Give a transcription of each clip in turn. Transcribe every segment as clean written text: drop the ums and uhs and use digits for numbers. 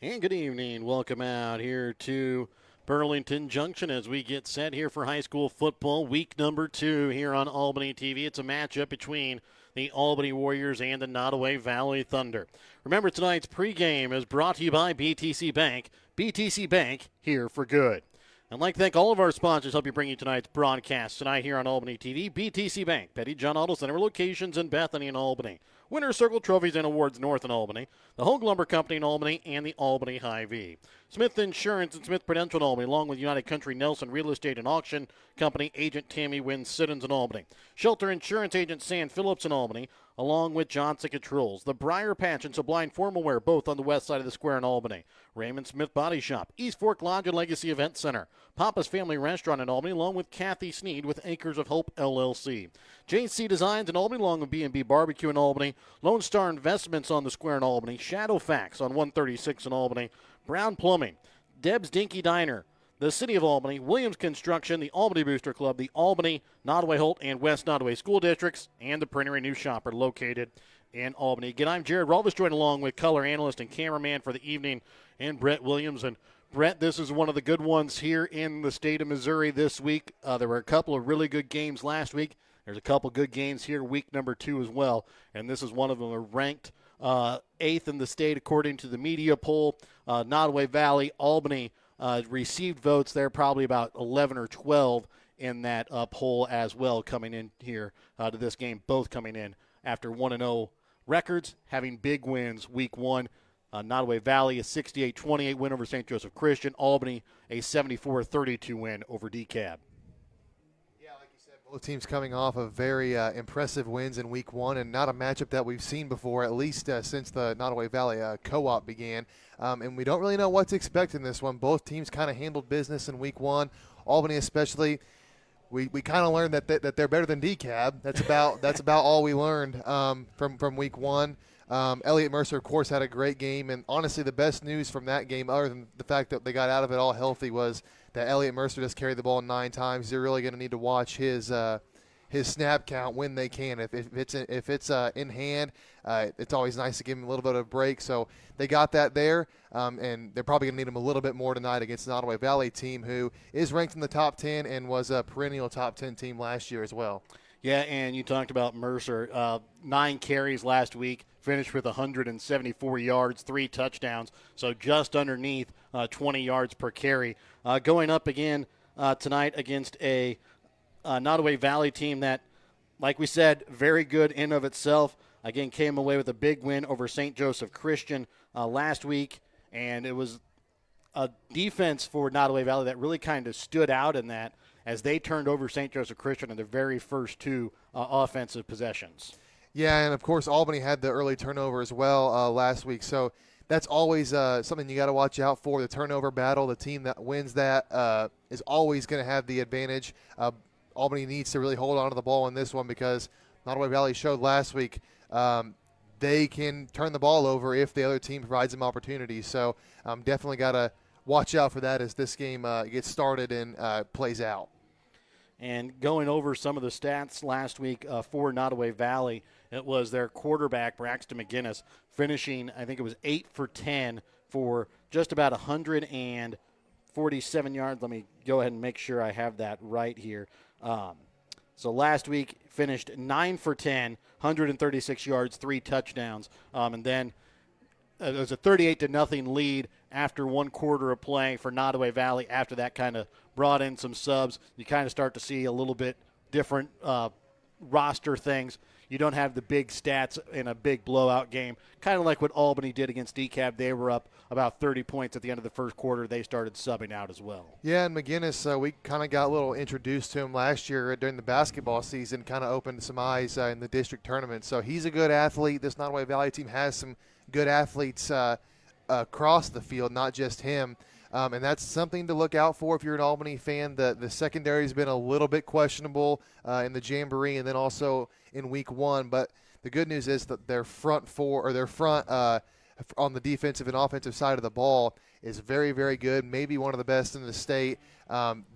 And good evening. Welcome out here to Burlington Junction as we get set here for high school football week number 2 here on Albany TV. It's a matchup between the Albany Warriors and the Nodaway Valley Thunder. Remember, tonight's pregame is brought to you by BTC Bank. BTC Bank, here for good. I'd like to thank all of our sponsors help you bring you tonight's broadcast tonight here on Albany TV. BTC Bank, Petty John Auto Center locations in Bethany and Albany. Winner's Circle Trophies and Awards North in Albany. The Hogue Lumber Company in Albany and the Albany Hy-Vee. Smith Insurance and Smith Prudential in Albany, along with United Country Nelson Real Estate and Auction Company agent Tammy Wynn Siddons in Albany. Shelter Insurance agent Sam Phillips in Albany, along with Johnson Controls. The Briar Patch and Sublime Formal Wear, both on the west side of the square in Albany. Raymond Smith Body Shop, East Fork Lodge and Legacy Event Center. Papa's Family Restaurant in Albany, along with Kathy Sneed with Acres of Hope LLC. JC Designs in Albany, along with B&B Barbecue in Albany. Lone Star Investments on the square in Albany. Shadowfax on 136 in Albany. Brown Plumbing. Deb's Dinky Diner. The City of Albany, Williams Construction, the Albany Booster Club, the Albany, Nodaway Holt, and West Nodaway School Districts, and the Printery New Shop are located in Albany. Again, I'm Jared Rolvis, joined along with color analyst and cameraman for the evening, and Brett Williams. And Brett, this is one of the good ones here in the state of Missouri this week. There were a couple of really good games last week. There's a couple good games here week number 2 as well, and this is one of them. Are ranked 8th in the state according to the media poll. Nodaway Valley, Albany received votes. They're probably about 11 or 12 in that poll as well coming in here to this game, both coming in after 1-0 records, having big wins week 1. Nodaway Valley a 68-28 win over St. Joseph Christian. Albany a 74-32 win over DeKalb. Both teams coming off of very impressive wins in week 1, and not a matchup that we've seen before, at least since the Nodaway Valley co-op began. And we don't really know what to expect in this one. Both teams kind of handled business in week 1. Albany especially, we kind of learned that they're better than DeKalb. That's about all we learned from week 1. Elliott Mercer, of course, had a great game, and honestly the best news from that game, other than the fact that they got out of it all healthy, was that Elliott Mercer just carried the ball 9 times. They're really going to need to watch his snap count when they can. If it's in hand, it's always nice to give him a little bit of a break. So they got that there, and they're probably going to need him a little bit more tonight against the Nodaway Valley team, who is ranked in the top 10 and was a perennial top 10 team last year as well. Yeah, and you talked about Mercer. 9 carries last week, finished with 174 yards, 3 touchdowns, so just underneath 20 yards per carry. Going up again tonight against a Nodaway Valley team that, like we said, very good in of itself. Again, came away with a big win over St. Joseph Christian last week, and it was a defense for Nodaway Valley that really kind of stood out in that, as they turned over St. Joseph Christian in their very first 2 offensive possessions. Yeah, and of course Albany had the early turnover as well last week, so that's always something you got to watch out for. The turnover battle, the team that wins that is always going to have the advantage. Albany needs to really hold on to the ball in this one, because Nodaway Valley showed last week they can turn the ball over if the other team provides them opportunities. So definitely got to watch out for that as this game gets started and plays out. And going over some of the stats last week for Nodaway Valley, it was their quarterback, Braxton McGinnis, finishing, I think it was 8 for 10 for just about 147 yards. Let me go ahead and make sure I have that right here. So last week finished 9 for 10, 136 yards, 3 touchdowns. And then it was a 38-0 lead after 1 quarter of play for Nodaway Valley. After that, kind of brought in some subs. You kind of start to see a little bit different roster things. You don't have the big stats in a big blowout game, kind of like what Albany did against DeKalb. They were up about 30 points at the end of the first quarter. They started subbing out as well. Yeah, and McGinnis, we kind of got a little introduced to him last year during the basketball season, kind of opened some eyes in the district tournament. So he's a good athlete. This Nodaway Valley team has some good athletes across the field, not just him. And that's something to look out for if you're an Albany fan. The secondary has been a little bit questionable in the Jamboree and then also in week 1. But the good news is that their front on the defensive and offensive side of the ball is very, very good, maybe one of the best in the state.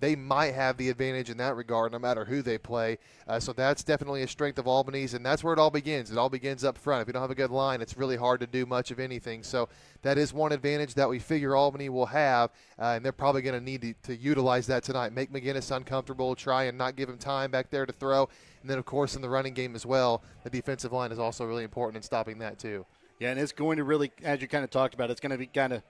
They might have the advantage in that regard no matter who they play. So that's definitely a strength of Albany's, and that's where it all begins. It all begins up front. If you don't have a good line, it's really hard to do much of anything. So that is one advantage that we figure Albany will have, and they're probably going to need to utilize that tonight. Make McGinnis uncomfortable, try and not give him time back there to throw. And then, of course, in the running game as well, the defensive line is also really important in stopping that too. Yeah, and it's going to really, as you kind of talked about, it's going to be kind of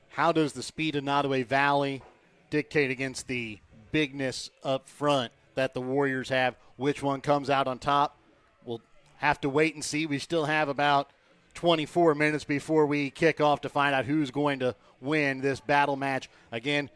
how does the speed of Nodaway Valley dictate against the bigness up front that the Warriors have. Which one comes out on top? We'll have to wait and see. We still have about 24 minutes before we kick off to find out who's going to win this battle match. Again,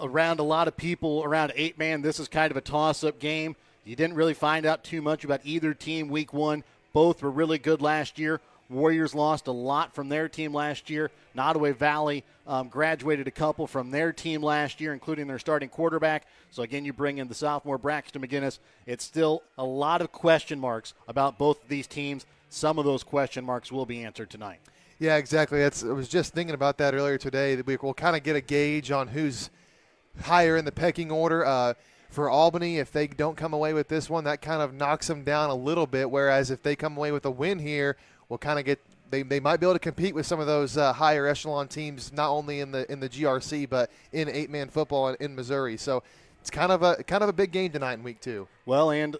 around a lot of people, around 8-man, this is kind of a toss-up game. You didn't really find out too much about either team week one. Both were really good last year. Warriors lost a lot from their team last year. Nodaway Valley graduated a couple from their team last year, including their starting quarterback. So, again, you bring in the sophomore Braxton McGinnis. It's still a lot of question marks about both of these teams. Some of those question marks will be answered tonight. Yeah, exactly. I was just thinking about that earlier today. That we'll kind of get a gauge on who's higher in the pecking order. For Albany, if they don't come away with this one, that kind of knocks them down a little bit, whereas if they come away with a win here, we'll kind of get they might be able to compete with some of those higher echelon teams, not only in the GRC but in 8-man football in Missouri. So it's kind of a big game tonight in week 2. Well, and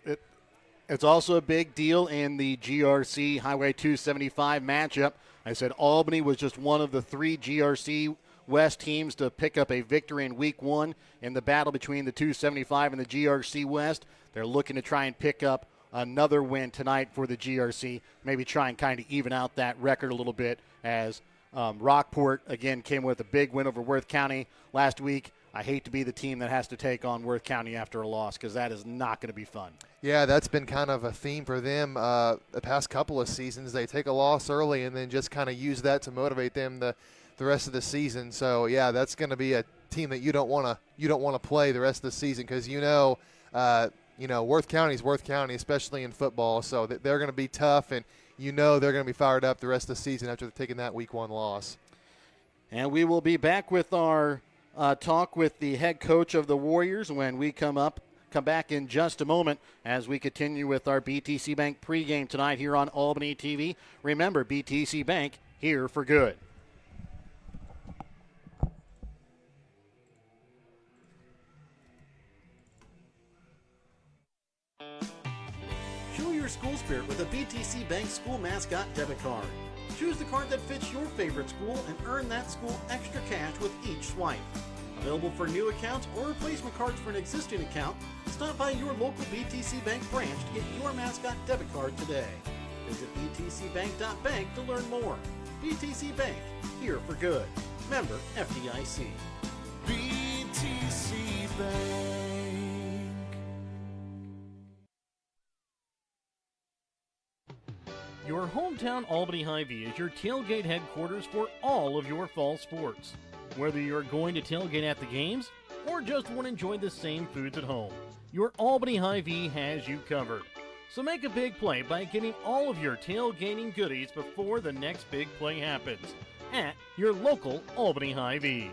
it's also a big deal in the GRC Highway 275 matchup. I said Albany was just one of the 3 GRC West teams to pick up a victory in week 1 in the battle between the 275 and the GRC West. They're looking to try and pick up another win tonight for the GRC, maybe try and kind of even out that record a little bit, as Rockport, again, came with a big win over Worth County last week. I hate to be the team that has to take on Worth County after a loss, because that is not going to be fun. Yeah, that's been kind of a theme for them the past couple of seasons. They take a loss early and then just kind of use that to motivate them the rest of the season. So, yeah, that's going to be a team that you don't want to play the rest of the season, because Worth County's Worth County, especially in football. So they're going to be tough, and they're going to be fired up the rest of the season after taking that week 1 loss. And we will be back with our talk with the head coach of the Warriors when we come back in just a moment as we continue with our BTC Bank pregame tonight here on Albany TV. Remember, BTC Bank, here for good. Show your school spirit with a BTC Bank school mascot debit card. Choose the card that fits your favorite school and earn that school extra cash with each swipe. Available for new accounts or replacement cards for an existing account, stop by your local BTC Bank branch to get your mascot debit card today. Visit btcbank.bank to learn more. BTC Bank, here for good. Member FDIC. BTC Bank. Your hometown Albany Hy-Vee is your tailgate headquarters for all of your fall sports. Whether you're going to tailgate at the games or just want to enjoy the same foods at home, your Albany Hy-Vee has you covered. So make a big play by getting all of your tailgating goodies before the next big play happens at your local Albany Hy-Vee.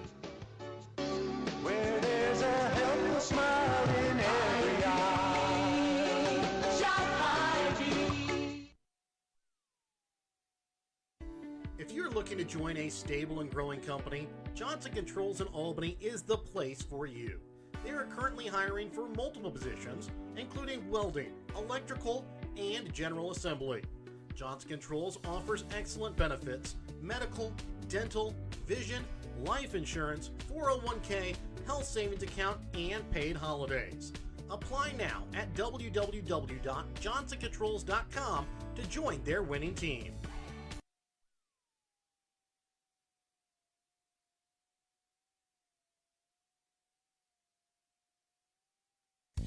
Where there's a helpful smile in every eye. Shop Hy-Vee. If you're looking to join a stable and growing company, Johnson Controls in Albany is the place for you. They are currently hiring for multiple positions, including welding, electrical, and general assembly. Johnson Controls offers excellent benefits: medical, dental, vision, life insurance, 401k, health savings account, and paid holidays. Apply now at www.johnsoncontrols.com to join their winning team.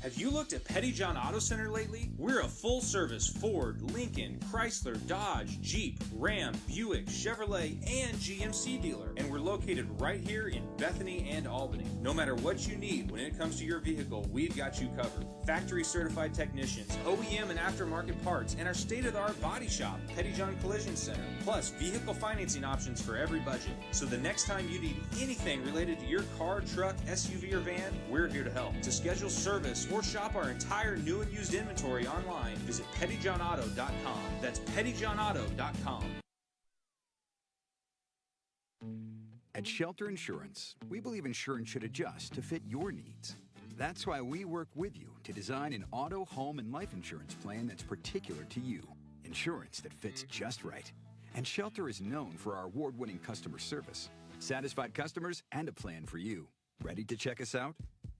Have you looked at Pettyjohn Auto Center lately? We're a full-service Ford, Lincoln, Chrysler, Dodge, Jeep, Ram, Buick, Chevrolet, and GMC dealer. And we're located right here in Bethany and Albany. No matter what you need when it comes to your vehicle, we've got you covered. Factory-certified technicians, OEM and aftermarket parts, and our state-of-the-art body shop, Pettyjohn Collision Center. Plus, vehicle financing options for every budget. So the next time you need anything related to your car, truck, SUV, or van, we're here to help. To schedule service or shop our entire new and used inventory online, visit pettyjohnauto.com. That's pettyjohnauto.com. At Shelter Insurance, we believe insurance should adjust to fit your needs. That's why we work with you to design an auto, home, and life insurance plan that's particular to you. Insurance that fits just right. And Shelter is known for our award-winning customer service, satisfied customers, and a plan for you. Ready to check us out?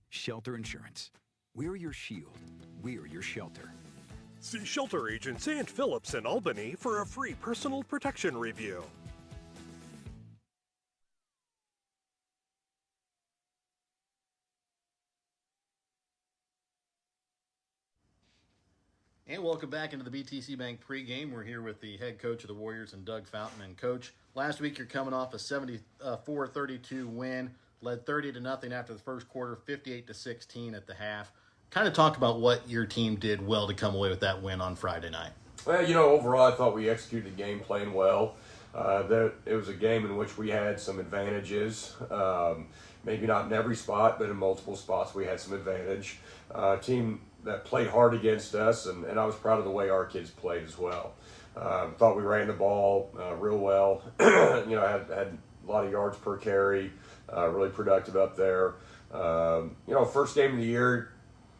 Shelter Insurance. We're your shield. We're your shelter. See Shelter Agent St. Phillips in Albany for a free personal protection review. And welcome back into the BTC Bank pregame. We're here with the head coach of the Warriors and Doug Fountain. And Coach, last week you're coming off a 74-32 win, led 30-0 after the first quarter, 58-16 at the half. Kind of talk about what your team did well to come away with that win on Friday night. Well, overall I thought we executed the game plan well. It was a game in which we had some advantages. Maybe not in every spot, but in multiple spots we had some advantage. Team that played hard against us, and I was proud of the way our kids played as well. Thought we ran the ball real well. Had a lot of yards per carry, really productive up there. First game of the year,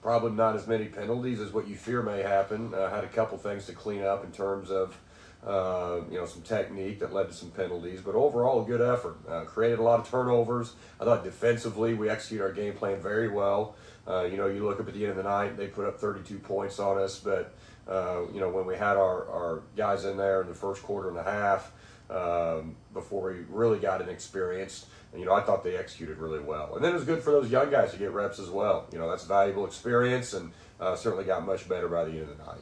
probably not as many penalties as what you fear may happen. Had a couple things to clean up in terms of some technique that led to some penalties, but overall a good effort. Created a lot of turnovers. I thought defensively we executed our game plan very well. You look up at the end of the night, they put up 32 points on us, but when we had our guys in there in the first quarter and a half, before we really got inexperienced, I thought they executed really well. And then it was good for those young guys to get reps as well. That's valuable experience, and certainly got much better by the end of the night.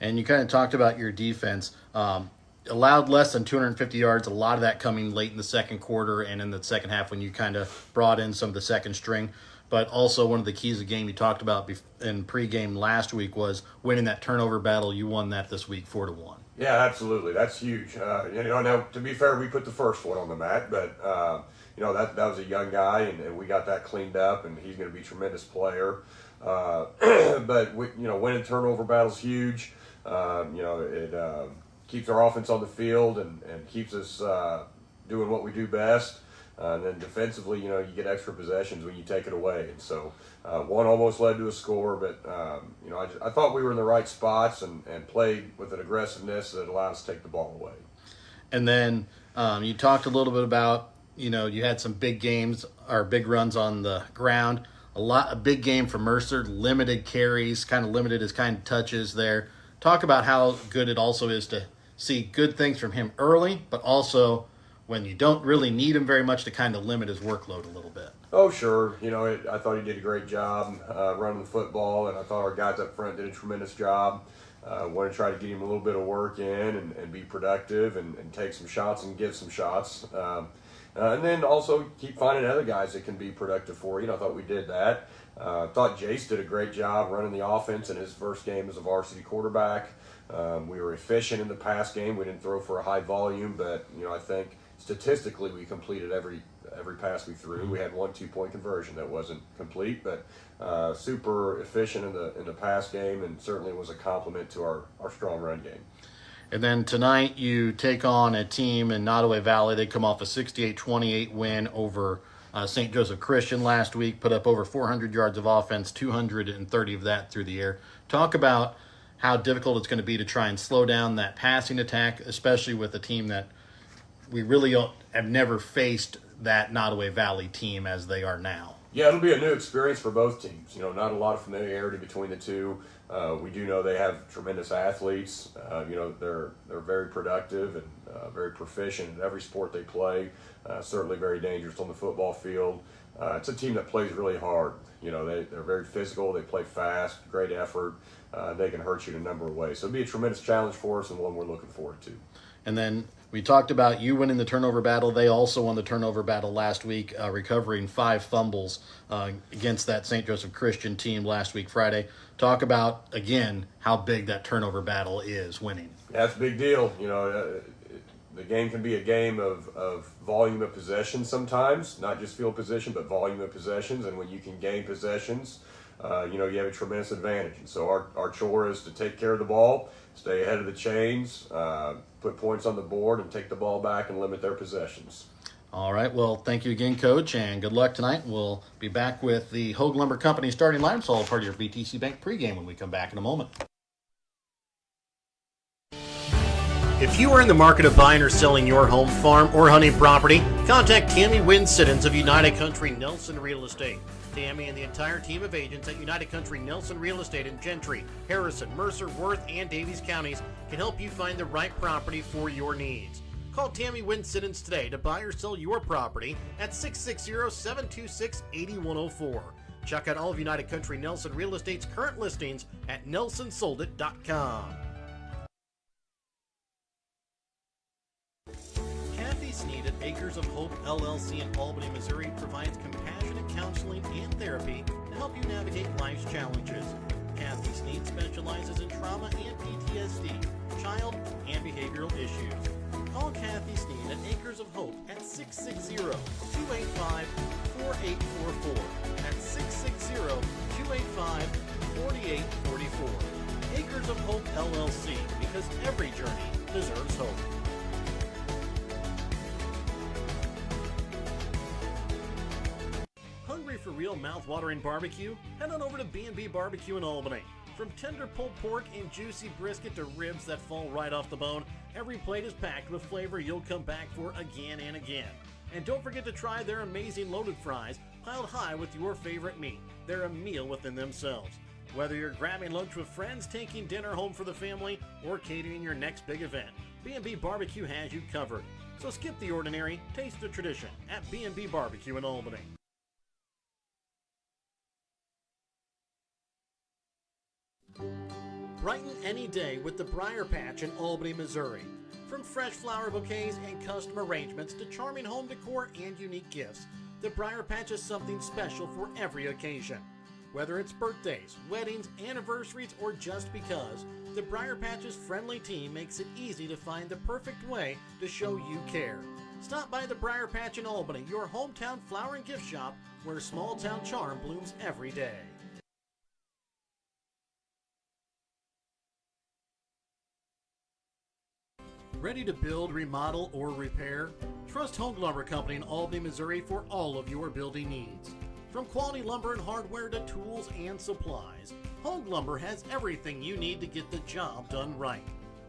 And you kind of talked about your defense. Allowed less than 250 yards, a lot of that coming late in the second quarter and in the second half when you kind of brought in some of the second string. But also one of the keys of the game you talked about in pregame last week was winning that turnover battle. You won that this week 4-1. Yeah, absolutely. That's huge. Now, to be fair, we put the first one on the mat, but that was a young guy, and we got that cleaned up, and he's going to be a tremendous player. But winning turnover battle's huge. It keeps our offense on the field and keeps us doing what we do best. And then defensively, you get extra possessions when you take it away. And so one almost led to a score, but, I thought we were in the right spots and played with an aggressiveness that allowed us to take the ball away. And then you talked a little bit about, you had some big games or big runs on the ground. A big game for Mercer, limited carries, kind of limited his kind of touches there. Talk about how good it also is to see good things from him early, but also when you don't really need him very much to kind of limit his workload a little bit. Oh, sure. I thought he did a great job running the football, and I thought our guys up front did a tremendous job. Want to try to get him a little bit of work in and be productive and take some shots and give some shots. And then also keep finding other guys that can be productive for you. I thought we did that. Thought Jace did a great job running the offense in his first game as a varsity quarterback. We were efficient in the pass game. We didn't throw for a high volume, but I think statistically we completed every pass we threw. We had 1 2-point conversion that wasn't complete, but super efficient in the pass game, and certainly was a compliment to our strong run game. And then tonight you take on a team in Nodaway Valley. They come off a 68-28 win over St. Joseph Christian last week, put up over 400 yards of offense, 230 of that through the air. Talk about how difficult it's going to be to try and slow down that passing attack, especially with a team that we really have never faced that Nodaway Valley team as they are now? Yeah, it'll be a new experience for both teams. Not a lot of familiarity between the two. We do know they have tremendous athletes. They're very productive and very proficient in every sport they play. Certainly very dangerous on the football field. It's a team that plays really hard. They're very physical. They play fast, great effort. They can hurt you in a number of ways. So it'll be a tremendous challenge for us and one we're looking forward to. And then we talked about you winning the turnover battle. They also won the turnover battle last week, recovering 5 fumbles against that St. Joseph Christian team last week, Friday. Talk about, again, how big that turnover battle is winning. That's a big deal. The game can be a game of volume of possession sometimes, not just field position, but volume of possessions. And when you can gain possessions, you have a tremendous advantage. And so our chore is to take care of the ball, stay ahead of the chains, put points on the board, and take the ball back and limit their possessions. All right. Well, thank you again, Coach, and good luck tonight. We'll be back with the Hogue Lumber Company starting lineup. It's all part of your BTC Bank pregame when we come back in a moment. If you are in the market of buying or selling your home, farm, or hunting property, contact Tammy Wynn Siddons of United Country Nelson Real Estate. Tammy and the entire team of agents at United Country Nelson Real Estate in Gentry, Harrison, Mercer, Worth, and Davies counties can help you find the right property for your needs. Call Tammy Wynn Siddons today to buy or sell your property at 660-726-8104. Check out all of United Country Nelson Real Estate's current listings at nelsonsoldit.com. Kathy Sneed at Acres of Hope LLC in Albany, Missouri provides compassionate counseling and therapy to help you navigate life's challenges. Kathy Sneed specializes in trauma and PTSD, child and behavioral issues. Call Kathy Sneed at Acres of Hope at 660-285-4844. That's 660-285-4844. Acres of Hope LLC, because every journey deserves hope. Hungry for real mouth-watering barbecue? Head on over to B&B Barbecue in Albany. From tender pulled pork and juicy brisket to ribs that fall right off the bone, every plate is packed with flavor you'll come back for again and again. And don't forget to try their amazing loaded fries, piled high with your favorite meat. They're a meal within themselves. Whether you're grabbing lunch with friends, taking dinner home for the family, or catering your next big event, B&B Barbecue has you covered. So skip the ordinary, taste the tradition at B&B Barbecue in Albany. Brighten any day with the Briar Patch in Albany, Missouri. From fresh flower bouquets and custom arrangements to charming home decor and unique gifts, the Briar Patch is something special for every occasion. Whether it's birthdays, weddings, anniversaries, or just because, the Briar Patch's friendly team makes it easy to find the perfect way to show you care. Stop by the Briar Patch in Albany, your hometown flower and gift shop where small town charm blooms every day. Ready to build, remodel, or repair? Trust Hogue Lumber Company in Albany, Missouri for all of your building needs. From quality lumber and hardware to tools and supplies, Hogue Lumber has everything you need to get the job done right.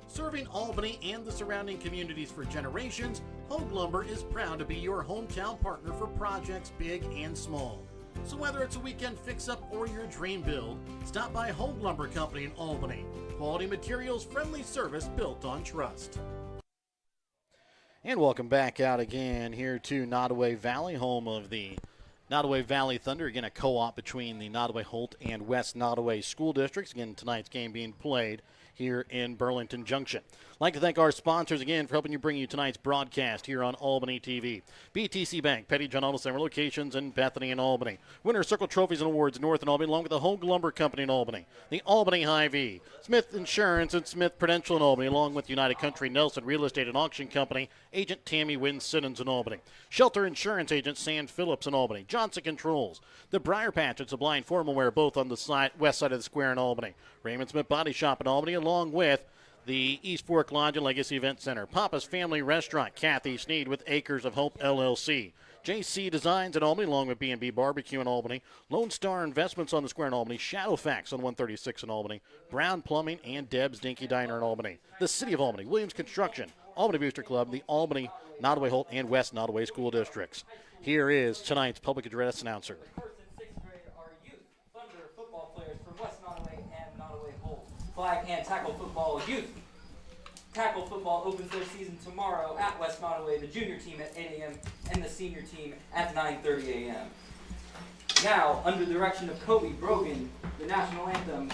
Serving Albany and the surrounding communities for generations, Hogue Lumber is proud to be your hometown partner for projects big and small. So whether it's a weekend fix-up or your dream build, stop by Hogue Lumber Company in Albany. Quality materials, friendly service built on trust. And welcome back out again here to Nodaway Valley, home of the Nodaway Valley Thunder. Again, a co-op between the Nodaway Holt and West Nodaway school districts. Again, tonight's game being played here in Burlington Junction. I'd like to thank our sponsors again for helping you bring you tonight's broadcast here on Albany TV. BTC Bank, Petty John Auto Center locations in Bethany and Albany. Winter Circle Trophies and Awards North and Albany, along with the Hogue Lumber Company in Albany. The Albany Hy-Vee, Smith Insurance and Smith Prudential in Albany, along with United Country Nelson Real Estate and Auction Company, Agent Tammy Wynn Siddons in Albany. Shelter Insurance Agent Sam Phillips in Albany. Johnson Controls. The Briar Patch and Sublime Formal Wear, both on the west side of the square in Albany. Raymond Smith Body Shop in Albany, along with the East Fork Lodge and Legacy Event Center. Papa's Family Restaurant, Kathy Sneed with Acres of Hope LLC. JC Designs in Albany, along with B&B Barbecue in Albany. Lone Star Investments on the Square in Albany. Shadowfax on 136 in Albany. Brown Plumbing and Deb's Dinky Diner in Albany. The City of Albany. Williams Construction. Albany Booster Club, the Albany, Nodaway Holt, and West Nodaway school districts. Here is tonight's public address announcer. First and sixth grade are youth Thunder football players from West Nodaway and Nodaway Holt. Flag and tackle football youth. Tackle football opens their season tomorrow at West Nodaway, the junior team at 8 a.m. and the senior team at 9:30 a.m. Now, under the direction of Kobe Brogan, the national anthem.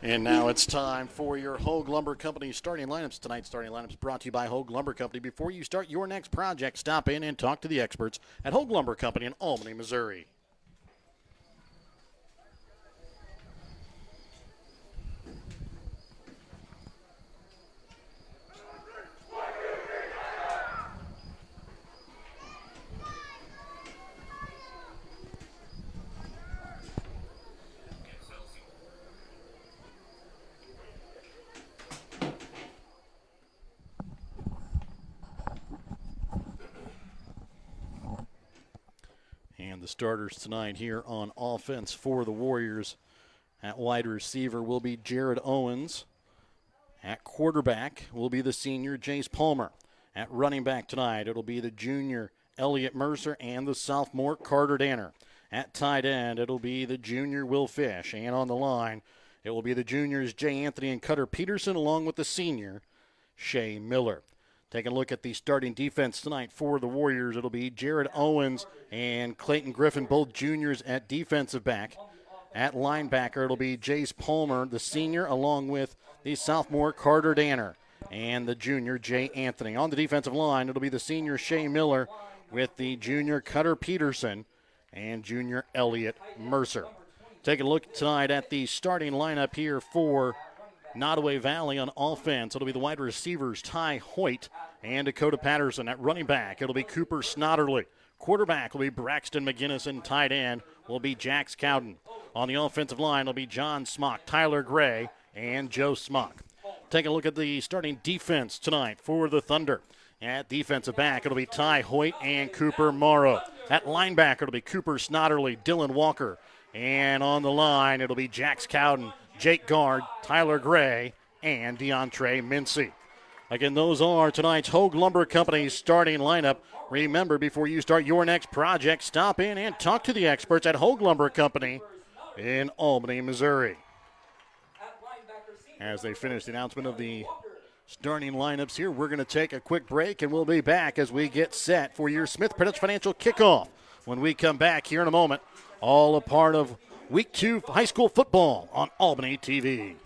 And now it's time for your Hogue Lumber Company starting lineups. Tonight's starting lineups brought to you by Hogue Lumber Company. Before you start your next project, stop in and talk to the experts at Hogue Lumber Company in Albany, Missouri. And the starters tonight here on offense for the Warriors. At wide receiver will be Jared Owens. At quarterback will be the senior Jace Palmer. At running back tonight, it'll be the junior Elliott Mercer and the sophomore Carter Danner. At tight end, it'll be the junior Will Fish. And on the line, it will be the juniors Jay Anthony and Cutter Peterson along with the senior Shea Miller. Taking a look at the starting defense tonight for the Warriors, it'll be Jared Owens and Clayton Griffin, both juniors at defensive back. At linebacker, it'll be Jace Palmer, the senior, along with the sophomore Carter Danner and the junior Jay Anthony. On the defensive line, it'll be the senior Shea Miller with the junior Cutter Peterson and junior Elliott Mercer. Taking a look tonight at the starting lineup here for Nodaway Valley on offense. It'll be the wide receivers, Ty Hoyt and Dakota Patterson. At running back, it'll be Cooper Snodderly. Quarterback will be Braxton McGinnis, and tight end will be Jax Cowden. On the offensive line, it'll be John Smock, Tyler Gray, and Joe Smock. Take a look at the starting defense tonight for the Thunder. At defensive back, it'll be Ty Hoyt and Cooper Morrow. At linebacker, it'll be Cooper Snodderly, Dylan Walker. And on the line, it'll be Jax Cowden, Jake Gard, Tyler Gray, and DeAndre Mincy. Again, those are tonight's Hogue Lumber Company's starting lineup. Remember, before you start your next project, stop in and talk to the experts at Hogue Lumber Company in Albany, Missouri. As they finish the announcement of the starting lineups here, we're going to take a quick break, and we'll be back as we get set for your Smith Prudence Financial Kickoff. When we come back here in a moment, all a part of Week 2 high school football on Albany TV.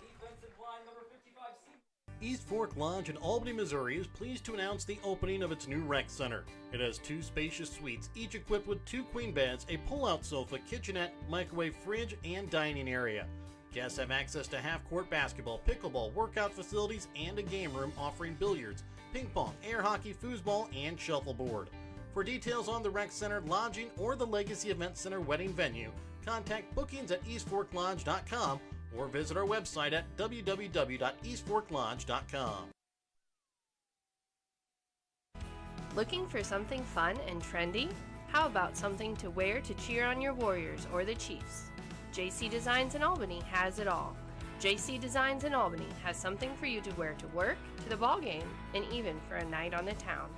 East Fork Lodge in Albany, Missouri is pleased to announce the opening of its new rec center. It has 2 spacious suites, each equipped with 2 queen beds, a pull-out sofa, kitchenette, microwave fridge, and dining area. Guests have access to half-court basketball, pickleball, workout facilities, and a game room offering billiards, ping pong, air hockey, foosball, and shuffleboard. For details on the rec center, lodging, or the Legacy Event Center wedding venue, contact bookings at eastforklodge.com or visit our website at www.eastforklodge.com. Looking for something fun and trendy? How about something to wear to cheer on your Warriors or the Chiefs? JC Designs in Albany has it all. JC Designs in Albany has something for you to wear to work, to the ball game, and even for a night on the town.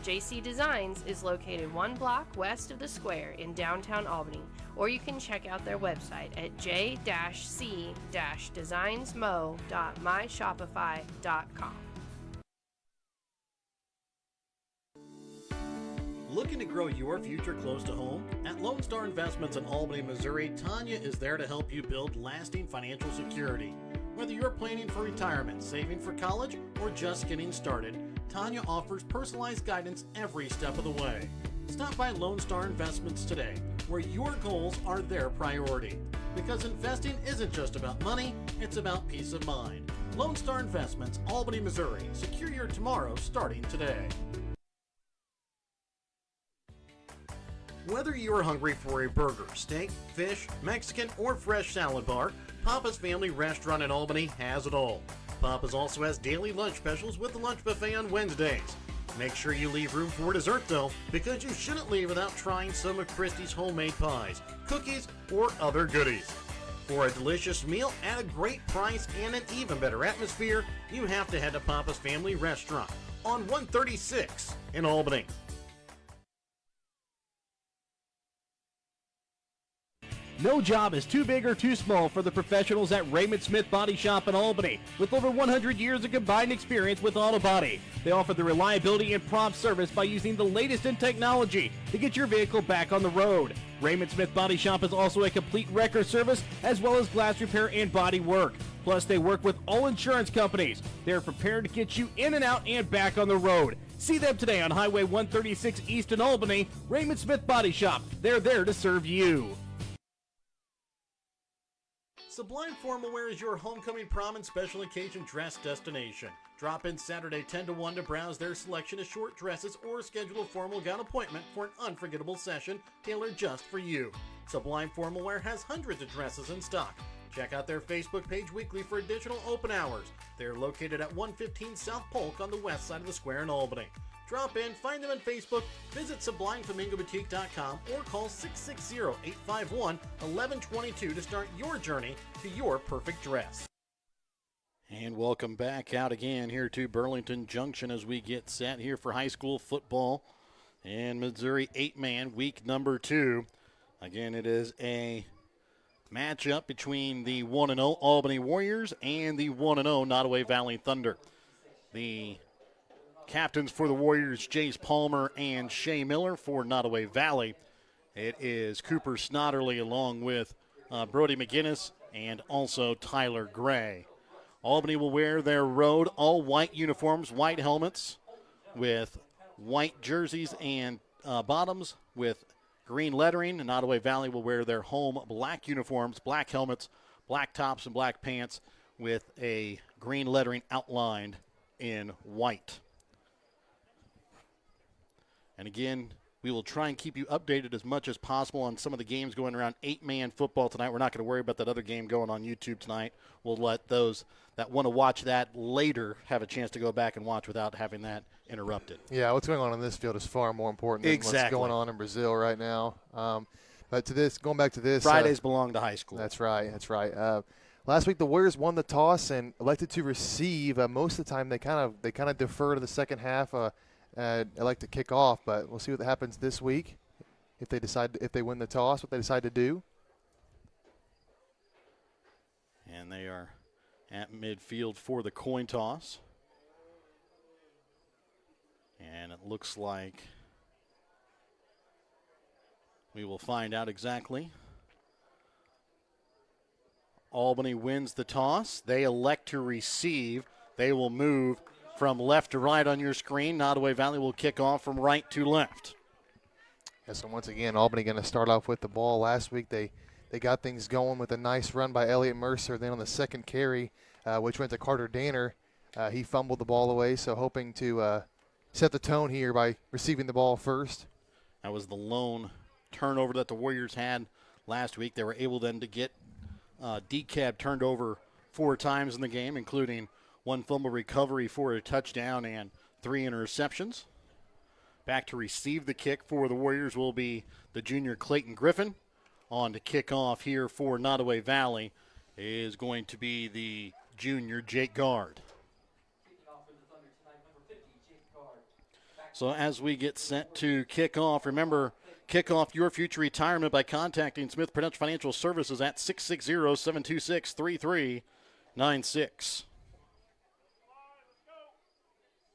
JC Designs is located 1 block west of the square in downtown Albany, or you can check out their website at j-c-designsmo.myshopify.com. Looking to grow your future close to home? At Lone Star Investments in Albany, Missouri, Tanya is there to help you build lasting financial security. Whether you're planning for retirement, saving for college, or just getting started, Tanya offers personalized guidance every step of the way. Stop by Lone Star Investments today, where your goals are their priority. Because investing isn't just about money, it's about peace of mind. Lone Star Investments, Albany, Missouri. Secure your tomorrow starting today. Whether you're hungry for a burger, steak, fish, Mexican, or fresh salad bar, Papa's Family Restaurant in Albany has it all. Papa's also has daily lunch specials with the lunch buffet on Wednesdays. Make sure you leave room for dessert though, because you shouldn't leave without trying some of Christie's homemade pies, cookies, or other goodies. For a delicious meal at a great price and an even better atmosphere, you have to head to Papa's Family Restaurant on 136 in Albany. No job is too big or too small for the professionals at Raymond Smith Body Shop in Albany. With over 100 years of combined experience with auto body, they offer the reliability and prompt service by using the latest in technology to get your vehicle back on the road. Raymond Smith Body Shop is also a complete record service as well as glass repair and body work. Plus, they work with all insurance companies. They're prepared to get you in and out and back on the road. See them today on Highway 136 East in Albany. Raymond Smith Body Shop. They're there to serve you. Sublime Formal Wear is your homecoming, prom, and special occasion dress destination. Drop in Saturday 10 to 1 to browse their selection of short dresses or schedule a formal gown appointment for an unforgettable session tailored just for you. Sublime Formal Wear has hundreds of dresses in stock. Check out their Facebook page weekly for additional open hours. They're located at 115 South Polk on the west side of the square in Albany. Drop in, find them on Facebook, visit SublimeFlamingOBoutique.com, or call 660-851-1122 to start your journey to your perfect dress. And welcome back out again here to Burlington Junction as we get set here for high school football and Missouri 8-man week number 2. Again, it is a matchup between the 1-0 Albany Warriors and the 1-0 Nodaway Valley Thunder. The captains for the Warriors, Jace Palmer and Shea Miller. For Nodaway Valley, it is Cooper Snodderly along with Brody McGinnis and also Tyler Gray. Albany will wear their road all-white uniforms, white helmets with white jerseys and bottoms with green lettering. And Nodaway Valley will wear their home black uniforms, black helmets, black tops, and black pants with a green lettering outlined in white. And again, we will try and keep you updated as much as possible on some of the games going around 8-man football tonight. We're not going to worry about that other game going on YouTube tonight. We'll let those that want to watch that later have a chance to go back and watch without having that interrupted. Yeah, what's going on in this field is far more important than what's going on in Brazil right now. But going back to this. Fridays belong to high school. That's right. Last week the Warriors won the toss and elected to receive. Most of the time they kind of defer to the second half. I like to kick off, but we'll see what happens this week. If they win the toss, what they decide to do. And they are at midfield for the coin toss. And it looks like we will find out exactly. Albany wins the toss. They elect to receive. They will move from left to right on your screen. Nodaway Valley will kick off from right to left. Yeah, so once again, Albany going to start off with the ball. Last week they got things going with a nice run by Elliott Mercer. Then on the second carry, which went to Carter Danner, he fumbled the ball away. So hoping to set the tone here by receiving the ball first. That was the lone turnover that the Warriors had last week. They were able then to get DCAB turned over 4 times in the game, including 1 fumble recovery for a touchdown and 3 interceptions. Back to receive the kick for the Warriors will be the junior Clayton Griffin. On to kick off here for Nodaway Valley is going to be the junior Jake Gard. So as we get set to kick off, remember, kick off your future retirement by contacting Smith Prudential Financial Services at 660-726-3396.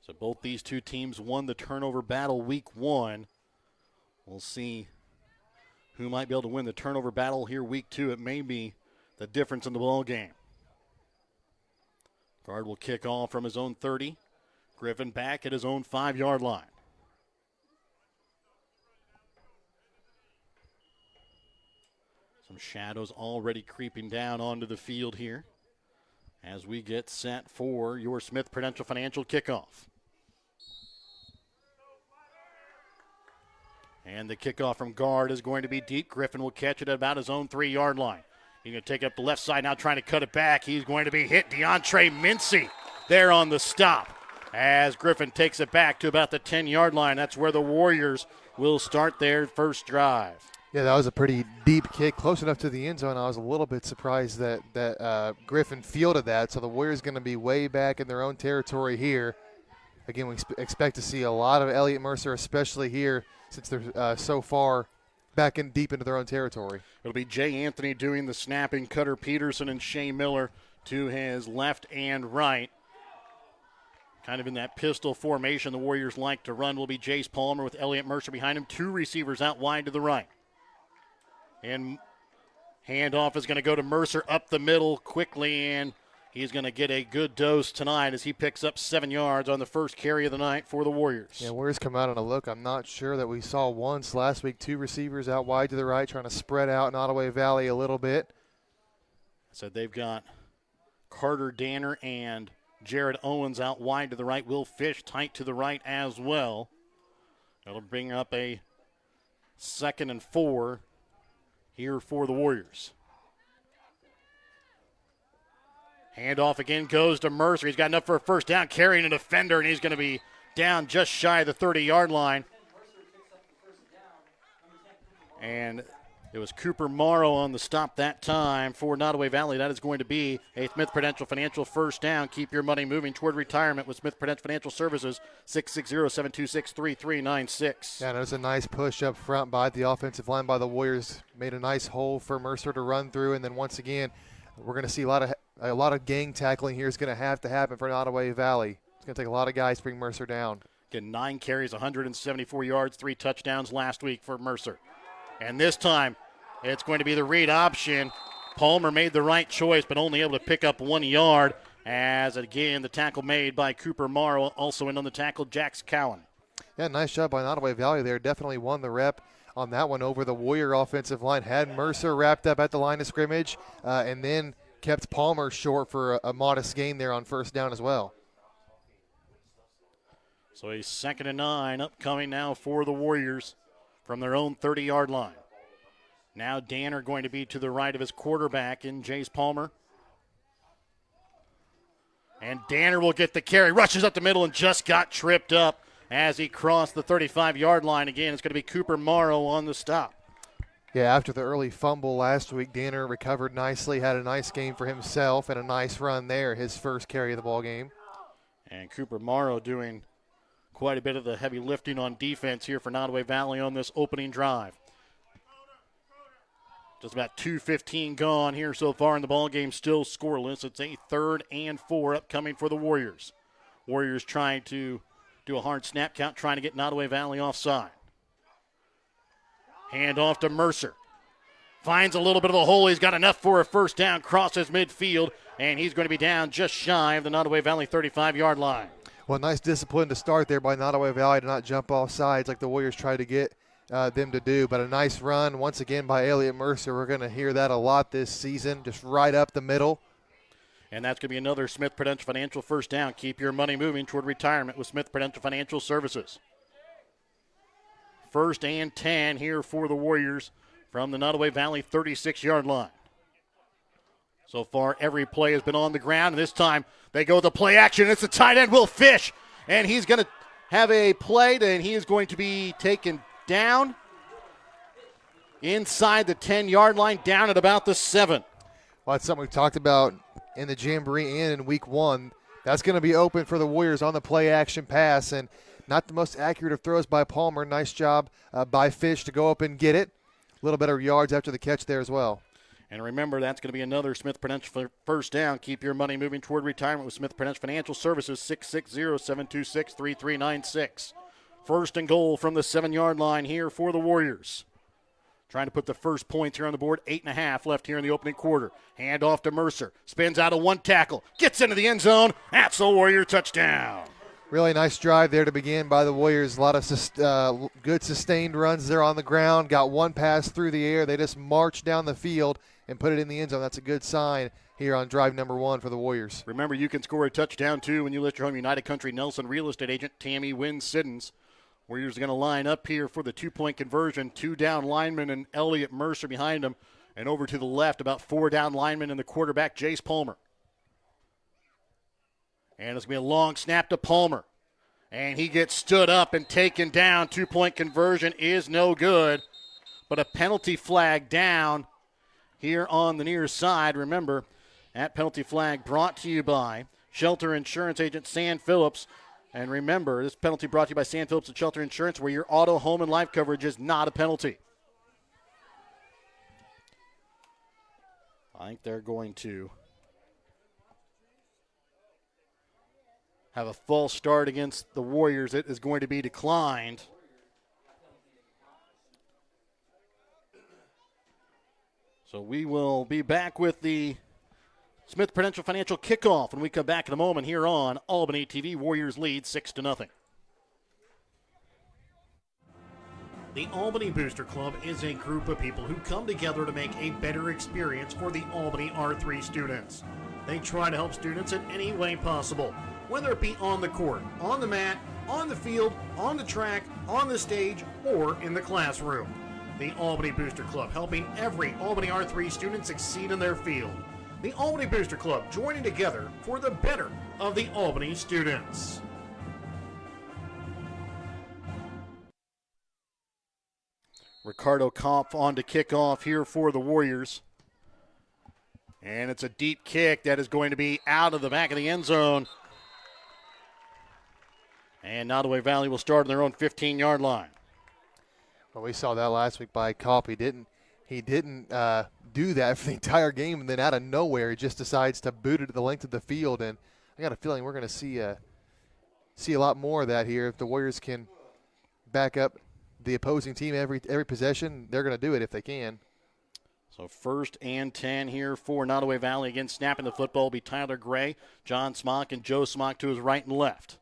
So both these two teams won the turnover battle week 1. We'll see who might be able to win the turnover battle here week 2. It may be the difference in the ball game. Gard will kick off from his own 30. Griffin back at his own 5-yard line. Some shadows already creeping down onto the field here as we get set for your Smith Prudential Financial kickoff. And the kickoff from Gard is going to be deep. Griffin will catch it at about his own 3-yard line. He's going to take it up the left side now, trying to cut it back. He's going to be hit. DeAndre Mincy there on the stop as Griffin takes it back to about the 10-yard line. That's where the Warriors will start their first drive. Yeah, that was a pretty deep kick, close enough to the end zone. I was a little bit surprised that Griffin fielded that. So the Warriors going to be way back in their own territory here. Again, we expect to see a lot of Elliott Mercer, especially here, since they're so far back in deep into their own territory. It'll be Jay Anthony doing the snapping, Cutter Peterson and Shea Miller to his left and right. Kind of in that pistol formation the Warriors like to run will be Jace Palmer with Elliott Mercer behind him. 2 receivers out wide to the right. And handoff is going to go to Mercer up the middle quickly, and he's going to get a good dose tonight as he picks up 7 yards on the first carry of the night for the Warriors. Yeah, Warriors come out on a look. I'm not sure that we saw once last week. 2 receivers out wide to the right, trying to spread out Nodaway Valley a little bit. So they've got Carter Danner and Jared Owens out wide to the right. Will Fish tight to the right as well. That'll bring up a 2nd and 4 here for the Warriors. Handoff again goes to Mercer. He's got enough for a first down, carrying a defender, and he's going to be down just shy of the 30-yard line. And it was Cooper Morrow on the stop that time for Nodaway Valley. That is going to be a Smith Prudential Financial first down. Keep your money moving toward retirement with Smith Prudential Financial Services, 660-726-3396. Yeah, there's a nice push up front by the offensive line by the Warriors. Made a nice hole for Mercer to run through, and then once again, we're going to see a lot of gang tackling here is going to have to happen for Nodaway Valley. It's going to take a lot of guys to bring Mercer down. Again, 9 carries, 174 yards, 3 touchdowns last week for Mercer. And this time, it's going to be the read option. Palmer made the right choice, but only able to pick up 1 yard. As, again, the tackle made by Cooper Morrow. Also in on the tackle, Jax Cowan. Yeah, nice job by Nodaway Valley there. Definitely won the rep on that one over the Warrior offensive line. Had Mercer wrapped up at the line of scrimmage, and then kept Palmer short for a modest gain there on first down as well. So a 2nd and 9 upcoming now for the Warriors from their own 30-yard line. Now Danner going to be to the right of his quarterback in Jace Palmer. And Danner will get the carry. Rushes up the middle and just got tripped up as he crossed the 35-yard line. Again, it's going to be Cooper Morrow on the stop. Yeah, after the early fumble last week, Danner recovered nicely, had a nice game for himself, and a nice run there, his first carry of the ball game. And Cooper Morrow doing quite a bit of the heavy lifting on defense here for Nodaway Valley on this opening drive. Just about 2:15 gone here so far in the ball game, still scoreless. It's a 3rd and 4 upcoming for the Warriors. Warriors trying to do a hard snap count, trying to get Nodaway Valley offside. Hand off to Mercer. Finds a little bit of a hole. He's got enough for a first down, crosses midfield, and he's going to be down just shy of the Nodaway Valley 35-yard line. Well, nice discipline to start there by Nodaway Valley to not jump off sides like the Warriors tried to get them to do. But a nice run once again by Elliott Mercer. We're going to hear that a lot this season, just right up the middle. And that's going to be another Smith Prudential Financial first down. Keep your money moving toward retirement with Smith Prudential Financial Services. 1st and 10 here for the Warriors from the Nodaway Valley 36-yard line. So far, every play has been on the ground, and this time they go with the play action. It's the tight end, Will Fish, and he's going to have a play, and he is going to be taken down inside the 10-yard line, down at about the 7. Well, that's something we've talked about in the Jamboree and in week 1. That's going to be open for the Warriors on the play-action pass, and not the most accurate of throws by Palmer. Nice job by Fish to go up and get it. A little better yards after the catch there as well. And remember, that's going to be another Smith Prudential first down. Keep your money moving toward retirement with Smith Prudential Financial Services, 660-726-3396. First and goal from the 7-yard line here for the Warriors. Trying to put the first points here on the board. 8.5 left here in the opening quarter. Hand off to Mercer. Spins out of one tackle. Gets into the end zone. That's the Warrior touchdown. Really nice drive there to begin by the Warriors. A lot of good sustained runs there on the ground. Got one pass through the air. They just marched down the field and put it in the end zone. That's a good sign here on drive number 1 for the Warriors. Remember, you can score a touchdown, too, when you list your home United Country Nelson real estate agent Tammy Wynn Siddons. Warriors are going to line up here for the 2-point conversion. 2 down linemen and Elliott Mercer behind them. And over to the left, about 4 down linemen and the quarterback, Jace Palmer. And it's going to be a long snap to Palmer. And he gets stood up and taken down. 2-point conversion is no good. But a penalty flag down here on the near side. Remember, that penalty flag brought to you by Shelter Insurance Agent Sand Phillips. And remember, this penalty brought to you by Sand Phillips and Shelter Insurance, where your auto, home, and life coverage is not a penalty. I think they're going to have a false start against the Warriors. It is going to be declined. So we will be back with the Smith Prudential Financial kickoff when we come back in a moment here on Albany TV. Warriors lead 6-0. The Albany Booster Club is a group of people who come together to make a better experience for the Albany R3 students. They try to help students in any way possible, whether it be on the court, on the mat, on the field, on the track, on the stage, or in the classroom. The Albany Booster Club, helping every Albany R3 student succeed in their field. The Albany Booster Club, joining together for the better of the Albany students. Ricardo Kopf on to kick off here for the Warriors. And it's a deep kick that is going to be out of the back of the end zone. And Nodaway Valley will start on their own 15-yard line. Well, we saw that last week by Kopf. He didn't do that for the entire game, and then out of nowhere, he just decides to boot it to the length of the field. And I got a feeling we're going to see a lot more of that here. If the Warriors can back up the opposing team every possession, they're going to do it if they can. So 1st and 10 here for Nodaway Valley. Again, snapping the football will be Tyler Gray, John Smock, and Joe Smock to his right and left.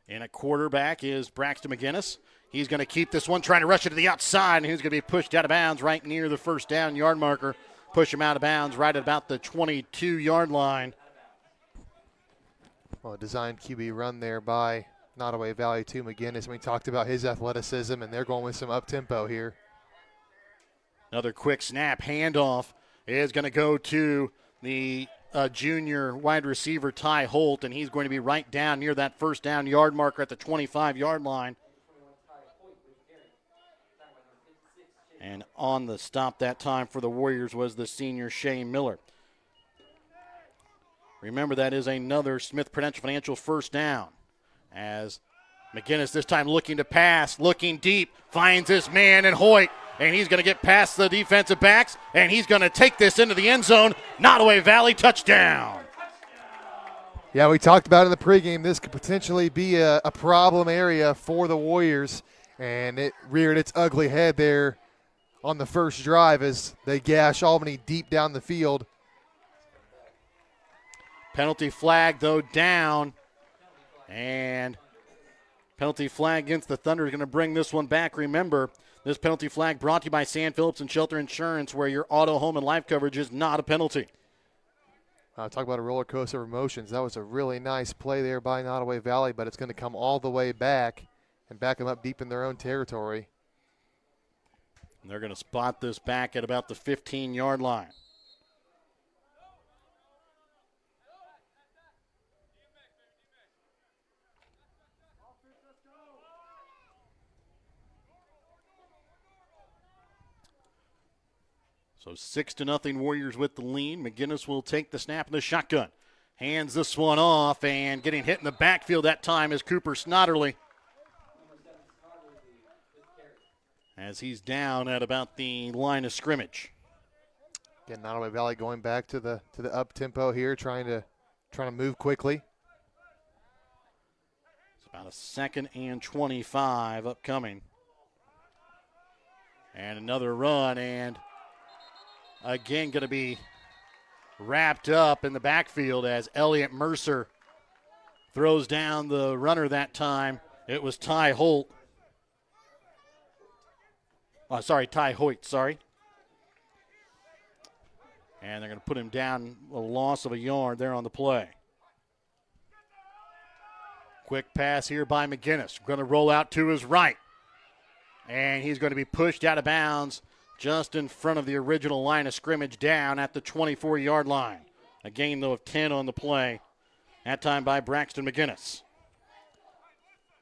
And at quarterback is Braxton McGinnis. He's going to keep this one, trying to rush it to the outside, and he's going to be pushed out of bounds right near the first down yard marker. Push him out of bounds right at about the 22-yard line. Well, a designed QB run there by Nodaway Valley to McGinnis. We talked about his athleticism, and they're going with some up-tempo here. Another quick snap, handoff is going to go to the junior wide receiver Ty Holt, and he's going to be right down near that first down yard marker at the 25-yard line. And on the stop that time for the Warriors was the senior Shane Miller. Remember, that is another Smith Prudential Financial first down, as McGinnis this time looking to pass, looking deep, finds this man in Hoyt, and he's going to get past the defensive backs, and he's going to take this into the end zone. Nodaway Valley touchdown. Yeah, we talked about in the pregame this could potentially be a problem area for the Warriors, and it reared its ugly head there on the first drive as they gash Albany deep down the field. Penalty flag, though, down, and penalty flag against the Thunder is going to bring this one back. Remember, this penalty flag brought to you by Sand Phillips and Shelter Insurance, where your auto, home, and life coverage is not a penalty. Talk about a roller coaster of emotions. That was a really nice play there by Nodaway Valley, but it's going to come all the way back and back them up deep in their own territory. And they're going to spot this back at about the 15-yard line. So 6-0 Warriors with the lead. McGinnis will take the snap in the shotgun. Hands this one off, and getting hit in the backfield that time is Cooper Snodderly, as he's down at about the line of scrimmage. Again, Nodaway Valley going back to the up tempo here, trying to move quickly. It's about a 2nd and 25 upcoming. And another run, and again going to be wrapped up in the backfield as Elliott Mercer throws down the runner that time. It was Ty Holt. Oh, sorry, Ty Hoyt, sorry. And they're going to put him down, a loss of a yard there on the play. Quick pass here by McGinnis. Going to roll out to his right. And he's going to be pushed out of bounds just in front of the original line of scrimmage, down at the 24-yard line. A gain, though, of 10 on the play, that time by Braxton McGinnis.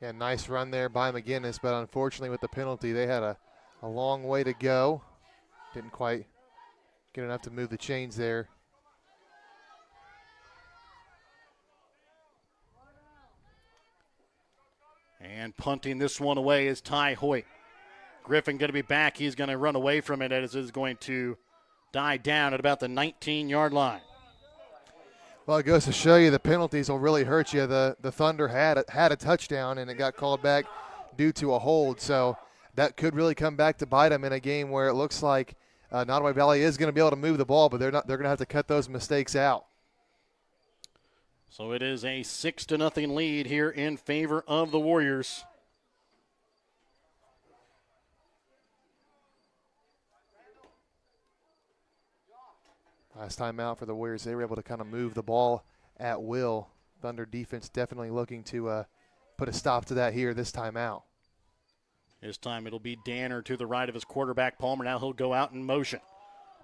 Yeah, nice run there by McGinnis, but unfortunately with the penalty, they had a long way to go. Didn't quite get enough to move the chains there. And punting this one away is Ty Hoyt. Griffin going to be back. He's going to run away from it as it is going to die down at about the 19-yard line. Well, it goes to show you the penalties will really hurt you. The Thunder had a touchdown, and it got called back due to a hold. So that could really come back to bite them in a game where it looks like Nodaway Valley is going to be able to move the ball, but they're going to have to cut those mistakes out. So it is a 6-0 lead here in favor of the Warriors. Last time out for the Warriors, they were able to kind of move the ball at will. Thunder defense definitely looking to put a stop to that here this time out. This time it'll be Danner to the right of his quarterback, Palmer. Now he'll go out in motion.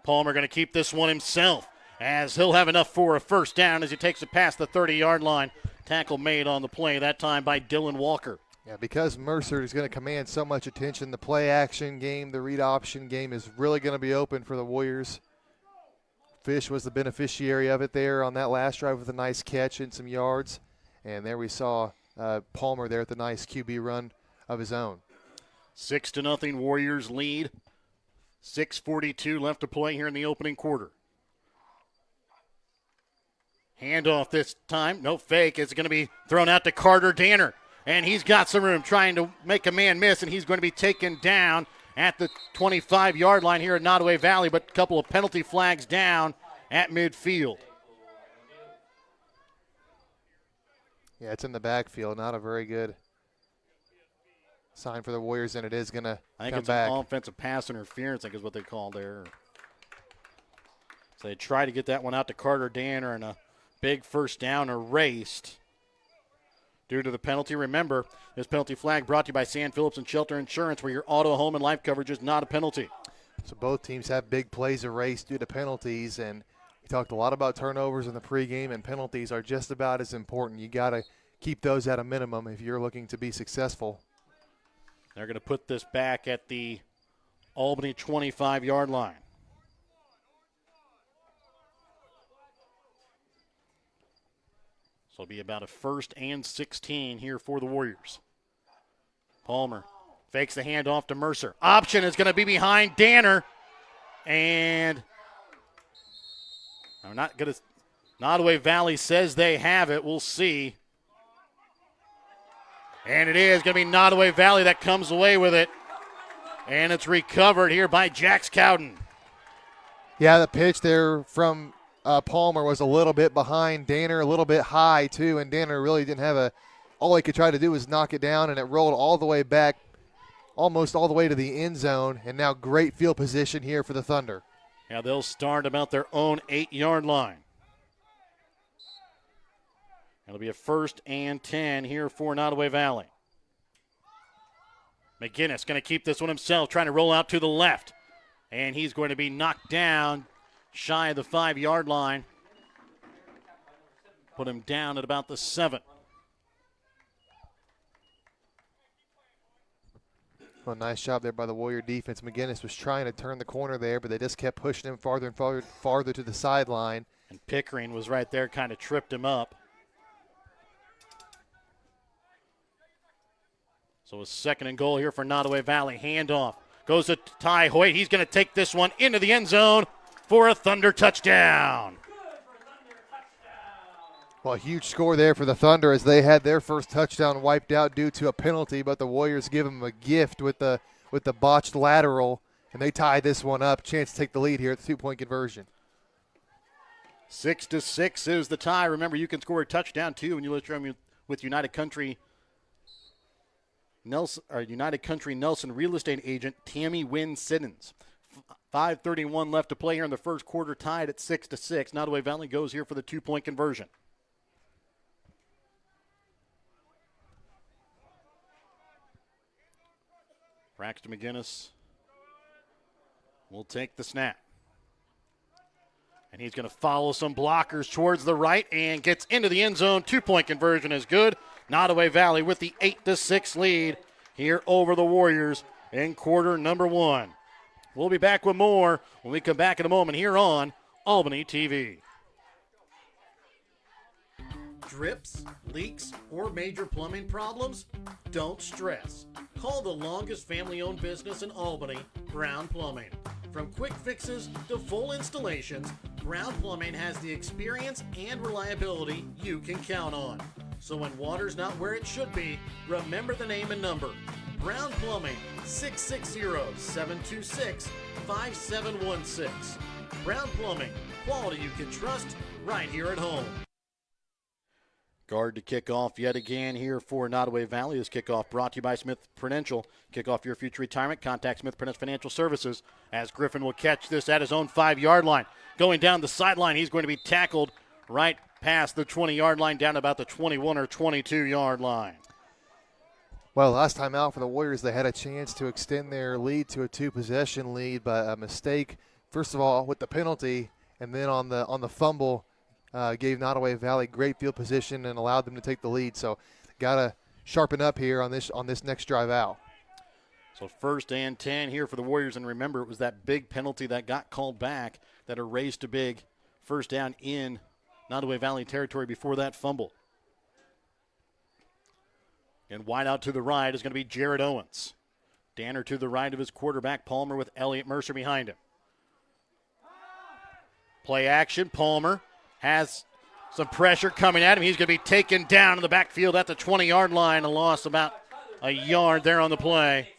Palmer going to keep this one himself, as he'll have enough for a first down as he takes it past the 30-yard line. Tackle made on the play, that time by Dylan Walker. Yeah, because Mercer is going to command so much attention, the play action game, the read option game is really going to be open for the Warriors. Fish was the beneficiary of it there on that last drive with a nice catch and some yards. And there we saw Palmer there with a nice QB run of his own. 6-0 Warriors lead. 6:42 left to play here in the opening quarter. Handoff this time. No fake. It's going to be thrown out to Carter Danner. And he's got some room trying to make a man miss, and he's going to be taken down at the 25-yard line here at Nodaway Valley, but a couple of penalty flags down at midfield. Yeah, it's in the backfield. Not a very good sign for the Warriors, and it is going to come back. I think it's an offensive pass interference, I think is what they call there. So they try to get that one out to Carter Danner, and a big first down erased due to the penalty. Remember, this penalty flag brought to you by San Phillips and Shelter Insurance, where your auto, home, and life coverage is not a penalty. So both teams have big plays erased due to penalties, and we talked a lot about turnovers in the pregame, and penalties are just about as important. You got to keep those at a minimum if you're looking to be successful. They're going to put this back at the Albany 25-yard line. So it'll be about a 1st and 16 here for the Warriors. Palmer fakes the handoff to Mercer. Option is going to be behind Danner. And I'm not going to. Nodaway Valley says they have it. We'll see. And it is going to be Nodaway Valley that comes away with it. And it's recovered here by Jax Cowden. Yeah, the pitch there from Palmer was a little bit behind Danner, a little bit high too, and Danner really didn't have all he could try to do was knock it down, and it rolled all the way back, almost all the way to the end zone, and now great field position here for the Thunder. Yeah, they'll start about their own 8-yard line. It'll be a 1st and 10 here for Nodaway Valley. McGinnis going to keep this one himself, trying to roll out to the left. And he's going to be knocked down shy of the 5-yard line. Put him down at about the 7. Well, nice job there by the Warrior defense. McGinnis was trying to turn the corner there, but they just kept pushing him farther and farther to the sideline. And Pickering was right there, kind of tripped him up. So a 2nd and goal here for Nodaway Valley. Handoff goes to Ty Hoyt. He's going to take this one into the end zone for a Thunder touchdown. Well, a huge score there for the Thunder as they had their first touchdown wiped out due to a penalty, but the Warriors give them a gift with the botched lateral, and they tie this one up. Chance to take the lead here at the 2-point conversion. 6-6 is the tie. Remember, you can score a touchdown too when you list with United Country Nelson real estate agent Tammy Wynn Siddons. 5:31 left to play here in the first quarter, tied at 6-6. Nodaway Valley goes here for the 2-point conversion. Braxton McGinnis will take the snap. And he's going to follow some blockers towards the right and gets into the end zone. 2-point conversion is good. Nodaway Valley with the 8-6 lead here over the Warriors in quarter number 1. We'll be back with more when we come back in a moment here on Albany TV. Drips, leaks, or major plumbing problems? Don't stress. Call the longest family-owned business in Albany, Brown Plumbing. From quick fixes to full installations, Brown Plumbing has the experience and reliability you can count on. So when water's not where it should be, remember the name and number. Brown Plumbing, 660-726-5716. Brown Plumbing, quality you can trust right here at home. Guard to kick off yet again here for Nodaway Valley. This kickoff brought to you by Smith Prudential. Kick off your future retirement. Contact Smith Prudential Financial Services as Griffin will catch this at his own 5-yard line. Going down the sideline, he's going to be tackled right past the 20-yard line, down about the 21 or 22-yard line. Well, last time out for the Warriors, they had a chance to extend their lead to a 2-possession lead, but a mistake, first of all, with the penalty, and then on the fumble, gave Nodaway Valley great field position and allowed them to take the lead. So got to sharpen up here on this next drive out. So 1st and 10 here for the Warriors. And remember, it was that big penalty that got called back that erased a big first down in Nodaway Valley territory before that fumble. And wide out to the right is going to be Jared Owens. Danner to the right of his quarterback, Palmer with Elliott Mercer behind him. Play action, Palmer has some pressure coming at him. He's going to be taken down in the backfield at the 20-yard line. A loss about a yard there on the play.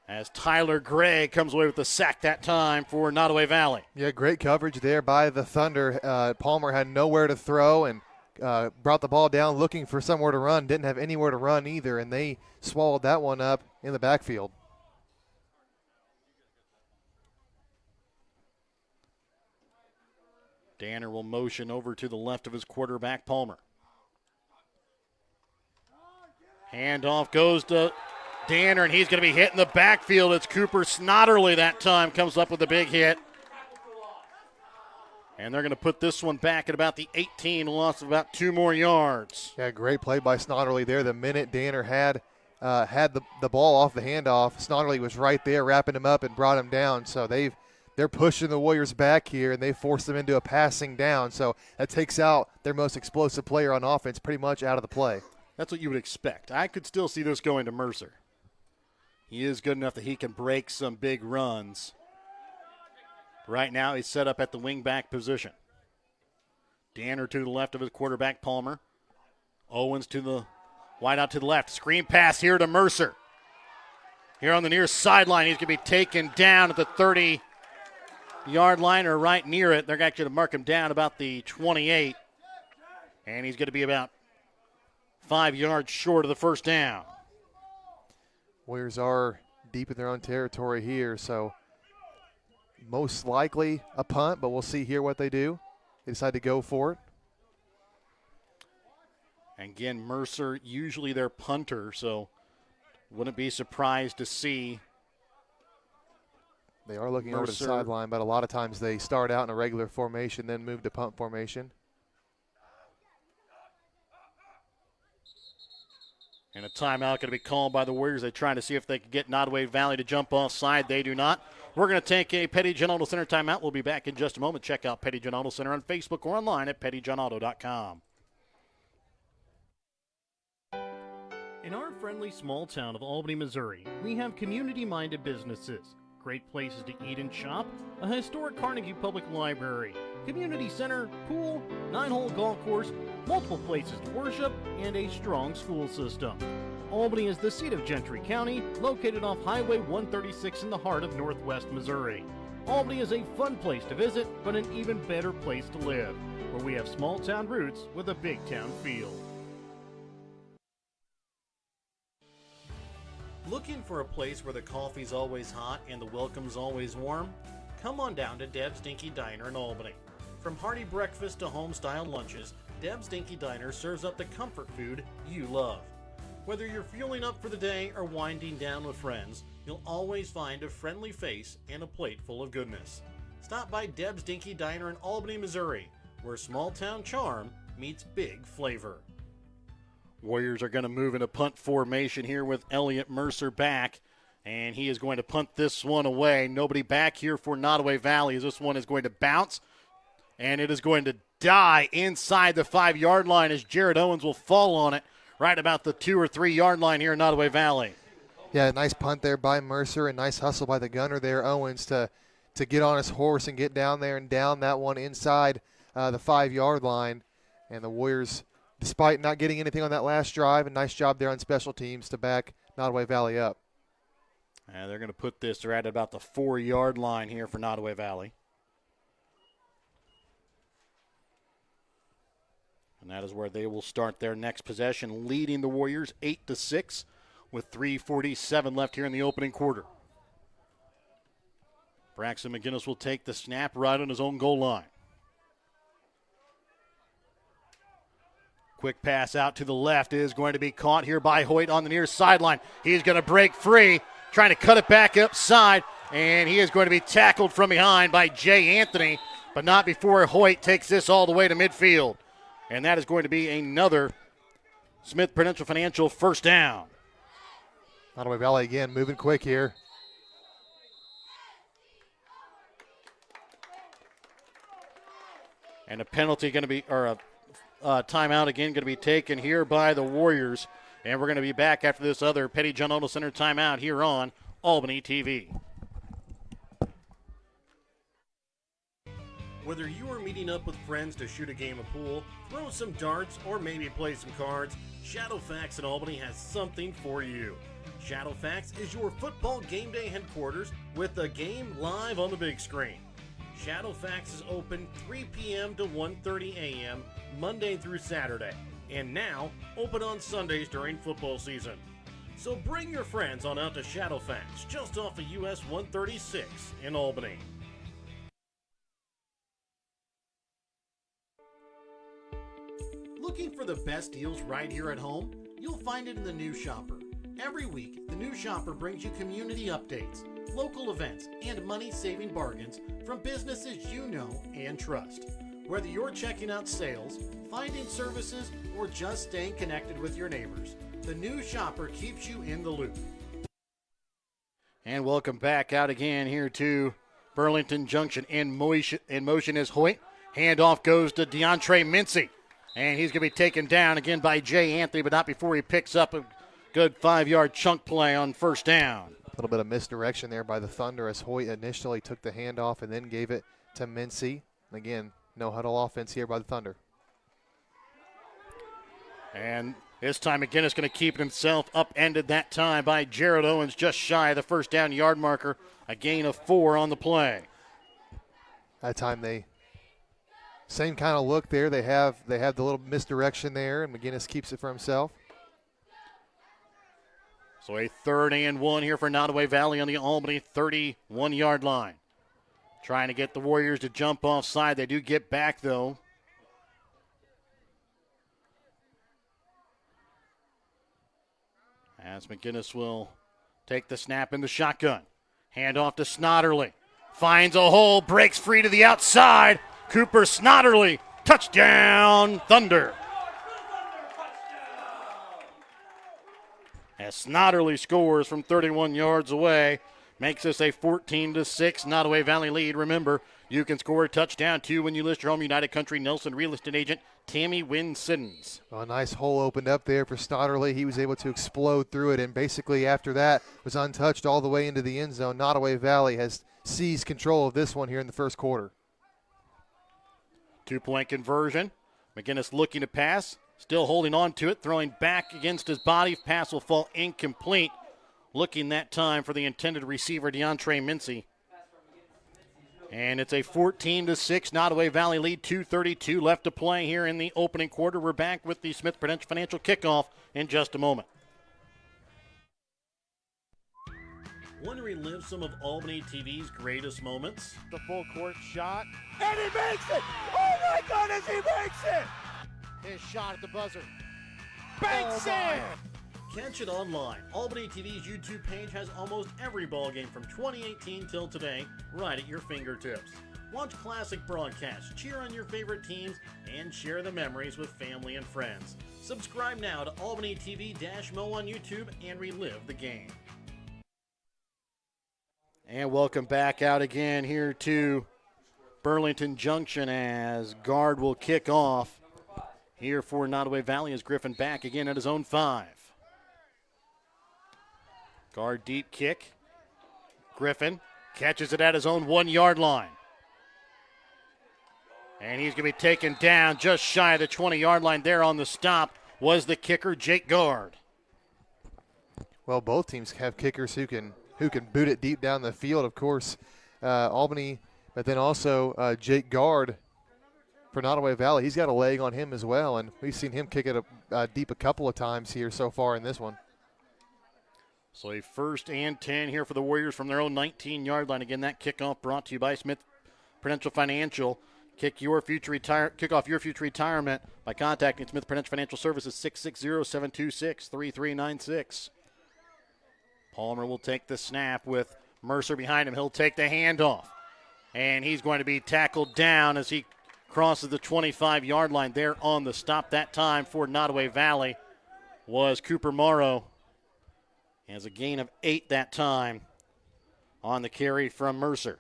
As Tyler Gray comes away with the sack that time for Nodaway Valley. Yeah, great coverage there by the Thunder. Palmer had nowhere to throw and brought the ball down looking for somewhere to run. Didn't have anywhere to run either, and they swallowed that one up in the backfield. Danner will motion over to the left of his quarterback, Palmer. Handoff goes to Danner, and he's going to be hit in the backfield. It's Cooper Snodderly that time comes up with a big hit. And they're going to put this one back at about the 18, loss of about 2 more yards. Yeah, great play by Snodderly there. The minute Danner had the ball off the handoff, Snodderly was right there wrapping him up and brought him down. So they're pushing the Warriors back here, and they forced them into a passing down. So that takes out their most explosive player on offense pretty much out of the play. That's what you would expect. I could still see this going to Mercer. He is good enough that he can break some big runs. Right now he's set up at the wing-back position. Danner to the left of his quarterback, Palmer. Owens to the wide out to the left. Screen pass here to Mercer. Here on the near sideline, he's going to be taken down at the 30-yard line or right near it. They're actually going to mark him down about the 28. And he's going to be about 5 yards short of the first down. Warriors are deep in their own territory here, so most likely a punt, but we'll see here what they do. They decide to go for it. And again, Mercer, usually their punter, so wouldn't be surprised to see. They are looking over to the sideline, but a lot of times they start out in a regular formation, then move to punt formation. And a timeout going to be called by the Warriors. They're trying to see if they can get Nodaway Valley to jump offside. They do not. We're going to take a Petty John Auto Center timeout. We'll be back in just a moment. Check out Petty John Auto Center on Facebook or online at pettyjohnauto.com. In our friendly small town of Albany, Missouri, we have community-minded businesses, great places to eat and shop, a historic Carnegie Public Library, community center, pool, 9-hole golf course, multiple places to worship, and a strong school system. Albany is the seat of Gentry County, located off Highway 136 in the heart of northwest Missouri. Albany is a fun place to visit, but an even better place to live, where we have small town roots with a big town feel. Looking for a place where the coffee's always hot and the welcome's always warm? Come on down to Deb's Dinky Diner in Albany. From hearty breakfast to home-style lunches, Deb's Dinky Diner serves up the comfort food you love. Whether you're fueling up for the day or winding down with friends, you'll always find a friendly face and a plate full of goodness. Stop by Deb's Dinky Diner in Albany, Missouri, where small-town charm meets big flavor. Warriors are going to move into punt formation here with Elliott Mercer back, and he is going to punt this one away. Nobody back here for Nodaway Valley as this one is going to bounce, and it is going to die inside the 5-yard line as Jared Owens will fall on it right about the 2 or 3 yard line here in Nodaway Valley. Yeah, nice punt there by Mercer and nice hustle by the gunner there, Owens, to get on his horse and get down there and down that one inside the 5-yard line. And the Warriors, despite not getting anything on that last drive, a nice job there on special teams to back Nodaway Valley up. And they're going to put this right at about the 4-yard line here for Nodaway Valley. And that is where they will start their next possession, leading the Warriors 8-6 with 3:47 left here in the opening quarter. Braxton McGinnis will take the snap right on his own goal line. Quick pass out to the left is going to be caught here by Hoyt on the near sideline. He's going to break free, trying to cut it back upside, and he is going to be tackled from behind by Jay Anthony, but not before Hoyt takes this all the way to midfield. And that is going to be another Smith Prudential Financial first down. Nodaway Valley again moving quick here. And a penalty going to be, or a timeout again going to be taken here by the Warriors. And we're going to be back after this other Petty John Auto Center timeout here on Albany TV. Whether you are meeting up with friends to shoot a game of pool, throw some darts, or maybe play some cards, Shadowfax in Albany has something for you. Shadowfax is your football game day headquarters with the game live on the big screen. Shadowfax is open 3 p.m. to 1:30 a.m. Monday through Saturday, and now open on Sundays during football season. So bring your friends on out to Shadowfax, just off of US 136 in Albany. Looking for the best deals right here at home? You'll find it in the New Shopper. Every week, the New Shopper brings you community updates, local events, and money-saving bargains from businesses you know and trust. Whether you're checking out sales, finding services, or just staying connected with your neighbors, the New Shopper keeps you in the loop. And welcome back out again here to Burlington Junction. In motion is Hoyt. Handoff goes to DeAndre Mincy. And he's going to be taken down again by Jay Anthony, but not before he picks up a good 5-yard chunk play on first down. A little bit of misdirection there by the Thunder as Hoyt initially took the handoff and then gave it to Mincy. Again, no huddle offense here by the Thunder. And this time McGinnis going to keep it himself, upended that time by Jared Owens, just shy of the first down yard marker. A gain of 4 on the play. That time same kind of look there. They have the little misdirection there, and McGinnis keeps it for himself. So a 3rd and 1 here for Nodaway Valley on the Albany 31-yard line. Trying to get the Warriors to jump offside. They do get back, though. As McGinnis will take the snap in the shotgun. Hand off to Snodderly. Finds a hole, breaks free to the outside. Cooper Snodderly, touchdown, Thunder. as Snodderly scores from 31 yards away. Makes this a 14-6 Nodaway Valley lead. Remember, you can score a touchdown, too, when you list your home United Country Nelson real estate agent, Tammy Wynn Siddons. Well, a nice hole opened up there for Snodderly. He was able to explode through it, and basically after that was untouched all the way into the end zone. Nodaway Valley has seized control of this one here in the first quarter. 2-point conversion. McGinnis looking to pass, still holding on to it, throwing back against his body. Pass will fall incomplete. Looking that time for the intended receiver, DeAndre Mincy. And it's a 14-6 Nodaway Valley lead, 2:32 left to play here in the opening quarter. We're back with the Smith Prudential Financial kickoff in just a moment. Want to relive some of Albany TV's greatest moments? The full court shot, and he makes it! Oh my goodness, he makes it! His shot at the buzzer. Banks it! Catch it online. Albany TV's YouTube page has almost every ball game from 2018 till today right at your fingertips. Watch classic broadcasts, cheer on your favorite teams, and share the memories with family and friends. Subscribe now to Albany TV-Mo on YouTube and relive the game. And welcome back out again here to Burlington Junction as guard will kick off here for Nodaway Valley as Griffin back again at his own 5. Guard deep kick. Griffin catches it at his own 1-yard line. And he's going to be taken down just shy of the 20-yard line. There on the stop was the kicker, Jake Guard. Well, both teams have kickers who can boot it deep down the field. Of course, Albany, but then also Jake Guard for Nodaway Valley. He's got a leg on him as well, and we've seen him kick it deep a couple of times here so far in this one. So a 1st and 10 here for the Warriors from their own 19-yard line. Again, that kickoff brought to you by Smith Prudential Financial. Kick off your future retirement by contacting Smith Prudential Financial Services 660-726-3396. Palmer will take the snap with Mercer behind him. He'll take the handoff, and he's going to be tackled down as he crosses the 25-yard line. There on the stop that time for Nodaway Valley was Cooper Morrow. Has a gain of 8 that time on the carry from Mercer.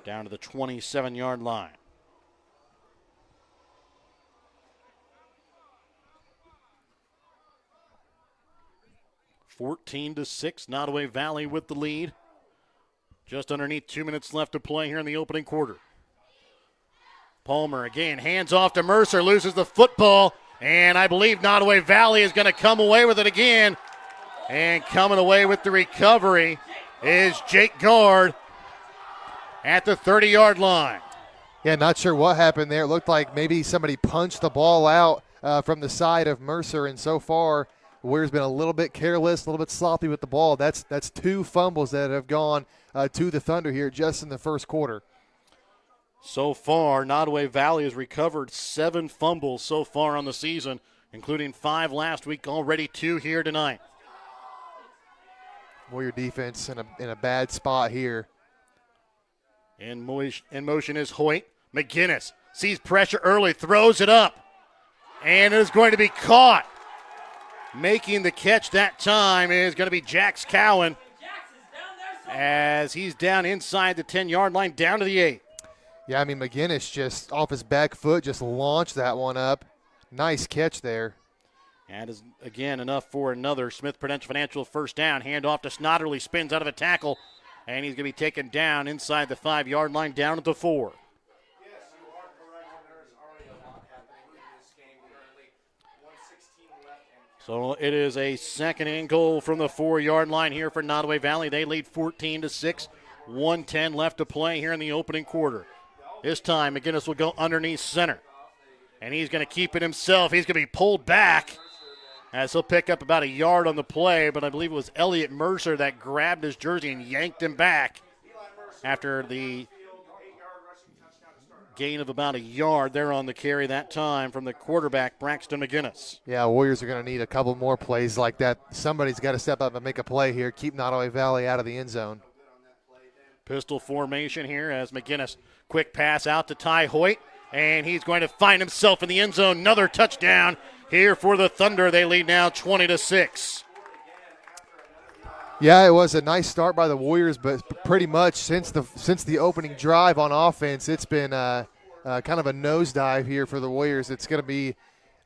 Down to the 27-yard line. (14-6), Nodaway Valley with the lead. Just underneath 2 minutes left to play here in the opening quarter. Palmer again, hands off to Mercer, loses the football. And I believe Nodaway Valley is going to come away with it again. And coming away with the recovery is Jake Guard at the 30-yard line. Yeah, not sure what happened there. It looked like maybe somebody punched the ball out from the side of Mercer, and so far, Warriors been a little bit careless, a little bit sloppy with the ball. That's 2 fumbles that have gone to the Thunder here just in the first quarter. So far, Nodaway Valley has recovered 7 fumbles so far on the season, including 5 last week, already 2 here tonight. Warrior defense in a bad spot here. In motion is Hoyt. McGinnis sees pressure early, throws it up, and it is going to be caught. Making the catch that time is going to be Jax Cowan as he's down inside the 10-yard line, down to the 8. Yeah, I mean, McGinnis just off his back foot just launched that one up. Nice catch there. And is, again, enough for another Smith Prudential Financial first down. Hand off to Snodderly, spins out of a tackle, and he's going to be taken down inside the 5-yard line, down at the 4. So it is a 2nd and goal from the 4-yard line here for Nodaway Valley. They lead 14-6, 1:10 left to play here in the opening quarter. This time, McGinnis will go underneath center. And he's going to keep it himself. He's going to be pulled back as he'll pick up about a yard on the play, but I believe it was Elliott Mercer that grabbed his jersey and yanked him back after the gain of about a yard there on the carry that time from the quarterback, Braxton McGinnis. Yeah, Warriors are going to need a couple more plays like that. Somebody's got to step up and make a play here, keep Nodaway Valley out of the end zone. Pistol formation here as McGinnis, quick pass out to Ty Hoyt, and he's going to find himself in the end zone. Another touchdown here for the Thunder. They lead now 20-6. Yeah, it was a nice start by the Warriors, but pretty much since the opening drive on offense, it's been kind of a nosedive here for the Warriors. It's going to be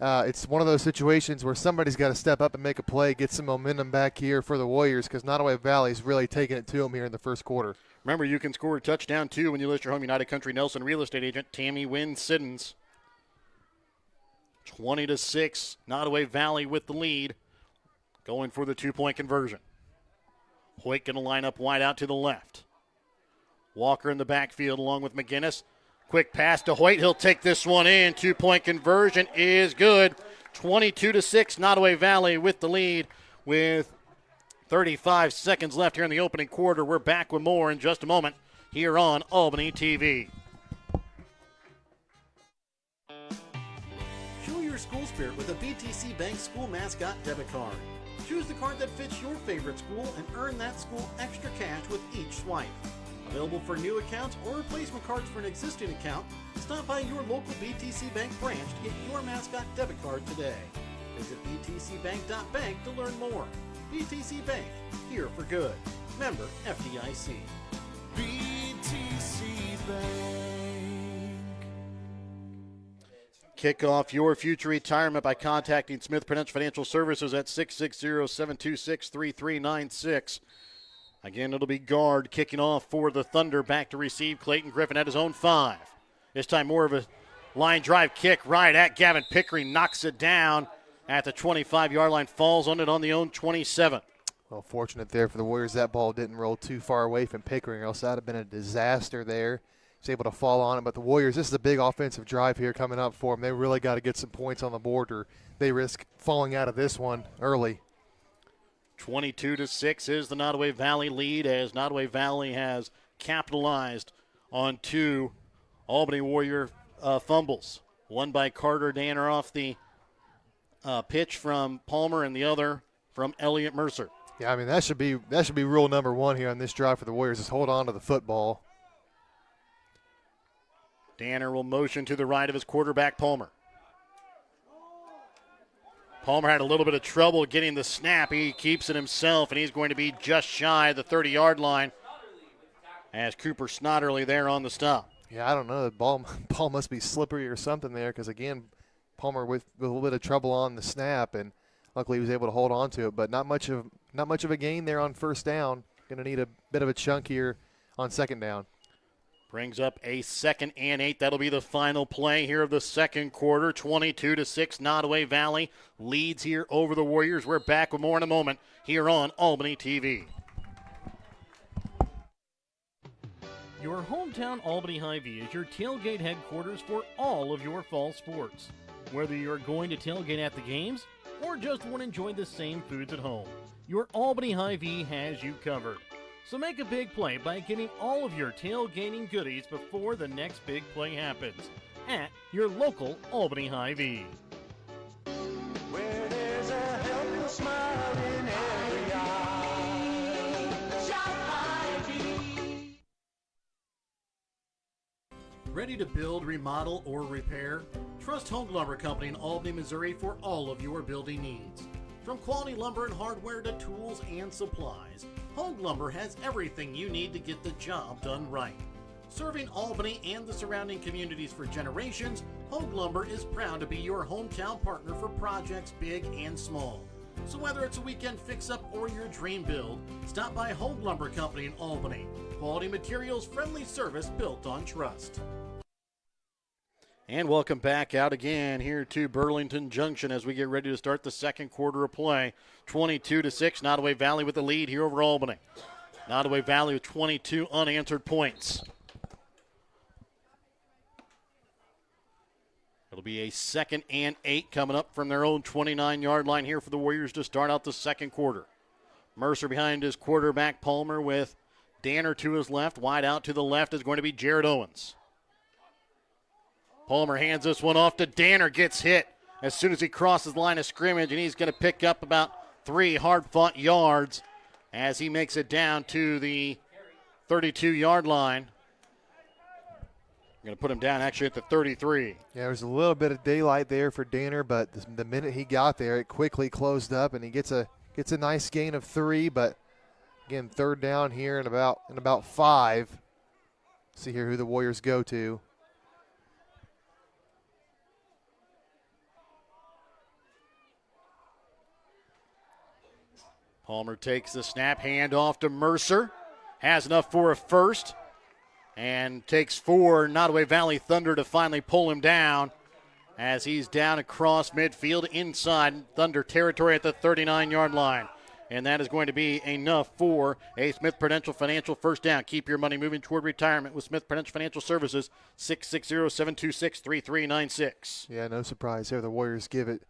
it's one of those situations where somebody's got to step up and make a play, get some momentum back here for the Warriors, because Nodaway Valley's really taking it to them here in the first quarter. Remember, you can score a touchdown, too, when you list your home United Country Nelson real estate agent, Tammy Wynn Siddons. 20-6, Nodaway Valley with the lead, going for the two-point conversion. Hoyt going to line up wide out to the left. Walker in the backfield along with McGinnis. Quick pass to Hoyt. He'll take this one in. Two-point conversion is good. 22-6, Nodaway Valley with the lead with 35 seconds left here in the opening quarter. We're back with more in just a moment here on Albany TV. Show your school spirit with a BTC Bank school mascot debit card. Choose the card that fits your favorite school and earn that school extra cash with each swipe. Available for new accounts or replacement cards for an existing account, stop by your local BTC Bank branch to get your mascot debit card today. Visit btcbank.bank to learn more. BTC Bank, here for good. Member FDIC. BTC Bank. Kick off your future retirement by contacting Smith Prudential Financial Services at 660-726-3396. Again, it'll be guard kicking off for the Thunder. Back to receive Clayton Griffin at his own 5. This time more of a line drive kick right at Gavin Pickering. Knocks it down at the 25-yard line. Falls on it on the own 27. Well, fortunate there for the Warriors that ball didn't roll too far away from Pickering, else that would have been a disaster there. He's able to fall on it. But the Warriors, this is a big offensive drive here coming up for them. They really got to get some points on the board or they risk falling out of this one early. 22-6 is the Nodaway Valley lead as Nodaway Valley has capitalized on 2 Albany Warrior fumbles. One by Carter Danner off the pitch from Palmer and the other from Elliott Mercer. Yeah, I mean, that should be rule number 1 here on this drive for the Warriors is hold on to the football. Danner will motion to the right of his quarterback, Palmer. Palmer had a little bit of trouble getting the snap. He keeps it himself, and he's going to be just shy of the 30-yard line as Cooper Snodderly there on the stop. Yeah, I don't know. The ball must be slippery or something there because, again, Palmer with a little bit of trouble on the snap, and luckily he was able to hold on to it. But not much of a gain there on first down. Going to need a bit of a chunk here on second down. Brings up a 2nd and 8. That'll be the final play here of the second quarter. 22-6, Nodaway Valley leads here over the Warriors. We're back with more in a moment here on Albany TV. Your hometown Albany Hy-Vee is your tailgate headquarters for all of your fall sports. Whether you're going to tailgate at the games or just want to enjoy the same foods at home, your Albany Hy-Vee has you covered. So make a big play by getting all of your tailgating goodies before the next big play happens at your local Albany Hy-Vee. Where there's a helpful smile in every eye. Shop Hy-Vee. Ready to build, remodel, or repair? Trust Home Lumber Company in Albany, Missouri for all of your building needs. From quality lumber and hardware to tools and supplies, Hogue Lumber has everything you need to get the job done right. Serving Albany and the surrounding communities for generations, Hogue Lumber is proud to be your hometown partner for projects big and small. So whether it's a weekend fix-up or your dream build, stop by Hogue Lumber Company in Albany. Quality materials, friendly service built on trust. And welcome back out again here to Burlington Junction as we get ready to start the second quarter of play. 22-6, Nodaway Valley with the lead here over Albany. Nodaway Valley with 22 unanswered points. It'll be a 2nd and 8 coming up from their own 29-yard line here for the Warriors to start out the second quarter. Mercer behind his quarterback, Palmer, with Danner to his left. Wide out to the left is going to be Jared Owens. Palmer hands this one off to Danner, gets hit as soon as he crosses the line of scrimmage, and he's going to pick up about 3 hard-fought yards as he makes it down to the 32-yard line. Going to put him down actually at the 33. Yeah, there was a little bit of daylight there for Danner, but the minute he got there, it quickly closed up, and he gets a nice gain of 3. But again, third down here in about 5. See here who the Warriors go to. Palmer takes the snap, hand off to Mercer. Has enough for a first. And takes 4 Nodaway Valley Thunder to finally pull him down as he's down across midfield inside Thunder territory at the 39-yard line. And that is going to be enough for a Smith Prudential Financial first down. Keep your money moving toward retirement with Smith Prudential Financial Services, 660-726-3396. Yeah, no surprise there. The Warriors give it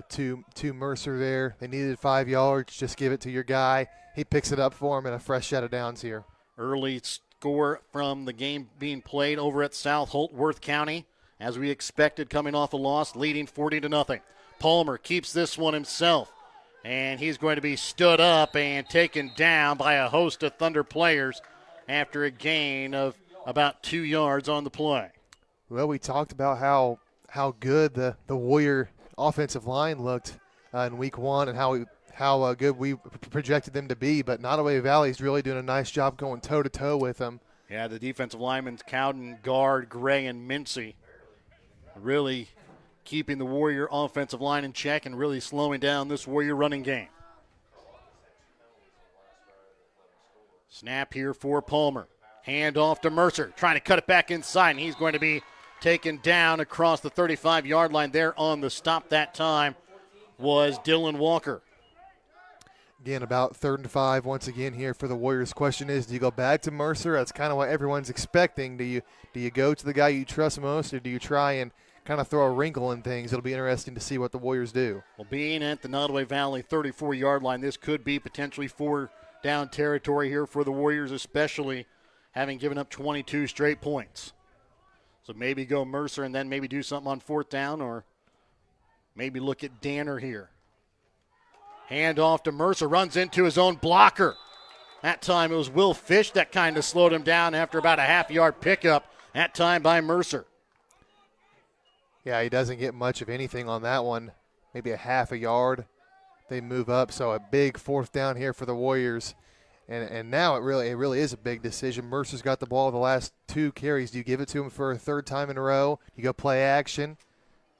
to Mercer there. They needed 5 yards. Just give it to your guy. He picks it up for him and a fresh set of downs here. Early score from the game being played over at South Holt Worth County, as we expected, coming off a loss, leading 40-0. Palmer keeps this one himself, and he's going to be stood up and taken down by a host of Thunder players after a gain of about 2 yards on the play. Well, we talked about how good the Warrior offensive line looked in week 1 and how good we projected them to be, but Nodaway Valley's really doing a nice job going toe-to-toe with them. Yeah, the defensive linemen, Cowden, Guard, Gray, and Mincy, really keeping the Warrior offensive line in check and really slowing down this Warrior running game. Snap here for Palmer. Hand off to Mercer, trying to cut it back inside, and he's going to be taken down across the 35-yard line there on the stop that time was Dylan Walker. Again, about 3rd and 5 once again here for the Warriors. Question is, do you go back to Mercer? That's kind of what everyone's expecting. Do you go to the guy you trust most, or do you try and kind of throw a wrinkle in things? It'll be interesting to see what the Warriors do. Well, being at the Nodaway Valley 34-yard line, this could be potentially 4-down territory here for the Warriors, especially having given up 22 straight points. So maybe go Mercer and then maybe do something on 4th down, or maybe look at Danner here. Hand off to Mercer, runs into his own blocker. That time it was Will Fish that kind of slowed him down after about a half-yard pickup, that time by Mercer. Yeah, he doesn't get much of anything on that one, maybe a half a yard. They move up, so a big 4th down here for the Warriors. And now it really is a big decision. Mercer's got the ball the last 2 carries. Do you give it to him for a 3rd time in a row? You go play action?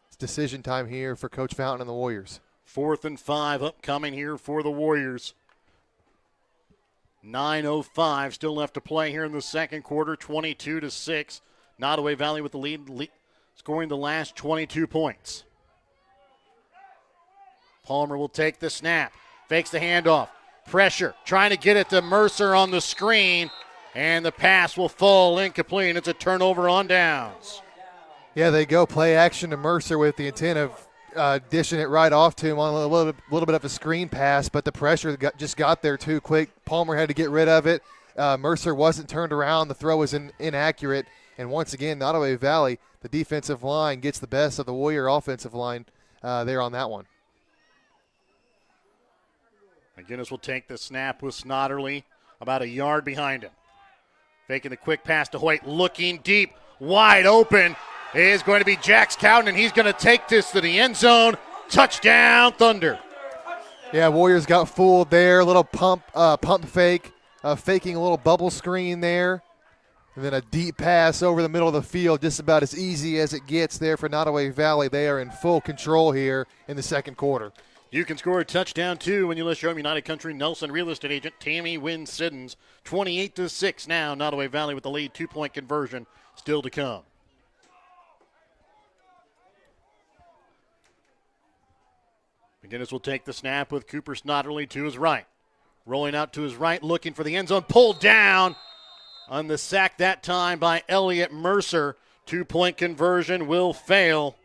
It's decision time here for Coach Fountain and the Warriors. 4th and 5 upcoming here for the Warriors. 9:05 still left to play here in the second quarter, 22-6. Nodaway Valley with the lead, scoring the last 22 points. Palmer will take the snap, fakes the handoff, pressure, trying to get it to Mercer on the screen, and the pass will fall incomplete. It's a turnover on downs. Yeah, they go play action to Mercer with the intent of dishing it right off to him on a little bit of a screen pass, but the pressure just got there too quick. Palmer had to get rid of it. Mercer wasn't turned around. The throw was inaccurate. And once again, Nodaway Valley, the defensive line gets the best of the Warrior offensive line there on that one. McGinnis will take the snap with Snodderly about a yard behind him. Faking the quick pass to Hoyt, looking deep, wide open. Is going to be Jax Cowden, and he's going to take this to the end zone. Touchdown, Thunder. Yeah, Warriors got fooled there. A little pump fake, faking a little bubble screen there. And then a deep pass over the middle of the field, just about as easy as it gets there for Nodaway Valley. They are in full control here in the second quarter. You can score a touchdown, too, when you list your home United Country Nelson real estate agent, Tammy Wynn Siddons. 28-6 now, Nodaway Valley with the lead, 2-point conversion still to come. McGinnis will take the snap with Cooper Snodderly to his right. Rolling out to his right, looking for the end zone. Pulled down on the sack that time by Elliott Mercer. 2-point conversion will fail.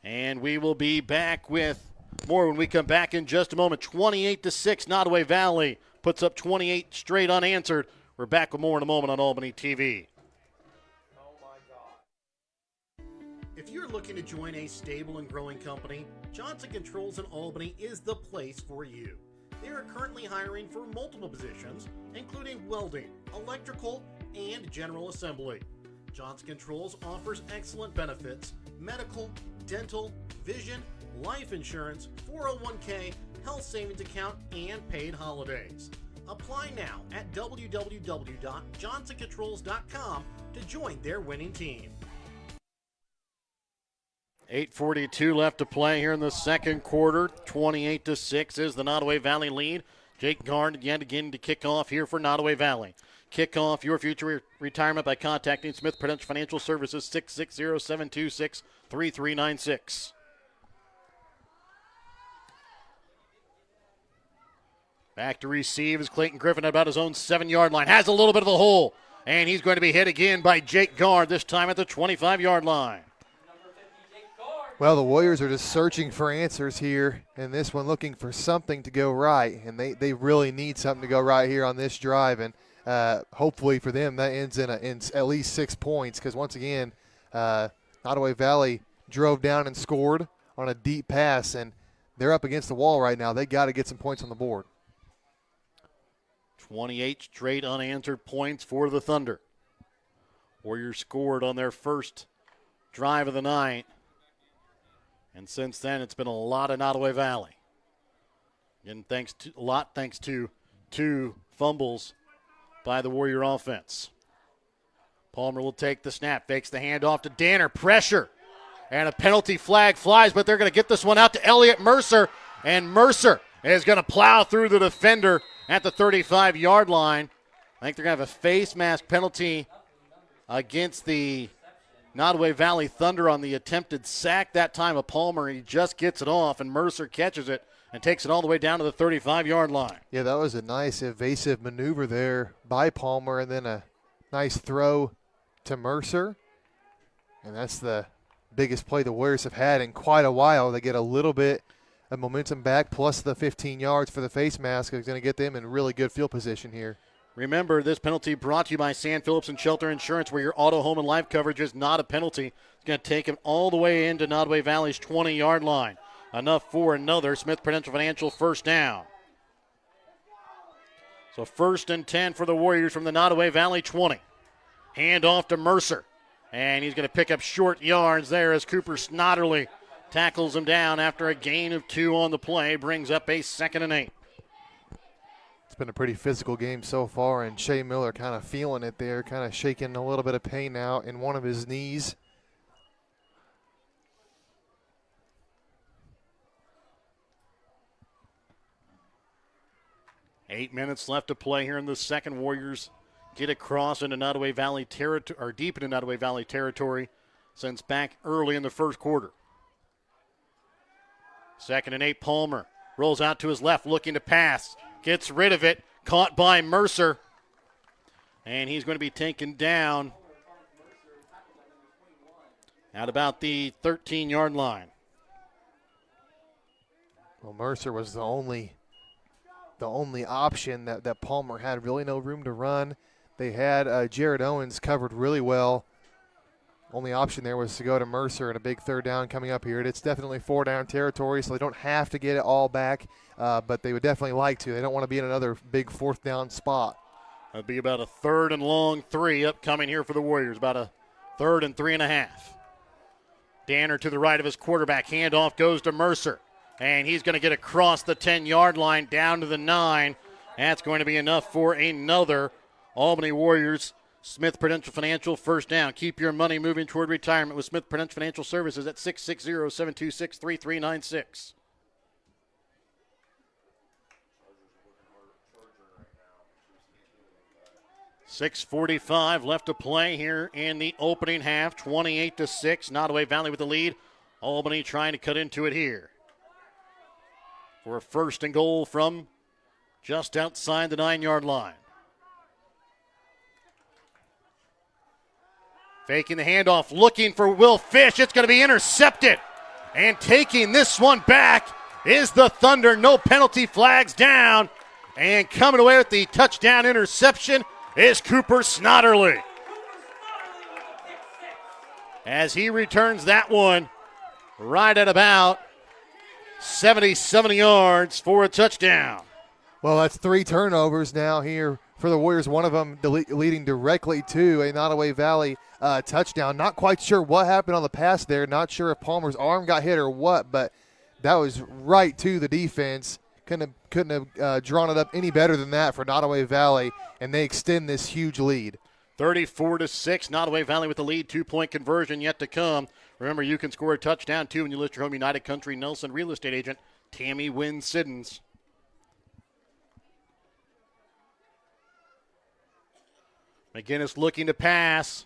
And we will be back with more when we come back in just a moment. 28-6, Nodaway Valley puts up 28 straight unanswered. We're back with more in a moment on Albany TV. If you're looking to join a stable and growing company, Johnson Controls in Albany is the place for you. They are currently hiring for multiple positions, including welding, electrical, and General Assembly. Johnson Controls offers excellent benefits: medical, dental, vision, life insurance, 401k, health savings account, and paid holidays. Apply now at www.johnsoncontrols.com to join their winning team. 8:42 left to play here in the second quarter. 28-6 is the Nodaway Valley lead. Jake Garn yet again to kick off here for Nodaway Valley. Kick off your future retirement by contacting Smith Prudential Financial Services, 660-726-3396. Back to receive is Clayton Griffin at about his own 7-yard line. Has a little bit of a hole, and he's going to be hit again by Jake Garn, this time at the 25-yard line. Well, the Warriors are just searching for answers here, and this one looking for something to go right, and they really need something to go right here on this drive, and hopefully for them that ends in at least 6 points, because once again, Nodaway Valley drove down and scored on a deep pass, and they're up against the wall right now. They got to get some points on the board. 28 straight unanswered points for the Thunder. Warriors scored on their first drive of the night. And since then, it's been a lot of Nodaway Valley. And thanks to 2 fumbles by the Warrior offense. Palmer will take the snap, fakes the handoff to Danner, pressure, and a penalty flag flies, but they're going to get this one out to Elliott Mercer, and Mercer is going to plow through the defender at the 35-yard line. I think they're going to have a face mask penalty against the Nodaway Valley Thunder on the attempted sack that time of Palmer. He just gets it off, and Mercer catches it and takes it all the way down to the 35-yard line. Yeah, that was a nice evasive maneuver there by Palmer, and then a nice throw to Mercer. And that's the biggest play the Warriors have had in quite a while. They get a little bit of momentum back, plus the 15 yards for the face mask is going to get them in really good field position here. Remember, this penalty brought to you by San Phillips and Shelter Insurance, where your auto, home, and life coverage is not a penalty. It's going to take him all the way into Nodaway Valley's 20-yard line. Enough for another Smith Prudential Financial first down. So 1st and 10 for the Warriors from the Nodaway Valley 20. Hand off to Mercer. And he's going to pick up short yards there as Cooper Snodderly tackles him down after a gain of 2 on the play. Brings up a 2nd and 8. It's been a pretty physical game so far, and Shea Miller kind of feeling it there, kind of shaking a little bit of pain out in one of his knees. Eight minutes left to play here in the second. Warriors get across into Nodaway Valley territory, or deep into Nodaway Valley territory, since back early in the first quarter. 2nd and 8, Palmer rolls out to his left, looking to pass. Gets rid of it, caught by Mercer. And he's going to be taken down at about the 13-yard line. Well, Mercer was the only option that Palmer had. Really no room to run. They had Jared Owens covered really well. Only option there was to go to Mercer, and a big 3rd down coming up here. It's definitely 4-down territory, so they don't have to get it all back, but they would definitely like to. They don't want to be in another big 4th down spot. That'd be about a 3rd and long 3 upcoming here for the Warriors, about a 3rd and 3.5. Danner to the right of his quarterback. Handoff goes to Mercer, and he's going to get across the 10-yard line down to the 9. That's going to be enough for another Albany Warriors Smith Prudential Financial first down. Keep your money moving toward retirement with Smith Prudential Financial Services at 660-726-3396. .6:45 left to play here in the opening half. 28-6. Nodaway Valley with the lead. Albany trying to cut into it here for a 1st and goal from just outside the 9-yard line. Faking the handoff, looking for Will Fish. It's going to be intercepted. And taking this one back is the Thunder. No penalty flags down. And coming away with the touchdown interception is Cooper Snodderly. As he returns that one right at about 70 yards for a touchdown. Well, that's 3 turnovers now here for the Warriors, one of them leading directly to a Nodaway Valley touchdown. Not quite sure what happened on the pass there. Not sure if Palmer's arm got hit or what, but that was right to the defense. Couldn't have drawn it up any better than that for Nodaway Valley, and they extend this huge lead. 34-6, Nodaway Valley with the lead. 2-point conversion yet to come. Remember, you can score a touchdown, too, when you list your home United Country Nelson real estate agent, Tammy Wynn Siddons. McGinnis looking to pass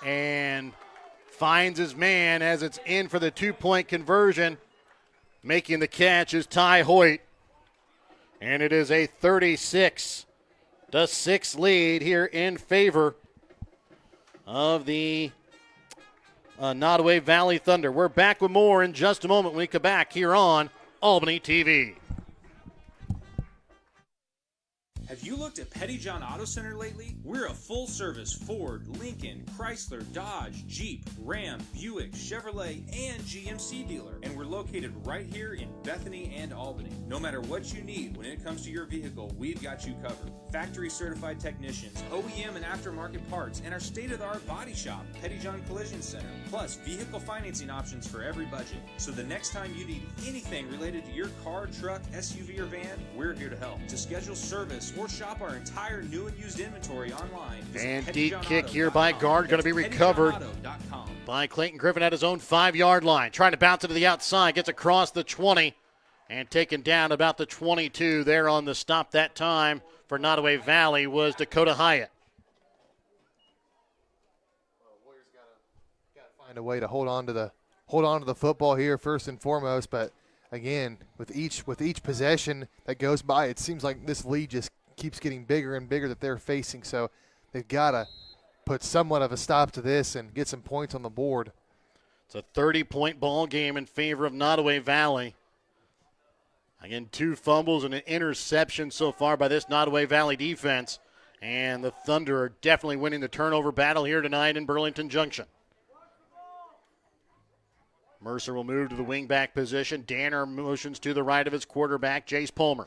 and finds his man as it's in for the 2-point conversion. Making the catch is Ty Hoyt. And it is a 36-6 lead here in favor of the Nodaway Valley Thunder. We're back with more in just a moment when we come back here on Albany TV. Have you looked at Pettyjohn Auto Center lately? We're a full-service Ford, Lincoln, Chrysler, Dodge, Jeep, Ram, Buick, Chevrolet, and GMC dealer. And we're located right here in Bethany and Albany. No matter what you need when it comes to your vehicle, we've got you covered. Factory-certified technicians, OEM and aftermarket parts, and our state-of-the-art body shop, Pettyjohn Collision Center. Plus, vehicle financing options for every budget. So the next time you need anything related to your car, truck, SUV, or van, we're here to help. To schedule service or shop our entire new and used inventory online. And deep kick here by guard, going to be recovered by Clayton Griffin at his own 5-yard line. Trying to bounce it to the outside, gets across the 20 and taken down about the 22 there on the stop. That time for Nodaway Valley was Dakota Hyatt. Warriors got to find a way to hold on to the football here first and foremost, but again, with each possession that goes by, it seems like this lead just keeps getting bigger and bigger that they're facing. So they've got to put somewhat of a stop to this and get some points on the board. It's a 30-point ball game in favor of Nodaway Valley. Again, 2 fumbles and an interception so far by this Nodaway Valley defense. And the Thunder are definitely winning the turnover battle here tonight in Burlington Junction. Mercer will move to the wingback position. Danner motions to the right of his quarterback, Jace Palmer.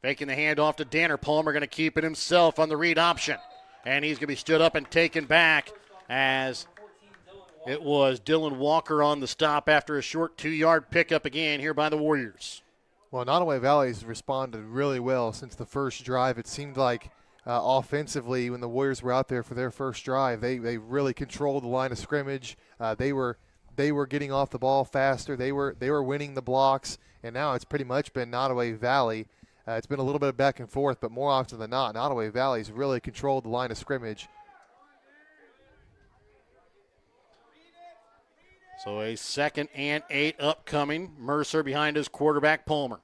Making the handoff to Danner. Palmer going to keep it himself on the read option. And he's going to be stood up and taken back as it was Dylan Walker on the stop after a short 2-yard pickup again here by the Warriors. Well, Nodaway Valley's responded really well since the first drive. It seemed like offensively when the Warriors were out there for their first drive, they really controlled the line of scrimmage. They were getting off the ball faster. They were winning the blocks, and now it's pretty much been Nodaway Valley. It's been a little bit of back and forth, but more often than not, Nodaway Valley's really controlled the line of scrimmage. So a 2nd and 8 upcoming. Mercer behind his quarterback, Palmer.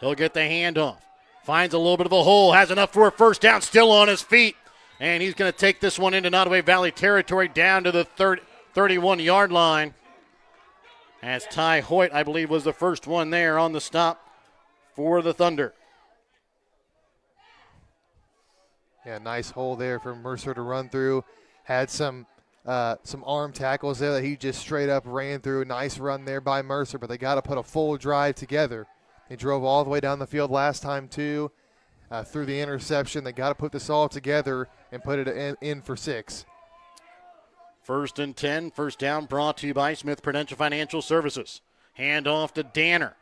He'll get the handoff. Finds a little bit of a hole. Has enough for a first down. Still on his feet. And he's going to take this one into Nodaway Valley territory down to the 31-yard line. As Ty Hoyt, I believe, was the first one there on the stop for the Thunder. Yeah, nice hole there for Mercer to run through. Had some arm tackles there that he just straight up ran through. Nice run there by Mercer, but they got to put a full drive together. They drove all the way down the field last time too, through the interception. They got to put this all together and put it in for 6. 1st and 10, first down brought to you by Smith Prudential Financial Services. Hand off to Danner.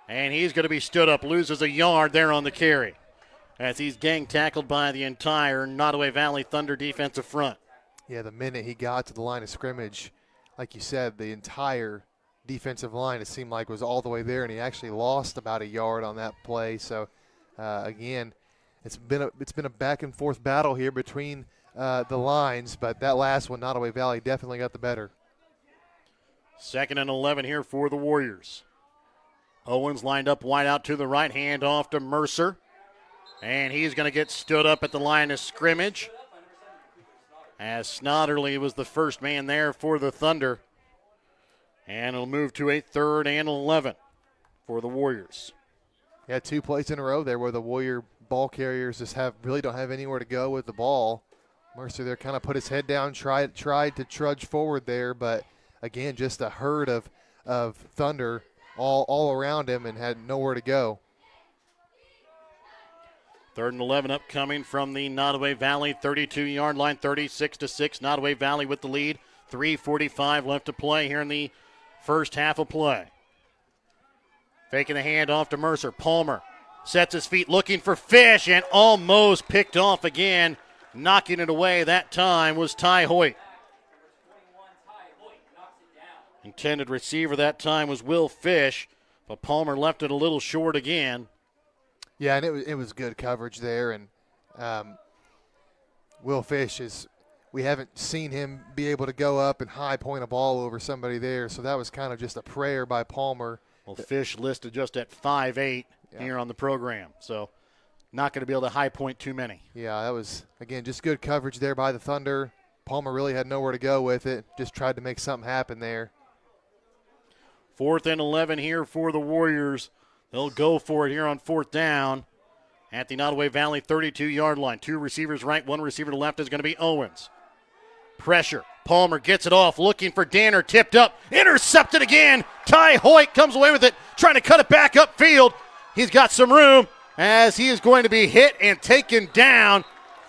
And he's going to be stood up, loses a yard there on the carry as he's gang tackled by the entire Nodaway Valley Thunder defensive front. Yeah, the minute he got to the line of scrimmage, like you said, the entire defensive line, it seemed like, was all the way there, and he actually lost about a yard on that play. So, again, it's been a back-and-forth battle here between the lines, but that last one, Nodaway Valley definitely got the better. 2nd and 11 here for the Warriors. Owens lined up wide out to the right, hand off to Mercer. And he's going to get stood up at the line of scrimmage as Snodderly was the first man there for the Thunder. And it'll move to a 3rd and 11 for the Warriors. Yeah, 2 plays in a row there where the Warrior ball carriers just really don't have anywhere to go with the ball. Mercer there kind of put his head down, tried to trudge forward there, but again, just a herd of Thunder all around him and had nowhere to go. 3rd and 11 upcoming from the Nodaway Valley 32-yard line, 36-6. Nodaway Valley with the lead. 3:45 left to play here in the first half of play. Faking the handoff to Mercer. Palmer sets his feet looking for Fish and almost picked off again. Knocking it away that time was Ty Hoyt. Intended receiver that time was Will Fish, but Palmer left it a little short again. Yeah, and it was good coverage there. And Will Fish we haven't seen him be able to go up and high point a ball over somebody there, so that was kind of just a prayer by Palmer. Well, Fish listed just at 5'8" here on the program, so not going to be able to high point too many. Yeah, that was, again, just good coverage there by the Thunder. Palmer really had nowhere to go with it, just tried to make something happen there. 4th and 11 here for the Warriors. They'll go for it here on 4th down at the Nodaway Valley 32-yard line. 2 receivers right, 1 receiver to left is going to be Owens. Pressure. Palmer gets it off, looking for Danner, tipped up, intercepted again. Ty Hoyt comes away with it, trying to cut it back upfield. He's got some room as he is going to be hit and taken down.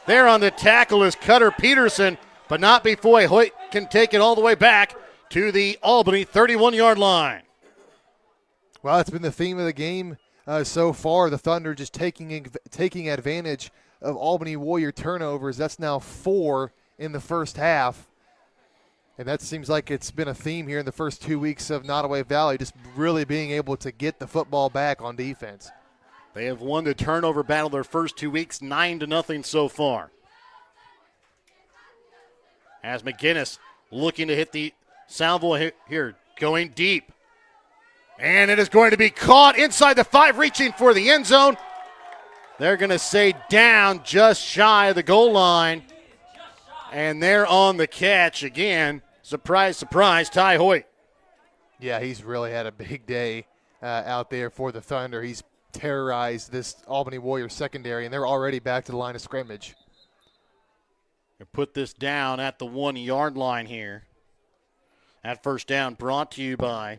There on the tackle is Cutter Peterson, but not before Hoyt can take it all the way back to the Albany 31-yard line. Well, that's been the theme of the game so far. The Thunder just taking advantage of Albany Warrior turnovers. That's now 4 in the first half. And that seems like it's been a theme here in the first 2 weeks of Nodaway Valley, just really being able to get the football back on defense. They have won the turnover battle their first 2 weeks, 9-0 so far. As McGinnis looking to hit the salvo here, going deep. And it is going to be caught inside the 5, reaching for the end zone. They're going to say down just shy of the goal line. And they're on the catch again. Surprise, surprise, Ty Hoyt. Yeah, he's really had a big day out there for the Thunder. He's terrorized this Albany Warriors secondary, and they're already back to the line of scrimmage. Put this down at the 1-yard line here. That first down brought to you by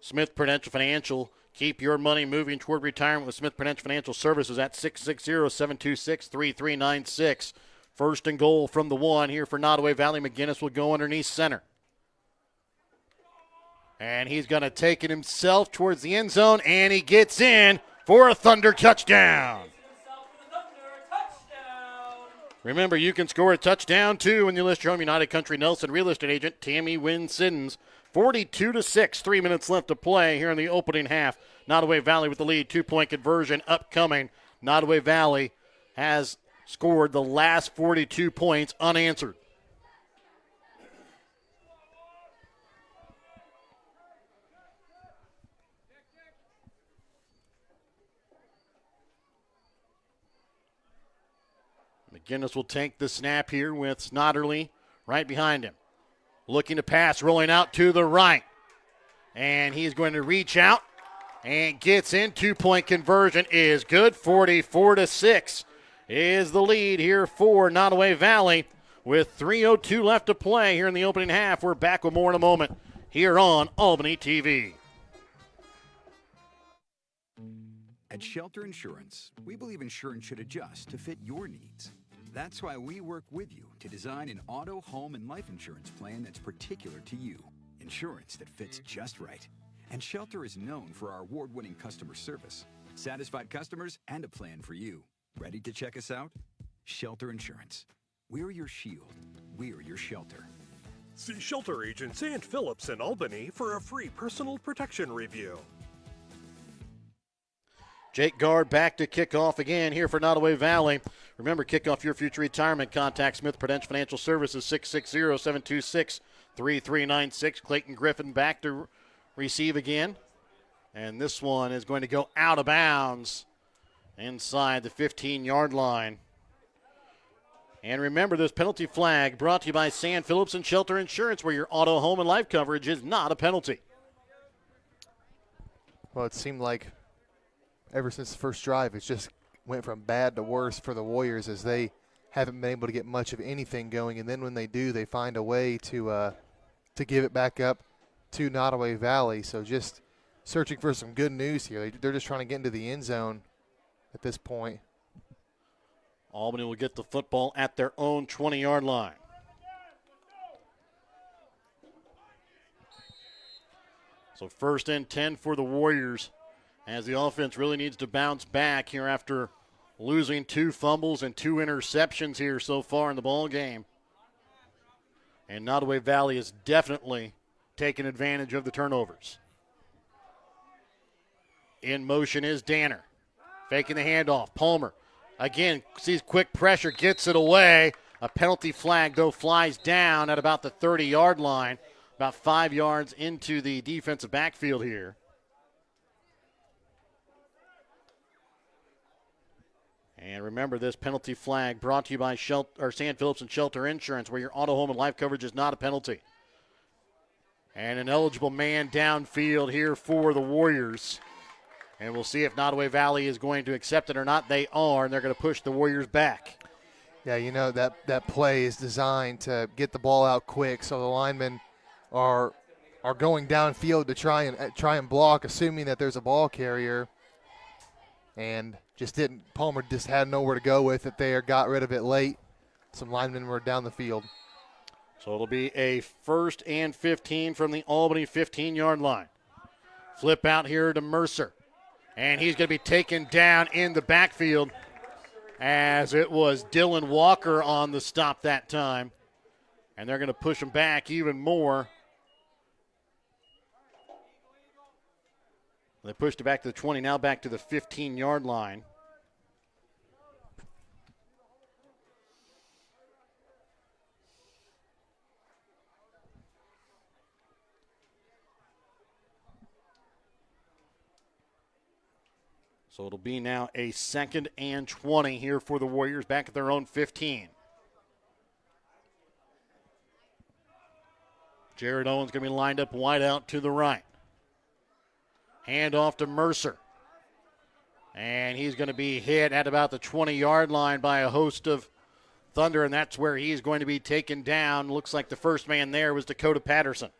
Smith Prudential Financial. Keep your money moving toward retirement with Smith Prudential Financial Services at 660-726-3396. First and goal from the 1 here for Nodaway Valley. McGinnis will go underneath center. And he's going to take it himself towards the end zone, and he gets in for a Thunder touchdown. Remember, you can score a touchdown, too, when you list your home. United Country Nelson real estate agent Tammy Wynn Siddons. 42-6, 3 minutes left to play here in the opening half. Nodaway Valley with the lead, 2-point conversion upcoming. Nodaway Valley has scored the last 42 points unanswered. McGinnis will take the snap here with Snodderly right behind him. Looking to pass, rolling out to the right. And he's going to reach out and gets in. 2-point conversion is good. 44-6 is the lead here for Nodaway Valley with 3:02 left to play here in the opening half. We're back with more in a moment here on Albany TV. At Shelter Insurance, we believe insurance should adjust to fit your needs. That's why we work with you to design an auto, home, and life insurance plan that's particular to you. Insurance that fits just right. And Shelter is known for our award-winning customer service, satisfied customers, and a plan for you. Ready to check us out? Shelter Insurance. We're your shield. We're your shelter. See Shelter Agent St. Phillips in Albany for a free personal protection review. Jake Guard back to kick off again here for Nodaway Valley. Remember, kick off your future retirement. Contact Smith Prudential Financial Services, 660-726-3396. Clayton Griffin back to receive again. And this one is going to go out of bounds inside the 15-yard line. And remember, this penalty flag brought to you by San Phillips and Shelter Insurance, where your auto, home, and life coverage is not a penalty. Well, it seemed like ever since the first drive, it's just went from bad to worse for the Warriors as they haven't been able to get much of anything going. And then when they do, they find a way to give it back up to Nodaway Valley. So just searching for some good news here. They're just trying to get into the end zone at this point. Albany will get the football at their own 20-yard line. So 1st and 10 for the Warriors as the offense really needs to bounce back here after losing 2 fumbles and 2 interceptions here so far in the ball game. And Nodaway Valley has definitely taken advantage of the turnovers. In motion is Danner. Faking the handoff. Palmer again sees quick pressure, gets it away. A penalty flag, though, flies down at about the 30-yard line, about 5 yards into the defensive backfield here. And remember, this penalty flag brought to you by Sand Phillips and Shelter Insurance, where your auto, home, and life coverage is not a penalty. And an eligible man downfield here for the Warriors. And we'll see if Nodaway Valley is going to accept it or not. They are, and they're going to push the Warriors back. Yeah, you know, that play is designed to get the ball out quick, so the linemen are going downfield to try and block, assuming that there's a ball carrier. And Palmer just had nowhere to go with it there, got rid of it late. Some linemen were down the field. So it'll be a 1st and 15 from the Albany 15-yard line. Flip out here to Mercer. And he's going to be taken down in the backfield as it was Dylan Walker on the stop that time. And they're going to push him back even more. They pushed it back to the 20, now back to the 15-yard line. So it'll be now a 2nd and 20 here for the Warriors back at their own 15. Jared Owens going to be lined up wide out to the right. Hand off to Mercer. And he's going to be hit at about the 20-yard line by a host of Thunder, and that's where he's going to be taken down. Looks like the first man there was Dakota Patterson.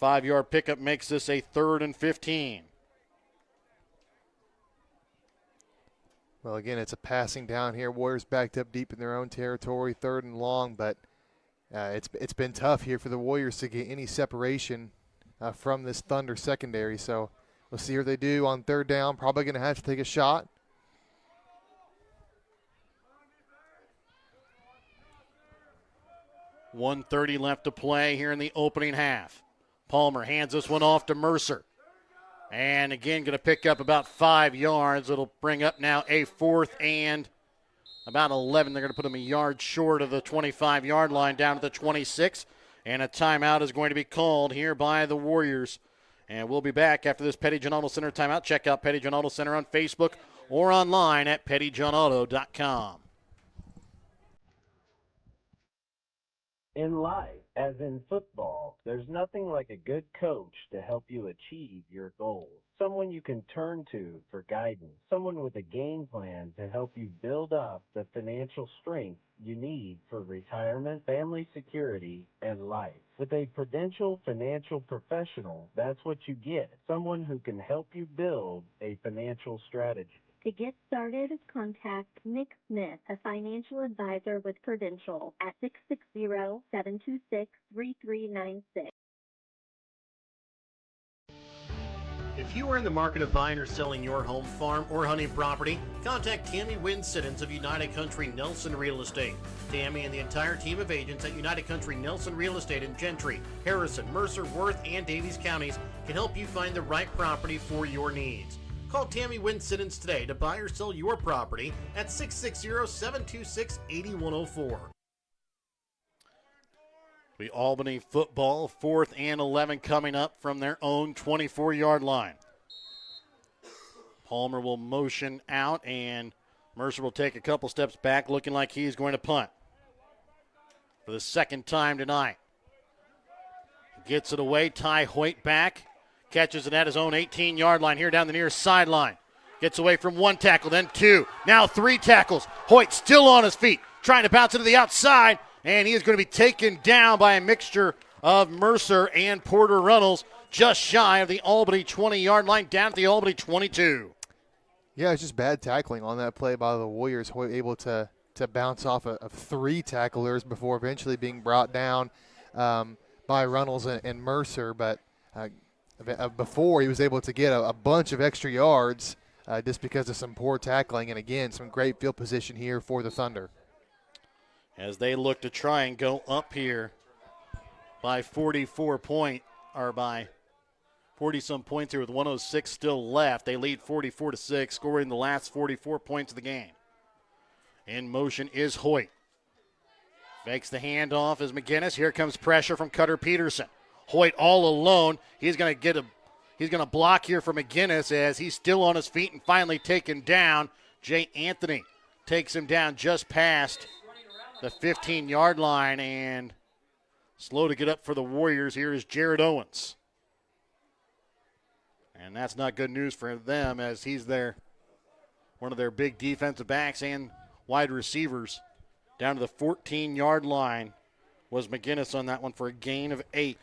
5-yard pickup makes this a 3rd and 15. Well, again, it's a passing down here. Warriors backed up deep in their own territory, 3rd and long, but it's been tough here for the Warriors to get any separation from this Thunder secondary. So we'll see what they do on 3rd down. Probably going to have to take a shot. $1:30 left to play here in the opening half. Palmer hands this one off to Mercer. And again, going to pick up about 5 yards. It'll bring up now a 4th and about 11. They're going to put him a yard short of the 25-yard line down to the 26. And a timeout is going to be called here by the Warriors. And we'll be back after this Petty John Auto Center timeout. Check out Petty John Auto Center on Facebook or online at pettyjohnauto.com. In life, as in football, there's nothing like a good coach to help you achieve your goals. Someone you can turn to for guidance. Someone with a game plan to help you build up the financial strength you need for retirement, family security, and life. With a Prudential financial professional, that's what you get. Someone who can help you build a financial strategy. To get started, contact Nick Smith, a financial advisor with Prudential, at 660-726-3396. If you are in the market of buying or selling your home, farm, or hunting property, contact Tammy Wynn Siddons of United Country Nelson Real Estate. Tammy and the entire team of agents at United Country Nelson Real Estate in Gentry, Harrison, Mercer, Worth, and Davies counties can help you find the right property for your needs. Call Tammy Wynn Siddons today to buy or sell your property at 660-726-8104. The Albany football, 4th and 11 coming up from their own 24-yard line. Palmer will motion out, and Mercer will take a couple steps back, looking like he's going to punt for the 2nd time tonight. Gets it away. Ty Hoyt back. Catches it at his own 18-yard line here down the near sideline. Gets away from 1 tackle, then 2. Now 3 tackles. Hoyt still on his feet, trying to bounce it to the outside. And he is going to be taken down by a mixture of Mercer and Porter Runnels, just shy of the Albany 20-yard line, down at the Albany 22. Yeah, it's just bad tackling on that play by the Warriors, able to bounce off of 3 tacklers before eventually being brought down by Runnels and Mercer. But before he was able to get a bunch of extra yards just because of some poor tackling. And, again, some great field position here for the Thunder. As they look to try and go up here by 40-some points here with 106 still left. They lead 44-6, scoring the last 44 points of the game. In motion is Hoyt. Fakes the handoff as McGinnis. Here comes pressure from Cutter Peterson. Hoyt all alone. He's going to block here for McGinnis as he's still on his feet and finally taken down. Jay Anthony takes him down just past the 15-yard line, and slow to get up for the Warriors here is Jared Owens. And that's not good news for them as he's one of their big defensive backs and wide receivers. Down to the 14-yard line was McGinnis on that one for a gain of 8.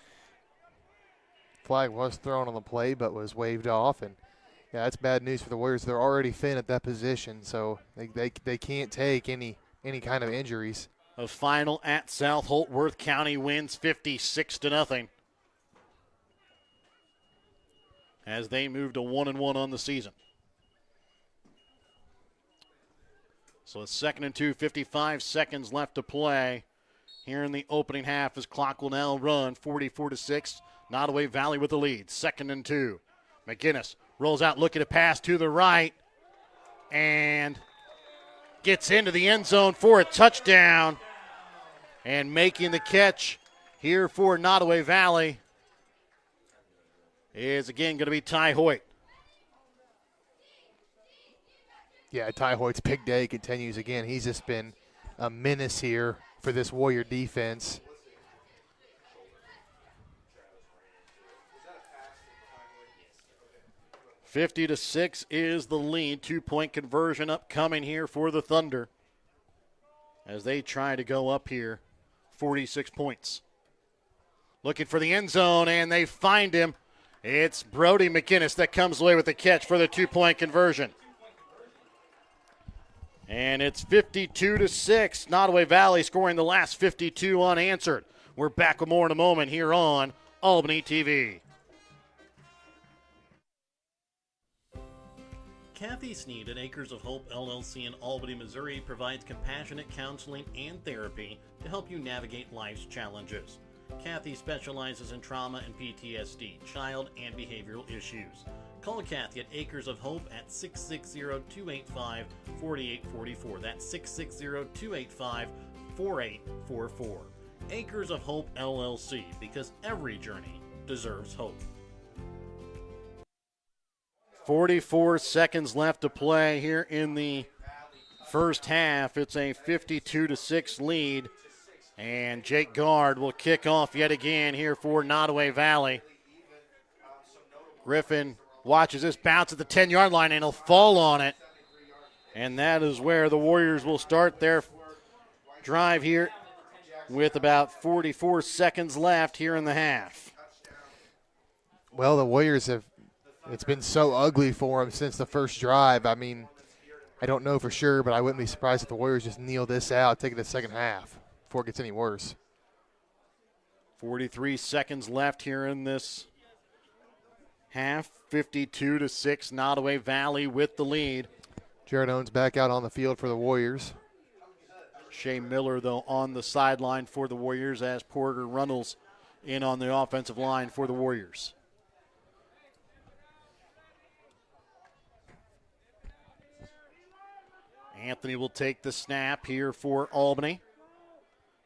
Flag was thrown on the play but was waved off. And, yeah, that's bad news for the Warriors. They're already thin at that position, so they can't take any kind of injuries. A final at South Holt. Worth County wins 56-0. As they move to 1-1 on the season. So it's 2nd and 2, 55 seconds left to play here in the opening half as clock will now run 44-6. Nodaway Valley with the lead. 2nd and 2. McGinnis rolls out looking to pass to the right and gets into the end zone for a touchdown. And making the catch here for Nodaway Valley is again going to be Ty Hoyt. Yeah, Ty Hoyt's big day continues again. He's just been a menace here for this Warrior defense. $50-6 is the lead. 2-point conversion upcoming here for the Thunder as they try to go up here 46 points. Looking for the end zone, and they find him. It's Brody McGinnis that comes away with the catch for the 2-point conversion. And it's 52-6. Nodaway Valley scoring the last 52 unanswered. We're back with more in a moment here on Albany TV. Kathy Sneed at Acres of Hope LLC in Albany, Missouri provides compassionate counseling and therapy to help you navigate life's challenges. Kathy specializes in trauma and PTSD, child and behavioral issues. Call Kathy at Acres of Hope at 660-285-4844. That's 660-285-4844. Acres of Hope LLC, because every journey deserves hope. 44 seconds left to play here in the first half. It's a 52-6 lead. And Jake Gard will kick off yet again here for Nodaway Valley. Griffin watches this bounce at the 10-yard line, and he'll fall on it. And that is where the Warriors will start their drive here with about 44 seconds left here in the half. Well, the Warriors it's been so ugly for them since the first drive. I mean, I don't know for sure, but I wouldn't be surprised if the Warriors just kneel this out, take it to the second half before it gets any worse. 43 seconds left here in this half. 52-6, Nodaway Valley with the lead. Jared Owens back out on the field for the Warriors. Shea Miller, though, on the sideline for the Warriors as Porter Runnels in on the offensive line for the Warriors. Anthony will take the snap here for Albany.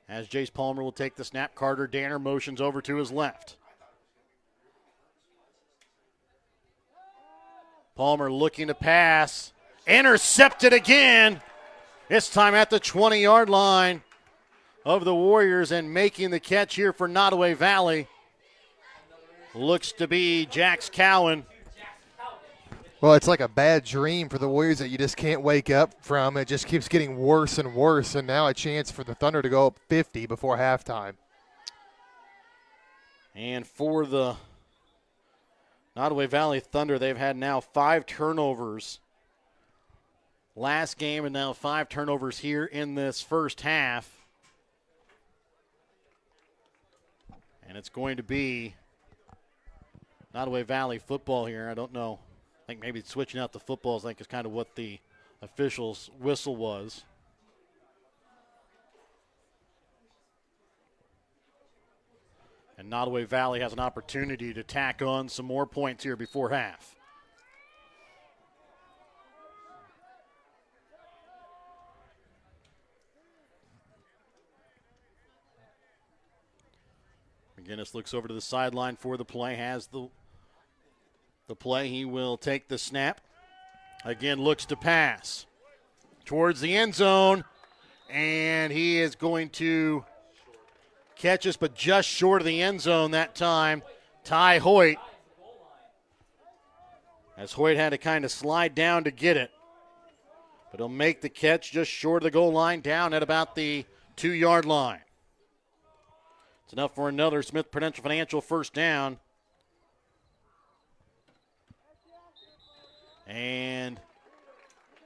As Jace Palmer will take the snap, Carter Danner motions over to his left. Palmer looking to pass. Intercepted again. This time at the 20-yard line of the Warriors, and making the catch here for Nodaway Valley looks to be Jax Cowan. Well, it's like a bad dream for the Warriors that you just can't wake up from. It just keeps getting worse and worse, and now a chance for the Thunder to go up 50 before halftime. And for the Nodaway Valley Thunder, they've had now 5 turnovers last game, and now 5 turnovers here in this first half. And it's going to be Nodaway Valley football here. I don't know. I think maybe switching out the footballs, I think, is kind of what the official's whistle was. And Nodaway Valley has an opportunity to tack on some more points here before half. McGinnis looks over to the sideline for the play, has the play. He will take the snap. Again, looks to pass towards the end zone, and he is going to catch us, but just short of the end zone that time. Ty Hoyt, as Hoyt had to kind of slide down to get it, but he'll make the catch just short of the goal line, down at about the 2-yard line. It's enough for another Smith Prudential Financial first down. And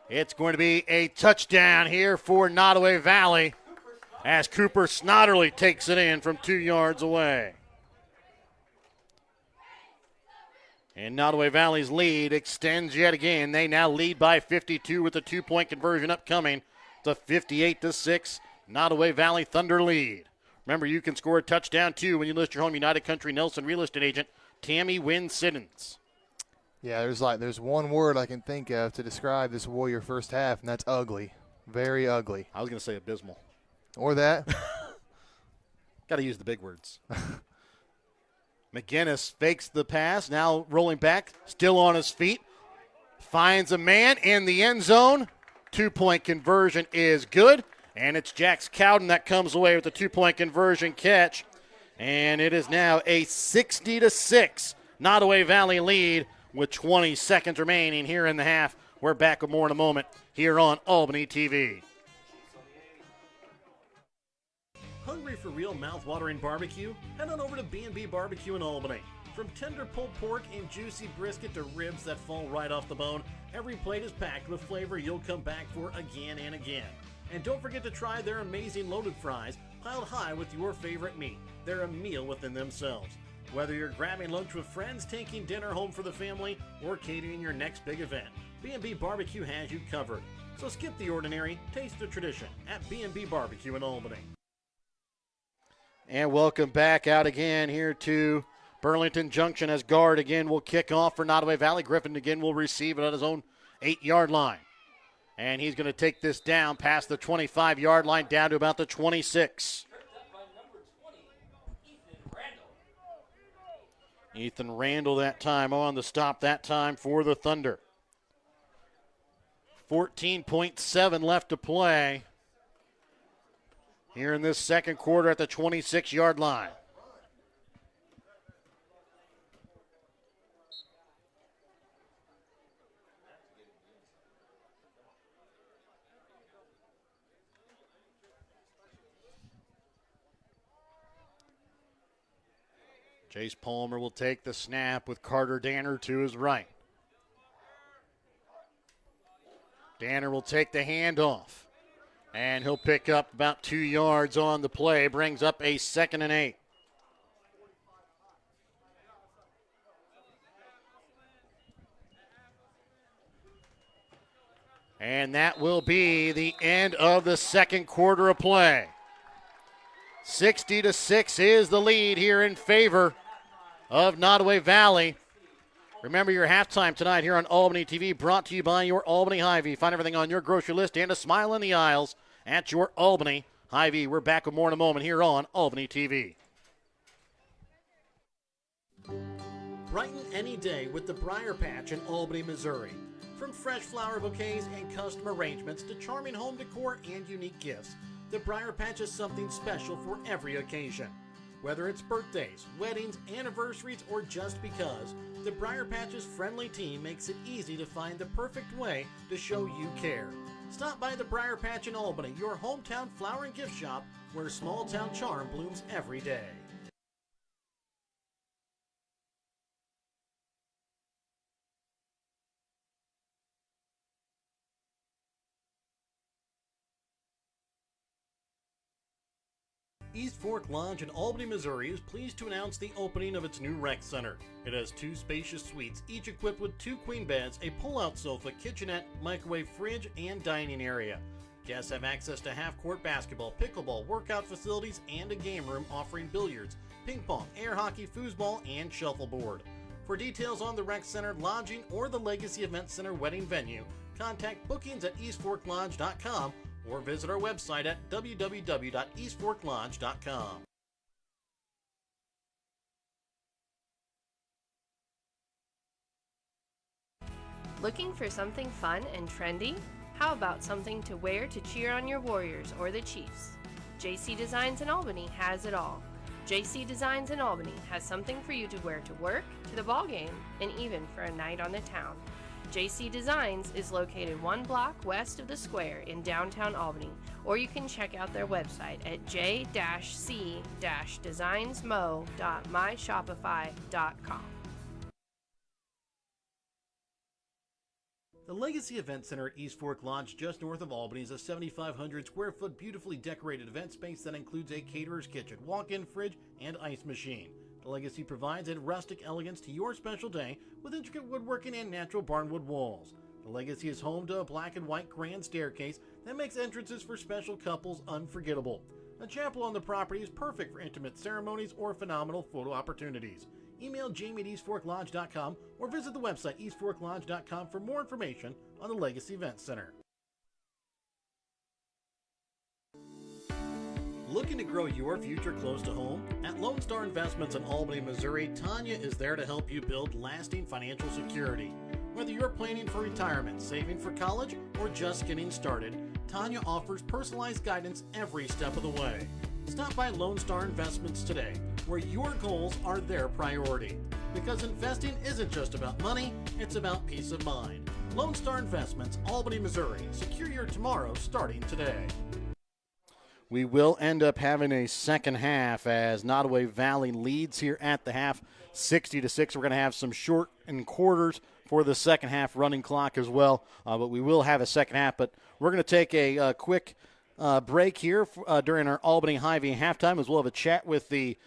it's going to be a touchdown here for Nodaway Valley as Cooper Snodderly takes it in from 2 yards away. And Nodaway Valley's lead extends yet again. They now lead by 52 with a 2-point conversion upcoming. It's a 58-6 Nodaway Valley Thunder lead. Remember, you can score a touchdown, too, when you list your home United Country Nelson real estate agent, Tammy Wynn Siddons. Yeah, there's one word I can think of to describe this Warrior first half, and that's ugly. Very ugly. I was going to say abysmal. Or that. Got to use the big words. McGinnis fakes the pass, now rolling back, still on his feet. Finds a man in the end zone. 2-point conversion is good. And it's Jax Cowden that comes away with the 2-point conversion catch. And it is now a 60-6 Nodaway Valley lead with 20 seconds remaining here in the half. We're back with more in a moment here on Albany TV. Hungry for real mouth-watering barbecue? Head on over to B&B Barbecue in Albany. From tender pulled pork and juicy brisket to ribs that fall right off the bone, every plate is packed with flavor you'll come back for again and again. And don't forget to try their amazing loaded fries, piled high with your favorite meat. They're a meal within themselves. Whether you're grabbing lunch with friends, taking dinner home for the family, or catering your next big event, B&B Barbecue has you covered. So skip the ordinary, taste the tradition at B&B Barbecue in Albany. And welcome back out again here to Burlington Junction as guard again will kick off for Nodaway Valley. Griffin again will receive it on his own 8-yard line. And he's going to take this down past the 25-yard line down to about the 26. Ethan Randall that time on the stop that time for the Thunder. 14.7 left to play here in this second quarter at the 26-yard line. Jace Palmer will take the snap with Carter Danner to his right. Danner will take the handoff, and he'll pick up about 2 yards on the play, brings up a 2nd and 8. And that will be the end of the second quarter of play. 60-6 is the lead here in favor of Nodaway Valley. Remember your halftime tonight here on Albany TV, brought to you by your Albany Hy-Vee. Find everything on your grocery list and a smile in the aisles at your Albany Hy-Vee. We're back with more in a moment here on Albany TV. Brighten any day with the Briar Patch in Albany, Missouri. From fresh flower bouquets and custom arrangements to charming home decor and unique gifts, the Briar Patch is something special for every occasion. Whether it's birthdays, weddings, anniversaries, or just because, the Briar Patch's friendly team makes it easy to find the perfect way to show you care. Stop by the Briar Patch in Albany, your hometown flower and gift shop, where small town charm blooms every day. East Fork Lodge in Albany, Missouri is pleased to announce the opening of its new rec center. It has 2 spacious suites, each equipped with 2 queen beds, a pull-out sofa, kitchenette, microwave, fridge, and dining area. Guests have access to half-court basketball, pickleball, workout facilities, and a game room offering billiards, ping pong, air hockey, foosball, and shuffleboard. For details on the rec center, lodging, or the Legacy Event Center wedding venue, contact bookings at eastforklodge.com or visit our website at www.eastforklodge.com. Looking for something fun and trendy? How about something to wear to cheer on your Warriors or the Chiefs? JC Designs in Albany has it all. JC Designs in Albany has something for you to wear to work, to the ball game, and even for a night on the town. JC Designs is located 1 block west of the square in downtown Albany, or you can check out their website at j-c-designsmo.myshopify.com. The Legacy Event Center at East Fork Lodge, just north of Albany, is a 7,500 square foot beautifully decorated event space that includes a caterer's kitchen, walk-in fridge, and ice machine. The Legacy provides a rustic elegance to your special day with intricate woodworking and natural barnwood walls. The Legacy is home to a black and white grand staircase that makes entrances for special couples unforgettable. A chapel on the property is perfect for intimate ceremonies or phenomenal photo opportunities. Email Jamie at eastforklodge.com or visit the website eastforklodge.com for more information on the Legacy Event Center. Looking to grow your future close to home? At Lone Star Investments in Albany, Missouri, Tanya is there to help you build lasting financial security. Whether you're planning for retirement, saving for college, or just getting started, Tanya offers personalized guidance every step of the way. Stop by Lone Star Investments today, where your goals are their priority. Because investing isn't just about money, it's about peace of mind. Lone Star Investments, Albany, Missouri. Secure your tomorrow starting today. We will end up having a second half as Nodaway Valley leads here at the half, 60-6. We're going to have some shortened quarters for the second half running clock as well, but we will have a second half. But we're going to take a quick break here during our Albany Hy-Vee halftime, as we'll have a chat with the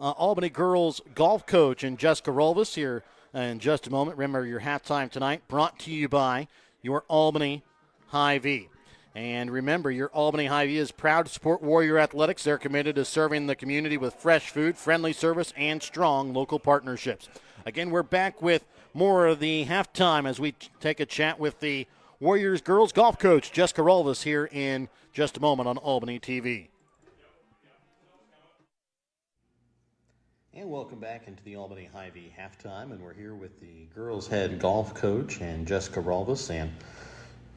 Albany girls golf coach and Jessica Rolvis here in just a moment. Remember, your halftime tonight brought to you by your Albany Hy-Vee. And remember, your Albany Hy-Vee is proud to support Warrior Athletics. They're committed to serving the community with fresh food, friendly service, and strong local partnerships. Again, we're back with more of the halftime as we take a chat with the Warriors girls golf coach, Jessica Rolvis, here in just a moment on Albany TV. And welcome back into the Albany Hy-Vee halftime, and we're here with the girls head golf coach and Jessica Rolvis. And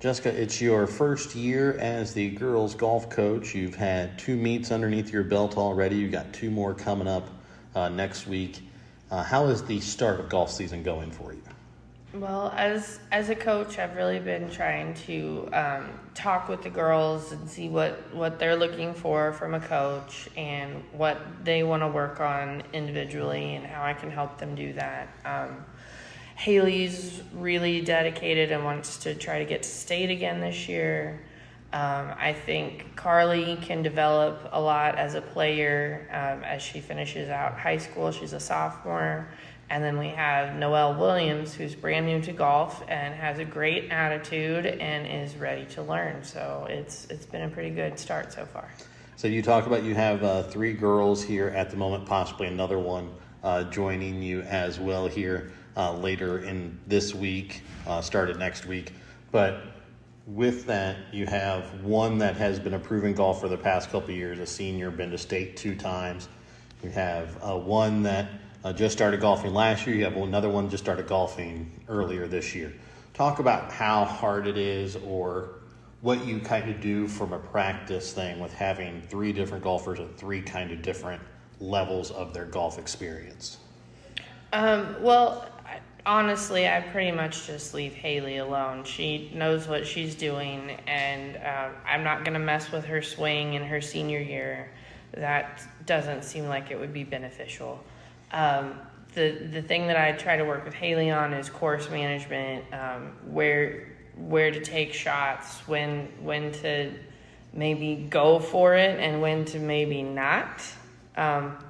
Jessica, it's your first year as the girls golf coach. You've had 2 meets underneath your belt already. You've got 2 more coming up next week. How is the start of golf season going for you? Well, as a coach, I've really been trying to talk with the girls and see what they're looking for from a coach and what they want to work on individually and how I can help them do that. Haley's really dedicated and wants to try to get to state again this year. I think Carly can develop a lot as a player as she finishes out high school. She's a sophomore. And then we have Noelle Williams, who's brand new to golf and has a great attitude and is ready to learn. So it's been a pretty good start so far. So you talk about you have 3 girls here at the moment, possibly another one joining you as well here later in this week, started next week. But with that, you have one that has been a proven golfer the past couple of years, a senior, been to state 2 times. You have one that just started golfing last year. You have another one just started golfing earlier this year. Talk about how hard it is or what you kind of do from a practice thing with having 3 different golfers at 3 kind of different levels of their golf experience. Well, honestly, I pretty much just leave Haley alone. She knows what she's doing, and I'm not going to mess with her swing in her senior year. That doesn't seem like it would be beneficial. The thing that I try to work with Haley on is course management, where to take shots, when to maybe go for it and when to maybe not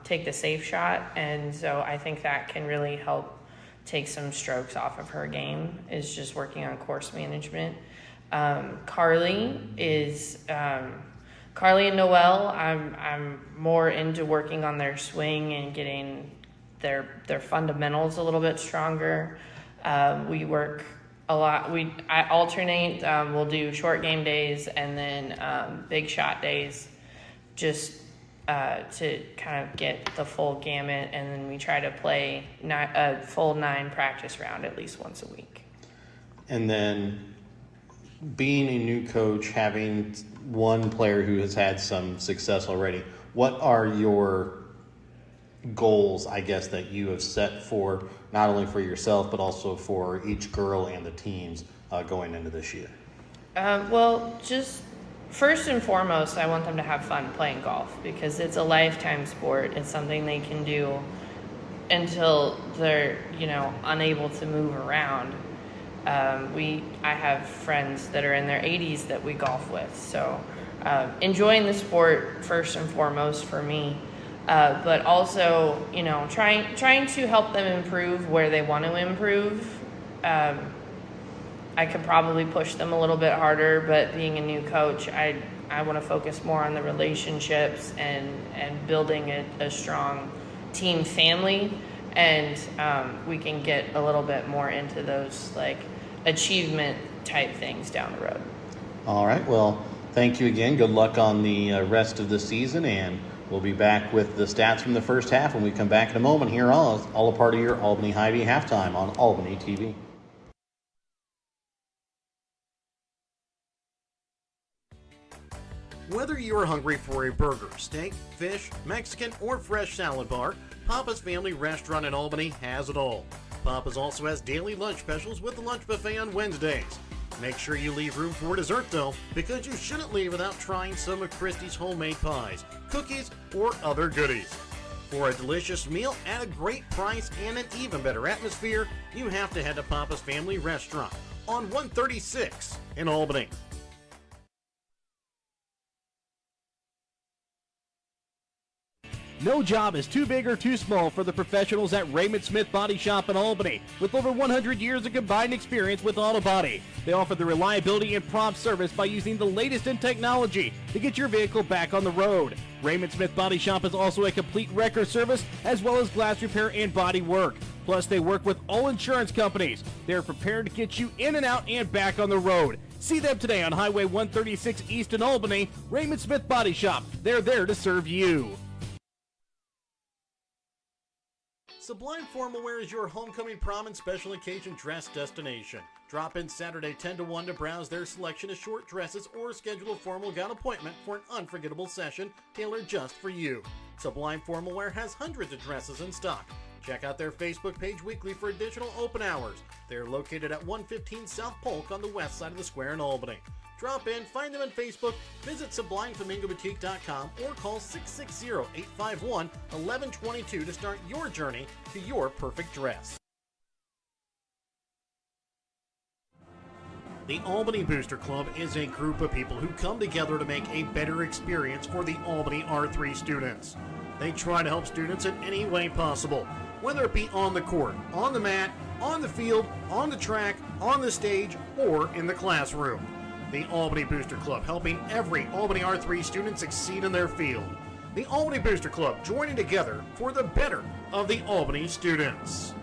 take the safe shot. And so I think that can really help take some strokes off of her game, is just working on course management. Carly and Noelle, I'm more into working on their swing and getting their fundamentals a little bit stronger. We work a lot. I alternate. We'll do short game days and then big shot days, just to kind of get the full gamut. And then we try to play a full 9 practice round at least once a week. And then being a new coach, having one player who has had some success already, what are your goals, I guess, that you have set for not only for yourself but also for each girl and the teams going into this year? Well, just first and foremost, I want them to have fun playing golf, because it's a lifetime sport. It's something they can do until they're, unable to move around. I have friends that are in their 80s that we golf with. So enjoying the sport first and foremost for me, but also, trying to help them improve where they want to improve. I could probably push them a little bit harder, but being a new coach, I want to focus more on the relationships and building a strong team family. And we can get a little bit more into those achievement type things down the road. All right. Well, thank you again. Good luck on the rest of the season, and we'll be back with the stats from the first half when we come back in a moment here on all a part of your Albany Hy-Vee halftime on Albany TV. Whether you're hungry for a burger, steak, fish, Mexican, or fresh salad bar, Papa's Family Restaurant in Albany has it all. Papa's also has daily lunch specials with the lunch buffet on Wednesdays. Make sure you leave room for dessert though, because you shouldn't leave without trying some of Christy's homemade pies, cookies, or other goodies. For a delicious meal at a great price and an even better atmosphere, you have to head to Papa's Family Restaurant on 136 in Albany. No job is too big or too small for the professionals at Raymond Smith Body Shop in Albany. With over 100 years of combined experience with auto body, they offer the reliability and prompt service by using the latest in technology to get your vehicle back on the road. Raymond Smith Body Shop is also a complete wrecker service as well as glass repair and body work. Plus, they work with all insurance companies. They're prepared to get you in and out and back on the road. See them today on Highway 136 East in Albany. Raymond Smith Body Shop. They're there to serve you. Sublime Formal Wear is your homecoming, prom, and special occasion dress destination. Drop in Saturday 10 to 1 to browse their selection of short dresses or schedule a formal gown appointment for an unforgettable session tailored just for you. Sublime Formal Wear has hundreds of dresses in stock. Check out their Facebook page weekly for additional open hours. They're located at 115 South Polk on the west side of the square in Albany. Drop in, find them on Facebook, visit SublimeFlamingoBoutique.com, or call 660-851-1122 to start your journey to your perfect dress. The Albany Booster Club is a group of people who come together to make a better experience for the Albany R3 students. They try to help students in any way possible, whether it be on the court, on the mat, on the field, on the track, on the stage, or in the classroom. The Albany Booster Club, helping every Albany R3 student succeed in their field. The Albany Booster Club, joining together for the better of the Albany students.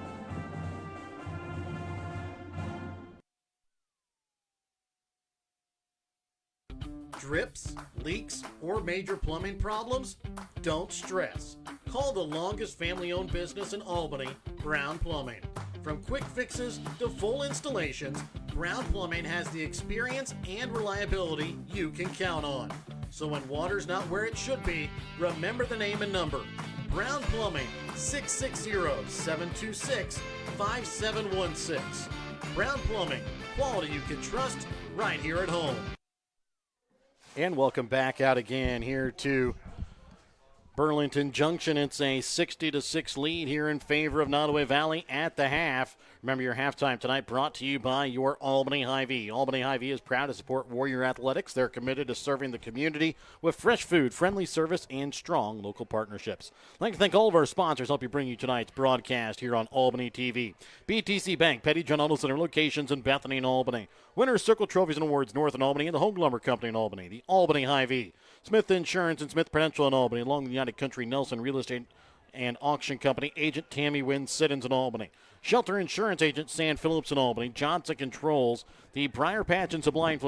Drips, leaks, or major plumbing problems? Don't stress. Call the longest family-owned business in Albany, Brown Plumbing. From quick fixes to full installations, Brown Plumbing has the experience and reliability you can count on. So when water's not where it should be, remember the name and number. Brown Plumbing, 660-726-5716. Brown Plumbing, quality you can trust right here at home. And welcome back out again here to Burlington Junction, it's a 60-6 lead here in favor of Nodaway Valley at the half. Remember, your halftime tonight brought to you by your Albany Hy-Vee. Albany Hy-Vee is proud to support Warrior Athletics. They're committed to serving the community with fresh food, friendly service, and strong local partnerships. I'd like to thank all of our sponsors help you bring you tonight's broadcast here on Albany TV. BTC Bank, Petty John Auto Center locations in Bethany and Albany. Winners Circle Trophies and Awards North in Albany, and the Home Lumber Company in Albany. The Albany Hy-Vee. Smith Insurance and Smith Prudential in Albany, along the United Country Nelson Real Estate and Auction Company, Agent Tammy Wynn Siddons in Albany. Shelter Insurance Agent Stan Phillips in Albany. Johnson Controls. The Briar Patch and Sublime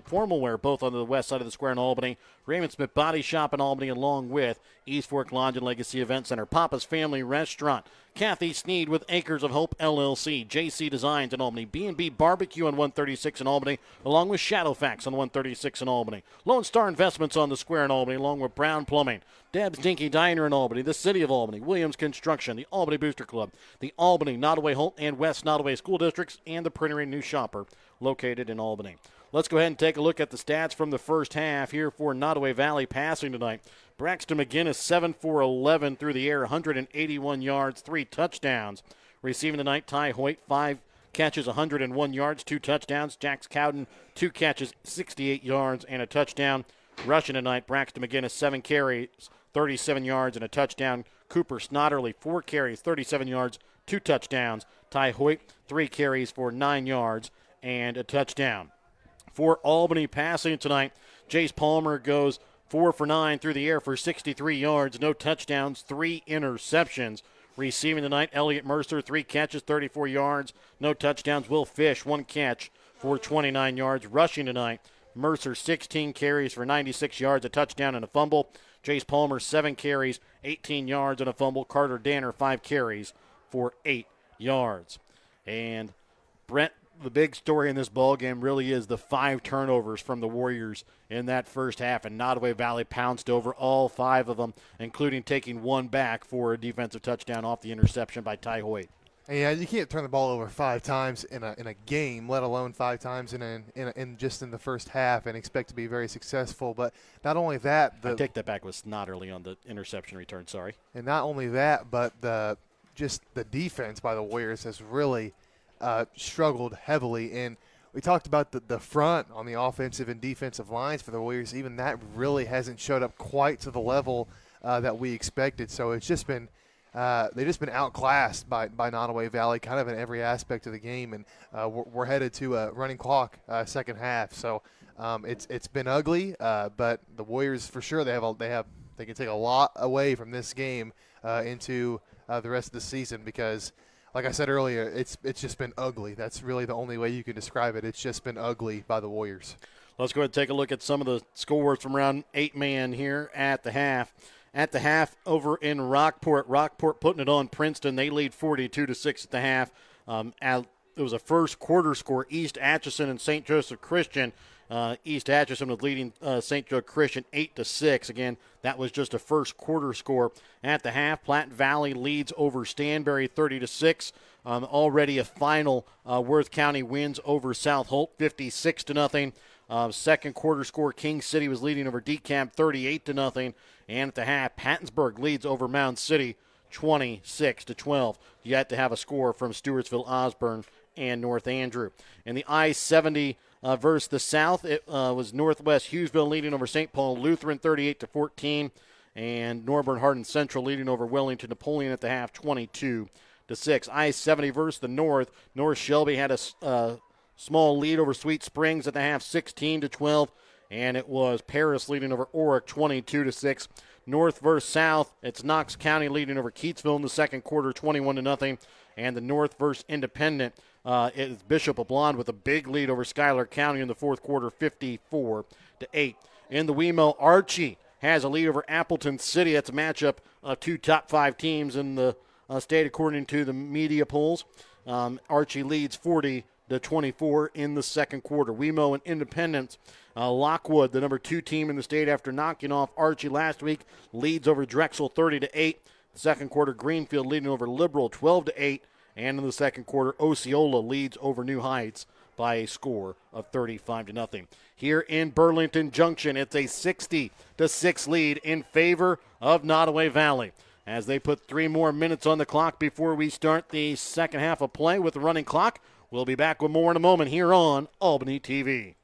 Formal Wear, both on the west side of the square in Albany. Raymond Smith Body Shop in Albany, along with East Fork Lodge and Legacy Event Center. Papa's Family Restaurant. Kathy Sneed with Acres of Hope LLC. JC Designs in Albany. B&B Barbecue on 136 in Albany, along with Shadowfax on 136 in Albany. Lone Star Investments on the square in Albany, along with Brown Plumbing. Deb's Dinky Diner in Albany. The City of Albany. Williams Construction. The Albany Booster Club. The Albany, Nodaway, Holt, and West Nodaway School Districts. And the Printer and New Shopper located in Albany. Let's go ahead and take a look at the stats from the first half here for Nodaway Valley passing tonight. Braxton McGinnis, 7 for 11 through the air, 181 yards, 3 touchdowns. Receiving tonight, Ty Hoyt, 5 catches, 101 yards, 2 touchdowns. Jax Cowden, 2 catches, 68 yards, and a touchdown. Rushing tonight, Braxton McGinnis, 7 carries, 37 yards, and a touchdown. Cooper Snodderly, 4 carries, 37 yards, 2 touchdowns. Ty Hoyt, 3 carries for 9 yards and a touchdown. For Albany passing tonight, Jace Palmer goes 4 for 9 through the air for 63 yards, no touchdowns, 3 interceptions. Receiving tonight, Elliott Mercer, 3 catches, 34 yards, no touchdowns. Will Fish, 1 catch for 29 yards. Rushing tonight, Mercer, 16 carries for 96 yards, a touchdown and a fumble. Jace Palmer, 7 carries, 18 yards and a fumble. Carter Danner, 5 carries for 8 yards. And Brent, the big story in this ball game really is the 5 turnovers from the Warriors in that first half, and Nodaway Valley pounced over all 5 of them, including taking 1 back for a defensive touchdown off the interception by Ty Hoyt. Yeah, you can't turn the ball over 5 times in a game, let alone 5 times in just in the first half, and expect to be very successful. But not only that, I take that back, with Snodderly on the interception return. Sorry. And not only that, but the defense by the Warriors has really struggled heavily. And we talked about the front on the offensive and defensive lines for the Warriors. Even that really hasn't showed up quite to the level that we expected. So it's just been they've just been outclassed by Nodaway Valley kind of in every aspect of the game. And we're headed to a running clock second half. So it's been ugly, but the Warriors for sure they can take a lot away from this game into the rest of the season, because like I said earlier, it's just been ugly. That's really the only way you can describe it. It's just been ugly by the Warriors. Let's go ahead and take a look at some of the scores from round 8-man here at the half. At the half over in Rockport putting it on Princeton. They lead 42-6 at the half. It was a first quarter score. East Atchison and St. Joseph Christian. East Atchison was leading St. Joe Christian 8-6. Again, that was just a first quarter score. At the half, Platte Valley leads over Stanberry 30-6. Already a final. Worth County wins over South Holt 56-0. Second quarter score, King City was leading over DeKalb 38-0. And at the half, Pattonsburg leads over Mound City 26-12. Yet to have a score from Stewartsville, Osborne, and North Andrew. In the I-70 versus the South, it was Northwest Hughesville leading over St. Paul Lutheran 38-14. And Norburn Hardin Central leading over Wellington Napoleon at the half 22-6. I-70 versus the North. North Shelby had a small lead over Sweet Springs at the half 16-12. And it was Paris leading over Orick 22-6. North versus South, it's Knox County leading over Keatsville in the second quarter 21-0. And the North versus Independent, it is Bishop of Blonde with a big lead over Schuyler County in the fourth quarter 54-8. In the WeMo, Archie has a lead over Appleton City. That's a matchup of 2 top 5 teams in the state according to the media polls. Archie leads 40-24 in the second quarter. WeMo and Independence, Lockwood, the number 2 team in the state after knocking off Archie last week, leads over Drexel 30-8. Second quarter, Greenfield leading over Liberal 12-8. And in the second quarter, Osceola leads over New Heights by a score of 35-0. Here in Burlington Junction, it's a 60-6 lead in favor of Nodaway Valley, as they put 3 more minutes on the clock before we start the second half of play with the running clock. We'll be back with more in a moment here on Albany TV.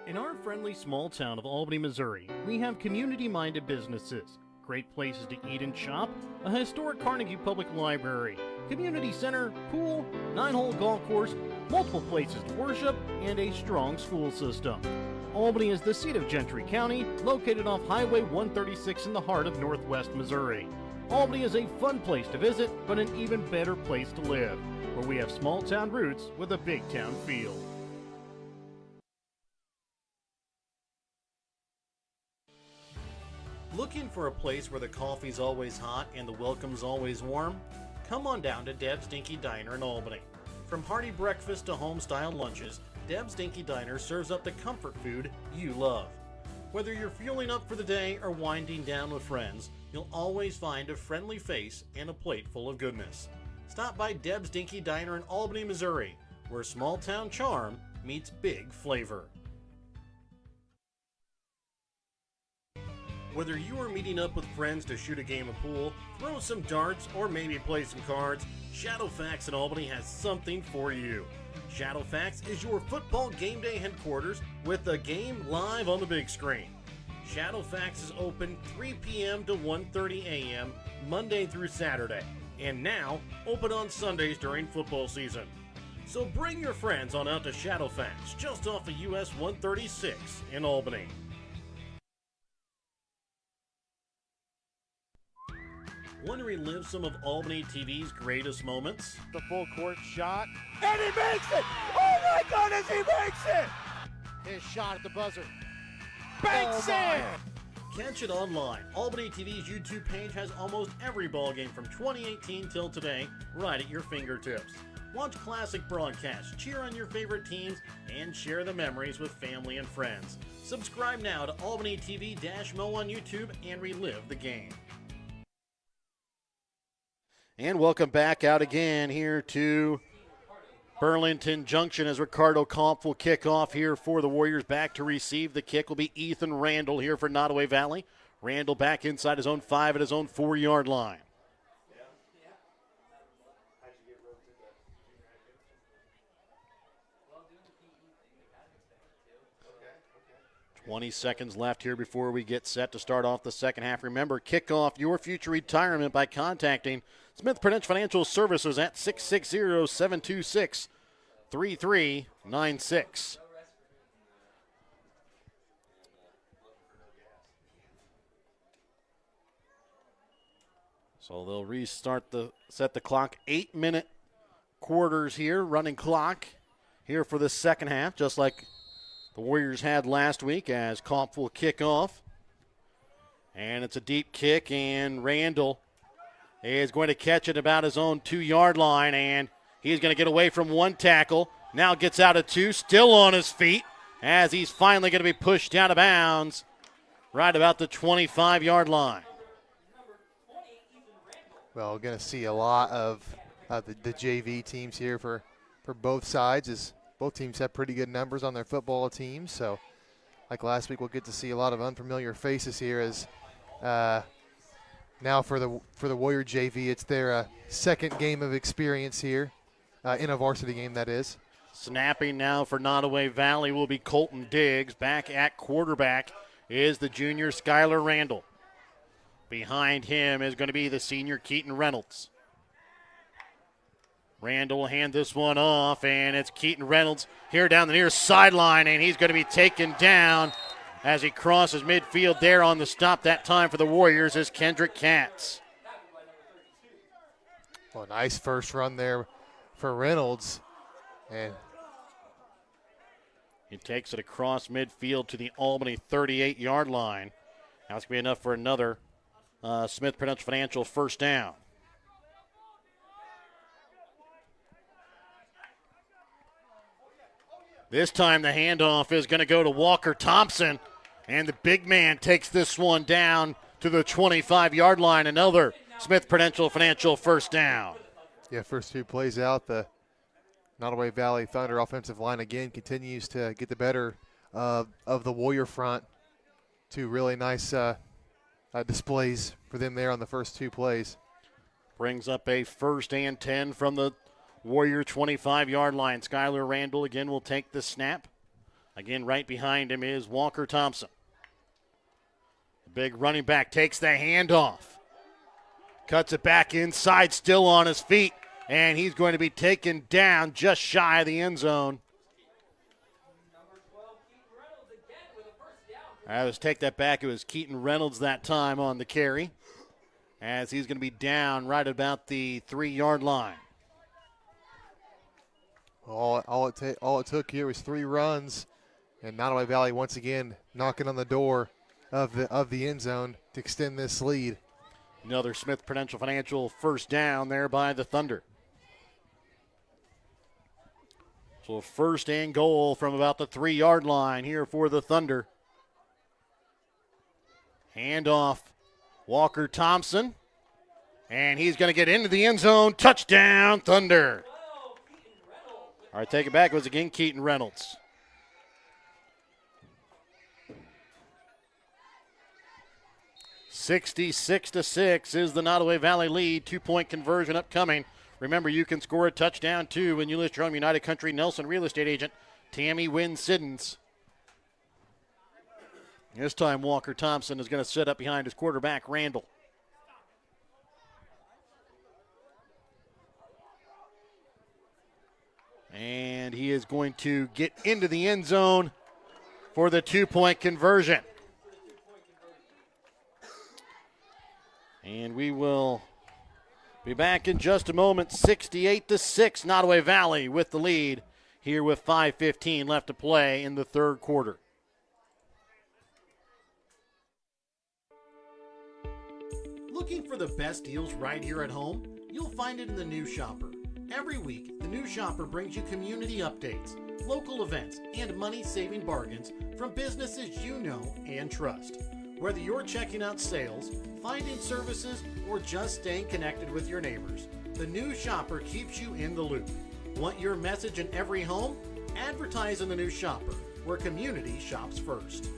In our friendly small town of Albany, Missouri, we have community-minded businesses, great places to eat and shop, a historic Carnegie Public Library, community center, pool, 9-hole golf course, multiple places to worship, and a strong school system. Albany is the seat of Gentry County, located off Highway 136 in the heart of northwest Missouri. Albany is a fun place to visit, but an even better place to live, where we have small town roots with a big town feel. Looking for a place where the coffee's always hot and the welcome's always warm? Come on down to Deb's Dinky Diner in Albany. From hearty breakfast to home-style lunches, Deb's Dinky Diner serves up the comfort food you love. Whether you're fueling up for the day or winding down with friends, you'll always find a friendly face and a plate full of goodness. Stop by Deb's Dinky Diner in Albany, Missouri, where small-town charm meets big flavor. Whether you are meeting up with friends to shoot a game of pool, throw some darts, or maybe play some cards, Shadowfax in Albany has something for you. Shadowfax is your football game day headquarters with the game live on the big screen. Shadowfax is open 3 p.m. to 1:30 a.m. Monday through Saturday, and now open on Sundays during football season. So bring your friends on out to Shadowfax, just off of US 136 in Albany. Want to relive some of Albany TV's greatest moments? The full court shot, and he makes it! Oh my goodness, he makes it! His shot at the buzzer. Banks in! Catch it online. Albany TV's YouTube page has almost every ball game from 2018 till today right at your fingertips. Watch classic broadcasts, cheer on your favorite teams, and share the memories with family and friends. Subscribe now to Albany TV-Mo on YouTube and relive the game. And welcome back out again here to Burlington Junction as Ricardo Kampf will kick off here for the Warriors. Back to receive the kick will be Ethan Randall here for Nodaway Valley. Randall back inside his own 5 at his own 4-yard line. 20 seconds left here before we get set to start off the second half. Remember, kick off your future retirement by contacting Smith Prudential Financial Services at 660-726-3396. So they'll set the clock. 8-minute quarters here, running clock here for the second half, just like the Warriors had last week as Kampf will kick off. And it's a deep kick, and Randall is going to catch it about his own 2-yard line, and he's going to get away from one tackle. Now gets out of 2, still on his feet, as he's finally going to be pushed out of bounds right about the 25-yard line. Well, we're going to see a lot of the JV teams here for both sides, as both teams have pretty good numbers on their football teams. So, like last week, we'll get to see a lot of unfamiliar faces here. As now for the Warrior JV, it's their second game of experience here in a varsity game, that is. Snapping now for Nodaway Valley will be Colton Diggs. Back at quarterback is the junior Skylar Randall. Behind him is going to be the senior Keaton Reynolds. Randall will hand this one off, and it's Keaton Reynolds here down the near sideline, and he's going to be taken down as he crosses midfield. There on the stop that time for the Warriors is Kendrick Katz. Well, nice first run there for Reynolds. And he takes it across midfield to the Albany 38-yard line. Now it's going to be enough for another Smith Prudential Financial first down. This time the handoff is going to go to Walker Thompson, and the big man takes this one down to the 25-yard line. Another Smith Prudential Financial first down. Yeah, first 2 plays out, the Nodaway Valley Thunder offensive line again continues to get the better of the Warrior front. 2 really nice displays for them there on the first 2 plays. Brings up a 1st and 10 from the Warrior 25-yard line. Skylar Randall again will take the snap. Again, right behind him is Walker Thompson. The big running back takes the handoff. Cuts it back inside, still on his feet. And he's going to be taken down just shy of the end zone. Let's take that back. It was Keaton Reynolds that time on the carry, as he's going to be down right about the 3-yard line. All it took here was 3 runs, and Nodaway Valley once again knocking on the door of the end zone to extend this lead. Another Smith Prudential Financial first down there by the Thunder. So 1st and goal from about the 3-yard line here for the Thunder. Handoff, Walker Thompson. And he's going to get into the end zone. Touchdown, Thunder. All right, take it back. It was again Keaton Reynolds. $66-6 is the Nodaway Valley lead. 2-point conversion upcoming. Remember, you can score a touchdown, too, when you list your home United Country Nelson real estate agent, Tammy Wynn Siddons. This time, Walker Thompson is going to sit up behind his quarterback, Randall. And he is going to get into the end zone for the 2-point conversion. And we will be back in just a moment. 68-6, Nodaway Valley with the lead here with 5:15 left to play in the 3rd quarter. Looking for the best deals right here at home? You'll find it in the New Shopper. Every week, the New Shopper brings you community updates, local events, and money-saving bargains from businesses you know and trust. Whether you're checking out sales, finding services, or just staying connected with your neighbors, the New Shopper keeps you in the loop. Want your message in every home? Advertise in the New Shopper, where community shops first.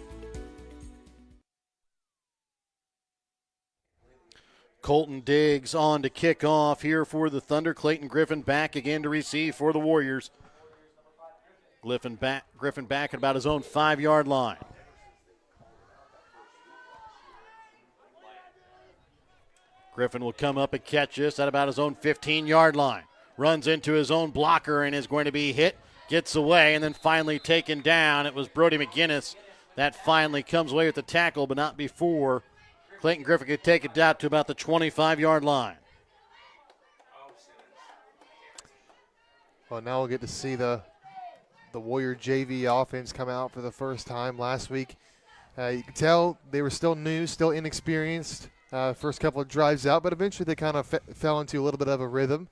Colton Diggs on to kick off here for the Thunder. Clayton Griffin back again to receive for the Warriors. Griffin back at about his own 5-yard line. Griffin will come up and catch this at about his own 15-yard line. Runs into his own blocker and is going to be hit, gets away, and then finally taken down. It was Brody McGinnis that finally comes away with the tackle, but not before Clayton Griffin could take it out to about the 25-yard line. Well, now we'll get to see the Warrior JV offense come out for the first time. Last week, you could tell they were still new, still inexperienced. First couple of drives out, but eventually they kind of fell into a little bit of a rhythm.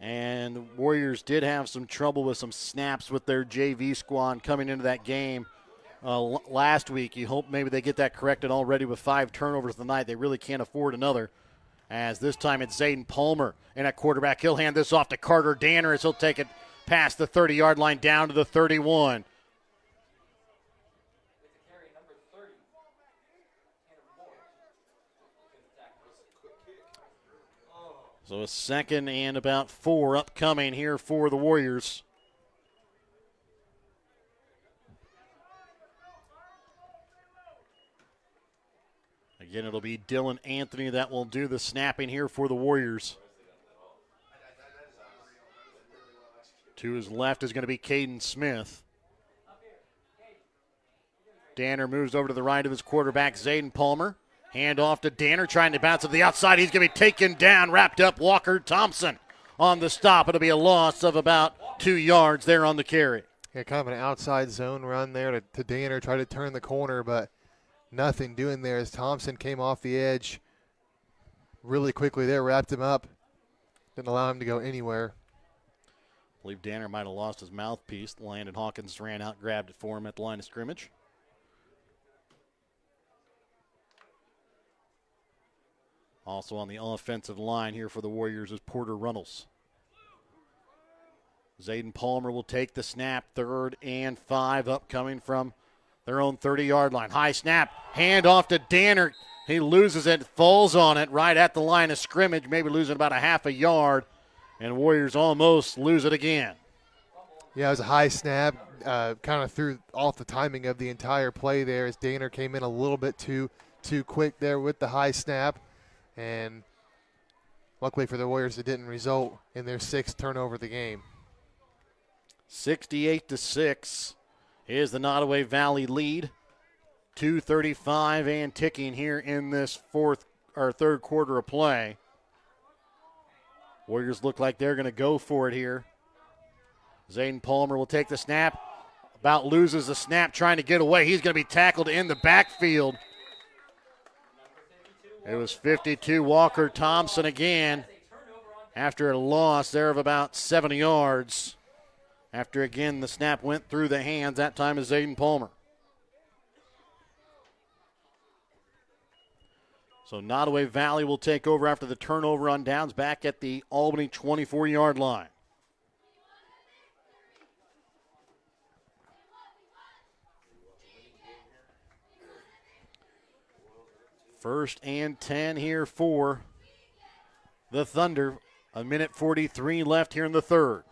And the Warriors did have some trouble with some snaps with their JV squad coming into that game last week. You hope maybe they get that corrected already with 5 turnovers tonight. They really can't afford another, as this time it's Zayden Palmer and at quarterback. He'll hand this off to Carter Danner as he'll take it past the 30-yard line down to the 31. So a 2nd and about 4 upcoming here for the Warriors. Again, it'll be Dylan Anthony that will do the snapping here for the Warriors. To his left is going to be Caden Smith. Danner moves over to the right of his quarterback, Zayden Palmer. Hand off to Danner, trying to bounce to the outside. He's going to be taken down, wrapped up. Walker Thompson on the stop. It'll be a loss of about 2 yards there on the carry. Yeah, kind of an outside zone run there to Danner, try to turn the corner, but nothing doing there as Thompson came off the edge really quickly there, wrapped him up. Didn't allow him to go anywhere. I believe Danner might have lost his mouthpiece. Landon Hawkins ran out, grabbed it for him at the line of scrimmage. Also on the offensive line here for the Warriors is Porter Runnels. Zayden Palmer will take the snap. 3rd and 5 upcoming from their own 30-yard line. High snap. Hand off to Danner. He loses it, falls on it right at the line of scrimmage, maybe losing about a half a yard. And Warriors almost lose it again. Yeah, it was a high snap. Kind of threw off the timing of the entire play there as Danner came in a little bit too quick there with the high snap. And luckily for the Warriors, it didn't result in their 6th turnover of the game. 68-6 is the Nodaway Valley lead. 2:35 and ticking here in this 3rd quarter of play. Warriors look like they're going to go for it here. Zayden Palmer will take the snap. About loses the snap, trying to get away. He's going to be tackled in the backfield. It was 52 Walker Thompson again after a loss there of about 70 yards. After, again, the snap went through the hands, that time is Zayden Palmer. So Nodaway Valley will take over after the turnover on downs back at the Albany 24-yard line. First and 10 here for the Thunder. 1:43 left here in the 3rd.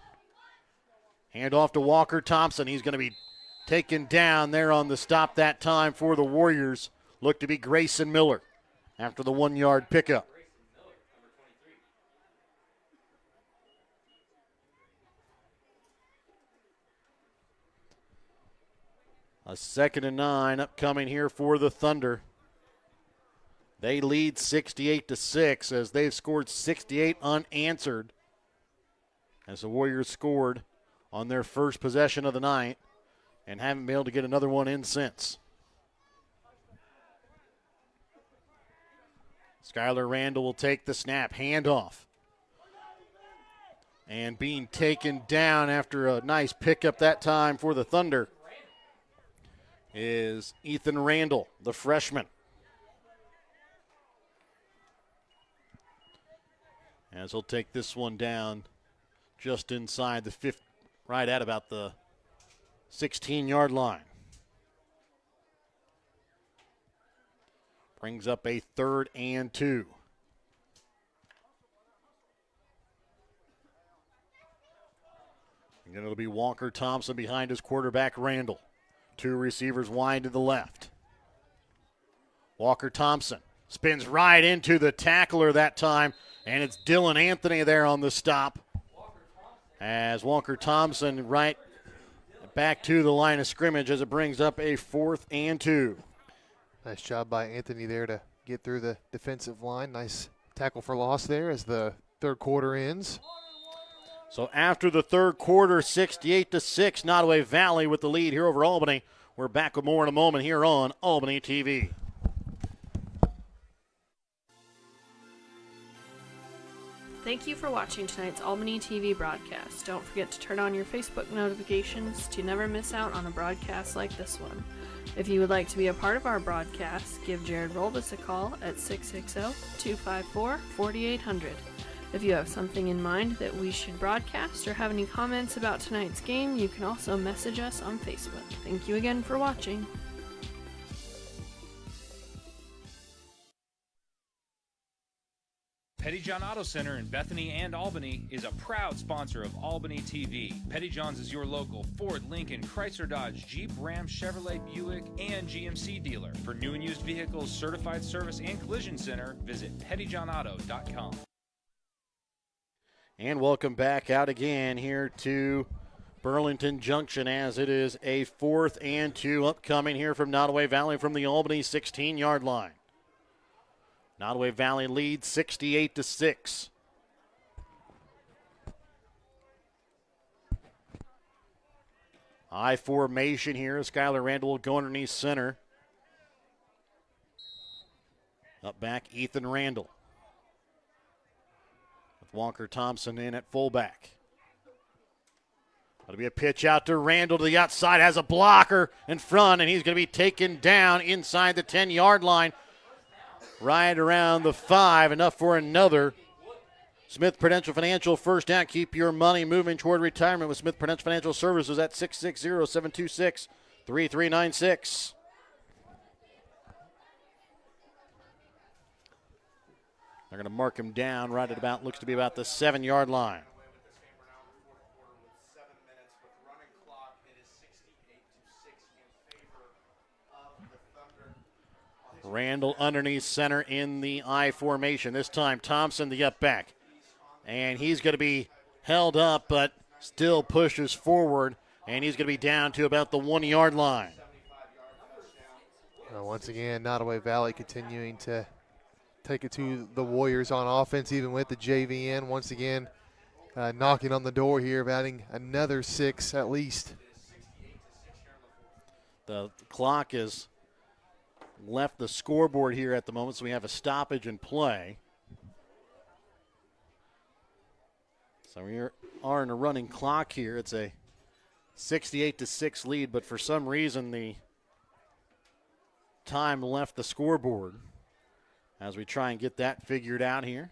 Hand off to Walker Thompson. He's going to be taken down there on the stop that time for the Warriors. Looked to be Grayson Miller after the 1-yard pickup. A 2nd and 9 upcoming here for the Thunder. They lead 68-6 as they've scored 68 unanswered as the Warriors scored on their first possession of the night and haven't been able to get another one in since. Skylar Randall will take the snap, handoff. And being taken down after a nice pickup that time for the Thunder is Ethan Randall, the freshman. As he'll take this one down just inside the 5th, right at about the 16-yard line. Brings up a 3rd and 2. And it'll be Walker Thompson behind his quarterback, Randall. 2 receivers wide to the left. Walker Thompson spins right into the tackler that time, and it's Dylan Anthony there on the stop. As Walker Thompson right back to the line of scrimmage as it brings up a 4th and 2. Nice job by Anthony there to get through the defensive line. Nice tackle for loss there as the 3rd quarter ends. So after the 3rd quarter, 68-6, Nodaway Valley with the lead here over Albany. We're back with more in a moment here on Albany TV. Thank you for watching tonight's Albany TV broadcast. Don't forget to turn on your Facebook notifications to never miss out on a broadcast like this one. If you would like to be a part of our broadcast, give Jared Roldas a call at 660-254-4800. If you have something in mind that we should broadcast or have any comments about tonight's game, you can also message us on Facebook. Thank you again for watching. Pettyjohn Auto Center in Bethany and Albany is a proud sponsor of Albany TV. Pettyjohn's is your local Ford, Lincoln, Chrysler, Dodge, Jeep, Ram, Chevrolet, Buick, and GMC dealer. For new and used vehicles, certified service, and collision center, visit pettyjohnauto.com. And welcome back out again here to Burlington Junction as it is a 4th and 2 upcoming here from Nodaway Valley from the Albany 16-yard line. Nodaway Valley leads 68-6. I formation here. Skylar Randall will go underneath center. Up back, Ethan Randall. With Walker Thompson in at fullback. That'll be a pitch out to Randall to the outside. Has a blocker in front, and he's going to be taken down inside the 10-yard line. Right around the 5, enough for another Smith Prudential Financial, first down. Keep your money moving toward retirement with Smith Prudential Financial Services at 660-726-3396. They're going to mark him down right at about, looks to be about the 7-yard line. Randall underneath center in the I formation. This time Thompson, the up back. And he's going to be held up, but still pushes forward. And he's going to be down to about the 1-yard line. Once again, Nodaway Valley continuing to take it to the Warriors on offense, even with the JVN. Once again, knocking on the door here of adding another 6 at least. The clock has left the scoreboard here at the moment, so we have a stoppage in play. So we are in a running clock here. It's a 68-6 lead, but for some reason the time left the scoreboard as we try and get that figured out here.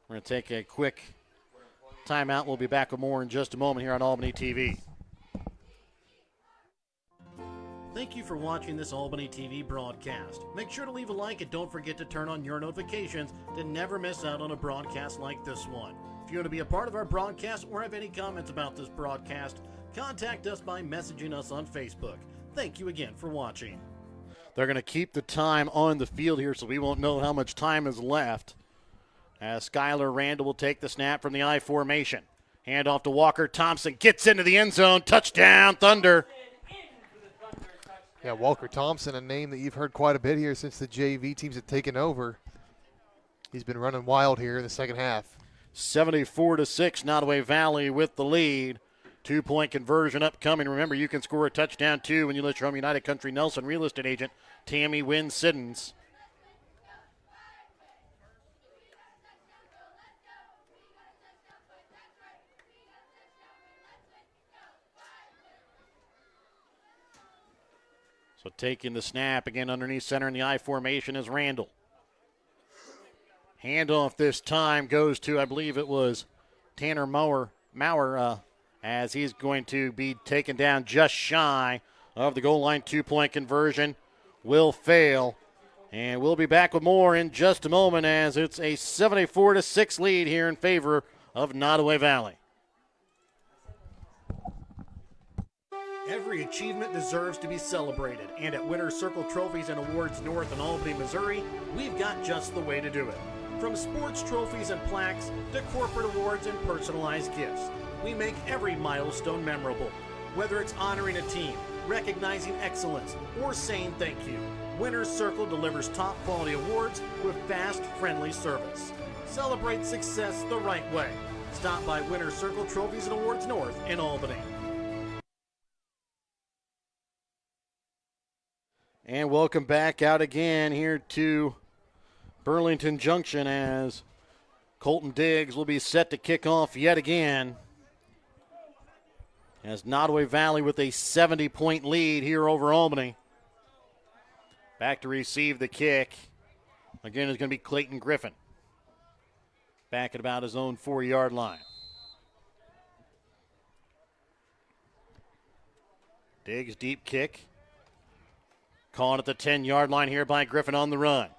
We're going to take a quick timeout. We'll be back with more in just a moment here on Albany TV. Thank you for watching this Albany TV broadcast. Make sure to leave a like and don't forget to turn on your notifications to never miss out on a broadcast like this one. If you want to be a part of our broadcast or have any comments about this broadcast, contact us by messaging us on Facebook. Thank you again for watching. They're going to keep the time on the field here so we won't know how much time is left. As Skylar Randall will take the snap from the I formation. Hand off to Walker Thompson. Gets into the end zone. Touchdown, Thunder. Yeah, Walker Thompson, a name that you've heard quite a bit here since the JV teams have taken over. He's been running wild here in the second half. 74-6, Nodaway Valley with the lead. 2-point conversion upcoming. Remember, you can score a touchdown, too, when you let your home United Country Nelson real estate agent, Tammy Wynn Siddons. So taking the snap again underneath center in the I formation is Randall. Handoff this time goes to, I believe it was Tanner Maurer as he's going to be taken down just shy of the goal line. 2-point conversion will fail. And we'll be back with more in just a moment as it's a 74-6 lead here in favor of Nodaway Valley. Every achievement deserves to be celebrated, and at Winter Circle Trophies and Awards North in Albany, Missouri, we've got just the way to do it. From sports trophies and plaques to corporate awards and personalized gifts, we make every milestone memorable. Whether it's honoring a team, recognizing excellence, or saying thank you, Winter Circle delivers top quality awards with fast, friendly service. Celebrate success the right way. Stop by Winter Circle Trophies and Awards North in Albany. And welcome back out again here to Burlington Junction as Colton Diggs will be set to kick off yet again. As Nodaway Valley with a 70-point lead here over Albany. Back to receive the kick. Again, is going to be Clayton Griffin. Back at about his own 4-yard line. Diggs deep kick. Caught at the 10-yard line here by Griffin on the run.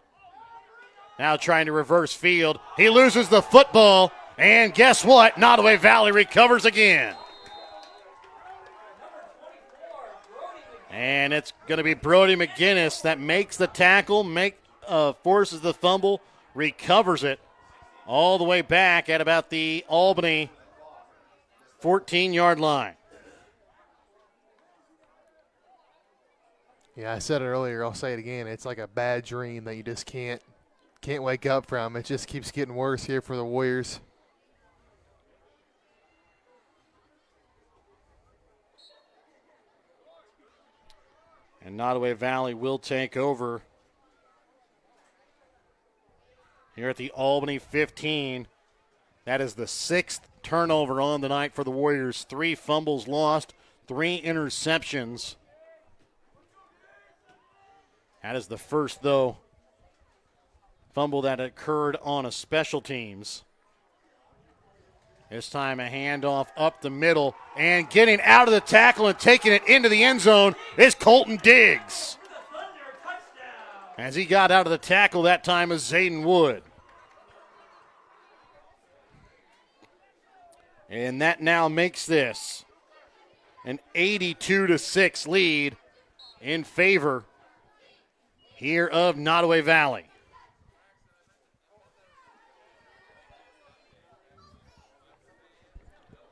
Now trying to reverse field. He loses the football. And guess what? Nodaway Valley recovers again. And it's going to be Brody McGinnis that makes the tackle, forces the fumble, recovers it all the way back at about the Albany 14-yard line. Yeah, I said it earlier. I'll say it again. It's like a bad dream that you just can't wake up from. It just keeps getting worse here for the Warriors. And Nodaway Valley will take over here at the Albany 15. That is the 6th turnover on the night for the Warriors. 3 fumbles lost, 3 interceptions. That is the first, though, fumble that occurred on a special teams. This time a handoff up the middle, and getting out of the tackle and taking it into the end zone is Colton Diggs. As he got out of the tackle that time is Zayden Wood. And that now makes this an 82-6 lead in favor here of Nodaway Valley.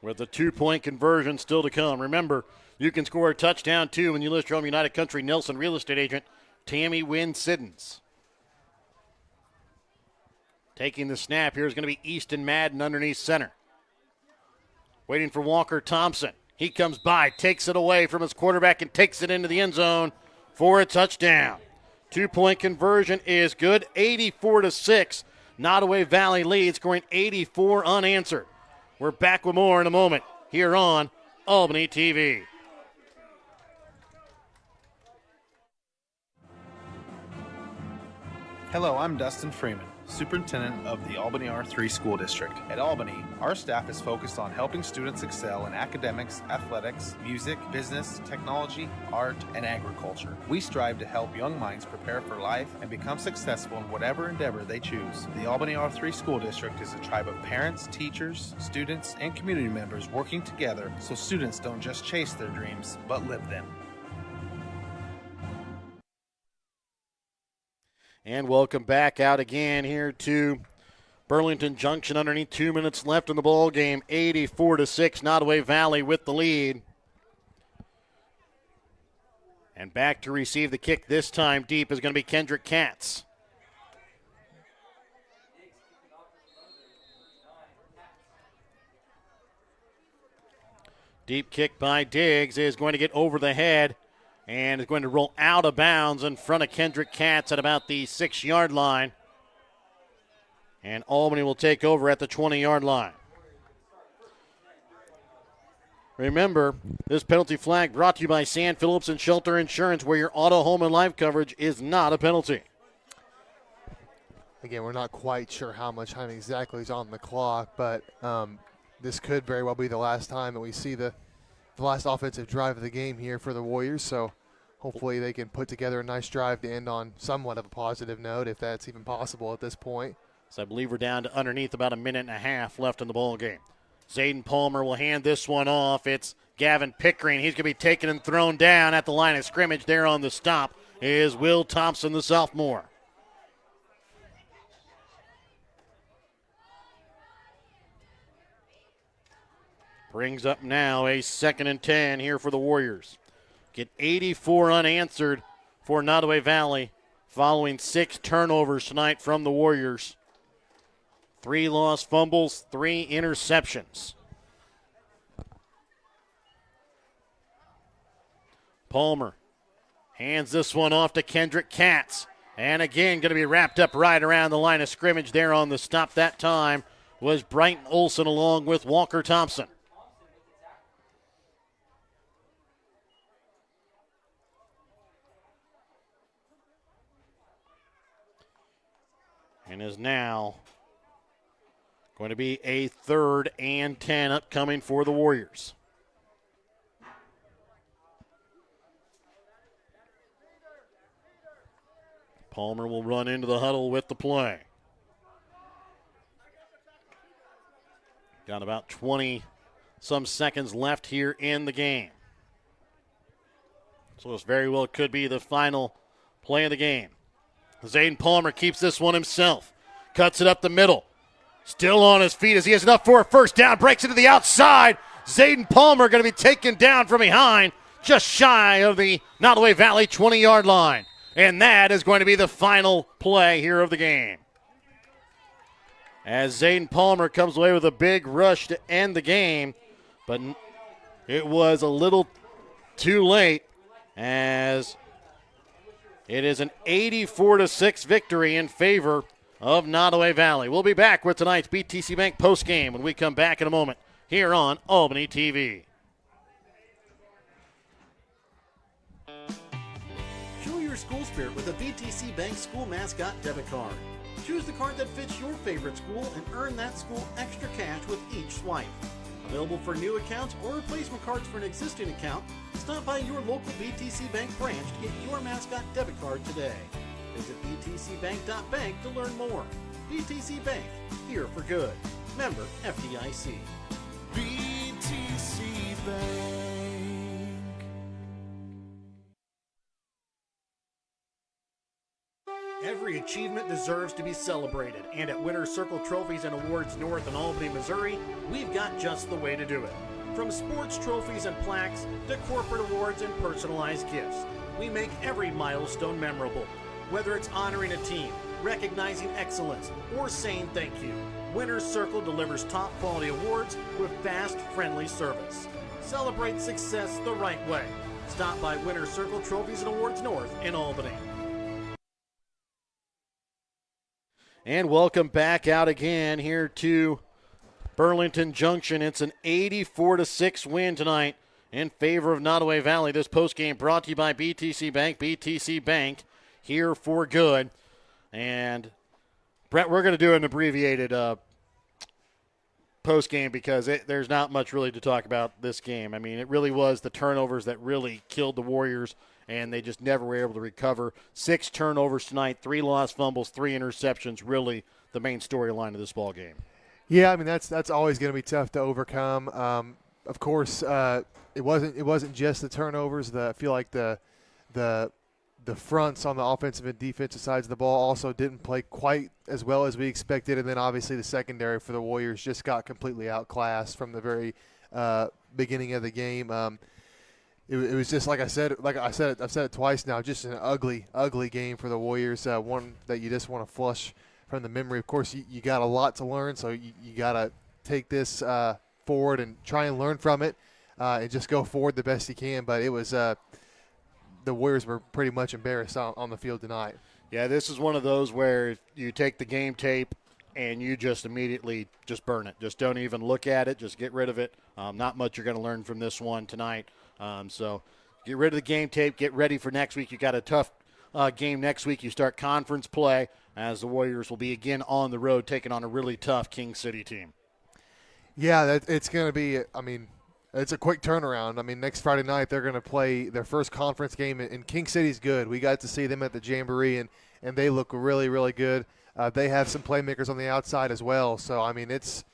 With the 2-point conversion still to come. Remember, you can score a touchdown too when you list your home United Country Nelson real estate agent Tammy Wynn Siddons. Taking the snap here is going to be Easton Madden underneath center. Waiting for Walker Thompson. He comes by, takes it away from his quarterback, and takes it into the end zone for a touchdown. 2-point conversion is good, 84-6. Nodaway Valley leads, scoring 84 unanswered. We're back with more in a moment here on Albany TV. Hello, I'm Dustin Freeman, Superintendent of the Albany R3 School District. At Albany, our staff is focused on helping students excel in academics, athletics, music, business, technology, art, and agriculture. We strive to help young minds prepare for life and become successful in whatever endeavor they choose. The Albany R3 School District is a tribe of parents, teachers, students, and community members working together so students don't just chase their dreams, but live them. And welcome back out again here to Burlington Junction underneath 2 minutes left in the ball game. 84-6, Nodaway Valley with the lead. And back to receive the kick this time deep is going to be Kendrick Katz. Deep kick by Diggs is going to get over the head and is going to roll out of bounds in front of Kendrick Katz at about the 6-yard line. And Albany will take over at the 20-yard line. Remember, this penalty flag brought to you by San Phillips and Shelter Insurance, where your auto, home, and life coverage is not a penalty. Again, we're not quite sure how much time exactly is on the clock, but this could very well be the last time that we see the last offensive drive of the game here for the Warriors, so hopefully they can put together a nice drive to end on somewhat of a positive note, if that's even possible at this point. So I believe we're down to underneath about a minute and a half left in the ball game. Zayden Palmer will hand this one off. It's Gavin Pickering. He's going to be taken and thrown down at the line of scrimmage. There on the stop is Will Thompson, the sophomore. Brings up now a 2nd and 10 here for the Warriors. Get 84 unanswered for Nodaway Valley following 6 turnovers tonight from the Warriors. 3 lost fumbles, 3 interceptions. Palmer hands this one off to Kendrick Katz. And again, going to be wrapped up right around the line of scrimmage there on the stop. That time was Brighton Olson along with Walker Thompson. And is now going to be a 3rd and 10 upcoming for the Warriors. Palmer will run into the huddle with the play. Got about 20-some seconds left here in the game. So this very well could be the final play of the game. Zayden Palmer keeps this one himself. Cuts it up the middle. Still on his feet as he has enough for a first down. Breaks it to the outside. Zayden Palmer going to be taken down from behind, just shy of the Nodaway Valley 20-yard line. And that is going to be the final play here of the game. As Zayden Palmer comes away with a big rush to end the game, but it was a little too late as it is an 84-6 victory in favor of Nodaway Valley. We'll be back with tonight's BTC Bank postgame when we come back in a moment here on Albany TV. Show your school's spirit with a BTC Bank school mascot debit card. Choose the card that fits your favorite school and earn that school extra cash with each swipe. Available for new accounts or replacement cards for an existing account, stop by your local BTC Bank branch to get your mascot debit card today. Visit btcbank.bank to learn more. BTC Bank, here for good. Member FDIC. BTC Bank. Every achievement deserves to be celebrated, and at Winner's Circle Trophies and Awards North in Albany, Missouri, we've got just the way to do it. From sports trophies and plaques to corporate awards and personalized gifts, we make every milestone memorable. Whether it's honoring a team, recognizing excellence, or saying thank you, Winner's Circle delivers top quality awards with fast, friendly service. Celebrate success the right way. Stop by Winner's Circle Trophies and Awards North in Albany. And welcome back out again here to Burlington Junction. It's an 84-6 win tonight in favor of Nodaway Valley. This postgame brought to you by BTC Bank. BTC Bank, here for good. And, Brett, we're going to do an abbreviated postgame because there's not much really to talk about this game. I mean, it really was the turnovers that really killed the Warriors, and they just never were able to recover. 6 turnovers tonight, 3 lost fumbles, 3 interceptions, really the main storyline of this ball game. Yeah, I mean that's always going to be tough to overcome. Of course, it wasn't just the turnovers. I feel like the fronts on the offensive and defensive sides of the ball also didn't play quite as well as we expected, and then obviously the secondary for the Warriors just got completely outclassed from the very beginning of the game. It was just I've said it twice now, just an ugly game for the Warriors. One that you just want to flush from the memory. Of course, you got a lot to learn, so you got to take this forward and try and learn from it, and just go forward the best you can. But it was the Warriors were pretty much embarrassed on the field tonight. Yeah, this is one of those where you take the game tape and you just immediately just burn it. Just don't even look at it. Just get rid of it. Not much you're going to learn from this one tonight. So get rid of the game tape. Get ready for next week. You got a tough game next week. You start conference play as the Warriors will be again on the road taking on a really tough King City team. Yeah, it's going to be – I mean, it's a quick turnaround. I mean, next Friday night they're going to play their first conference game, and King City's good. We got to see them at the Jamboree, and they look really, really good. They have some playmakers on the outside as well. So, I mean, it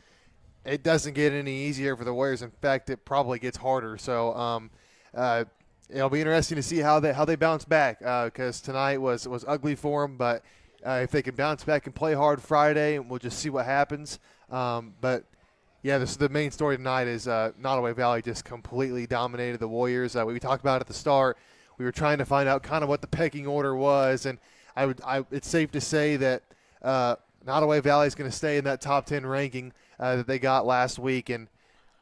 doesn't get any easier for the Warriors. In fact, it probably gets harder. So it'll be interesting to see how they bounce back because tonight was ugly for them. But if they can bounce back and play hard Friday, we'll just see what happens. But, yeah, this is the main story tonight is Nodaway Valley just completely dominated the Warriors. We talked about it at the start. We were trying to find out kind of what the pecking order was, and it's safe to say that Nodaway Valley is going to stay in that top 10 ranking that they got last week, and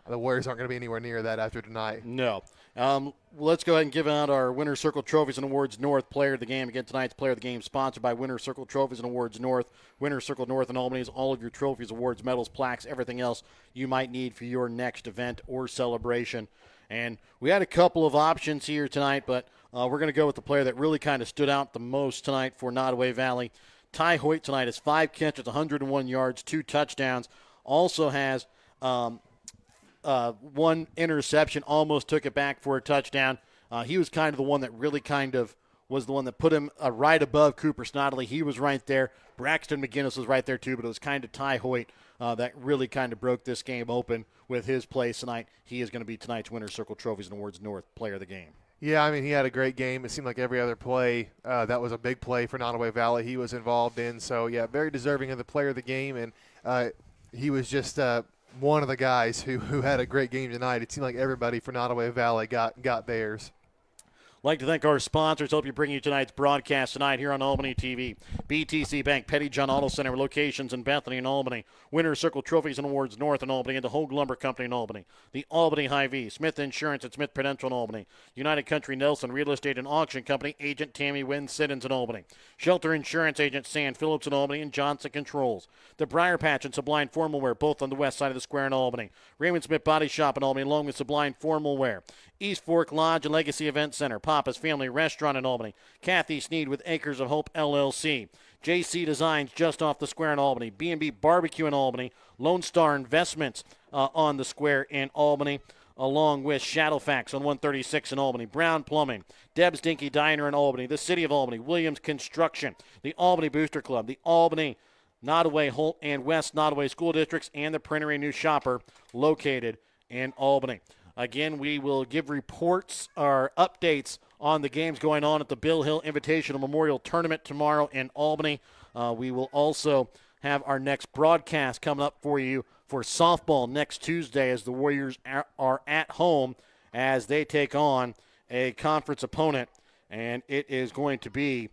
the Warriors aren't going to be anywhere near that after tonight. No. Let's go ahead and give out our Winner's Circle Trophies and Awards North Player of the Game. Again, tonight's Player of the Game sponsored by Winner's Circle Trophies and Awards North. Winner's Circle North in Albany is all of your trophies, awards, medals, plaques, everything else you might need for your next event or celebration. And we had a couple of options here tonight, but we're going to go with the player that really kind of stood out the most tonight for Nodaway Valley. Ty Hoyt tonight has 5 catches, 101 yards, 2 touchdowns. Also has 1 interception, almost took it back for a touchdown. He was kind of the one that really kind of was the one that put him right above Cooper Snodley. He was right there. Braxton McGinnis was right there too, but it was kind of Ty Hoyt that really kind of broke this game open with his play tonight. He is going to be tonight's Winner's Circle Trophies and Awards North Player of the Game. Yeah, I mean, he had a great game. It seemed like every other play that was a big play for Nodaway Valley he was involved in. So, yeah, very deserving of the Player of the Game, and he was just one of the guys who had a great game tonight. It seemed like everybody for Nodaway Valley got theirs. I'd like to thank our sponsors. Help you bring you tonight's broadcast tonight here on Albany TV. BTC Bank, Petty John Auto Center, locations in Bethany and Albany. Winner's Circle Trophies and Awards North in Albany, and the Hogue Lumber Company in Albany. The Albany Hy-Vee, Smith Insurance and Smith Prudential in Albany. United Country Nelson Real Estate and Auction Company, Agent Tammy Wynn Siddons in Albany. Shelter Insurance Agent Sam Phillips in Albany, and Johnson Controls. The Briar Patch and Sublime Formal Wear, both on the west side of the square in Albany. Raymond Smith Body Shop in Albany, along with Sublime Formal Wear. East Fork Lodge and Legacy Event Center, Papa's Family Restaurant in Albany. Kathy Sneed with Acres of Hope LLC. JC Designs just off the square in Albany. B&B Barbecue in Albany. Lone Star Investments on the square in Albany, along with Shadowfax on 136 in Albany. Brown Plumbing. Deb's Dinky Diner in Albany. The City of Albany. Williams Construction. The Albany Booster Club. The Albany, Nodaway, Holt, and West Nodaway School Districts, and the Printery New Shopper located in Albany. Again, we will give reports or updates on the games going on at the Bill Hill Invitational Memorial Tournament tomorrow in Albany. We will also have our next broadcast coming up for you for softball next Tuesday as the Warriors are at home as they take on a conference opponent, and it is going to be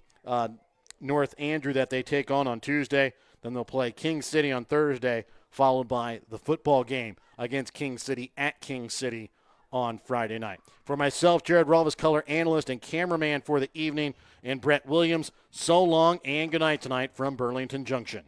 North Andrew that they take on Tuesday. Then they'll play King City on Thursday, followed by the football game against King City at King City on Friday night. For myself, Jared Rolvas, color analyst and cameraman for the evening, and Brett Williams, so long and good night tonight from Burlington Junction.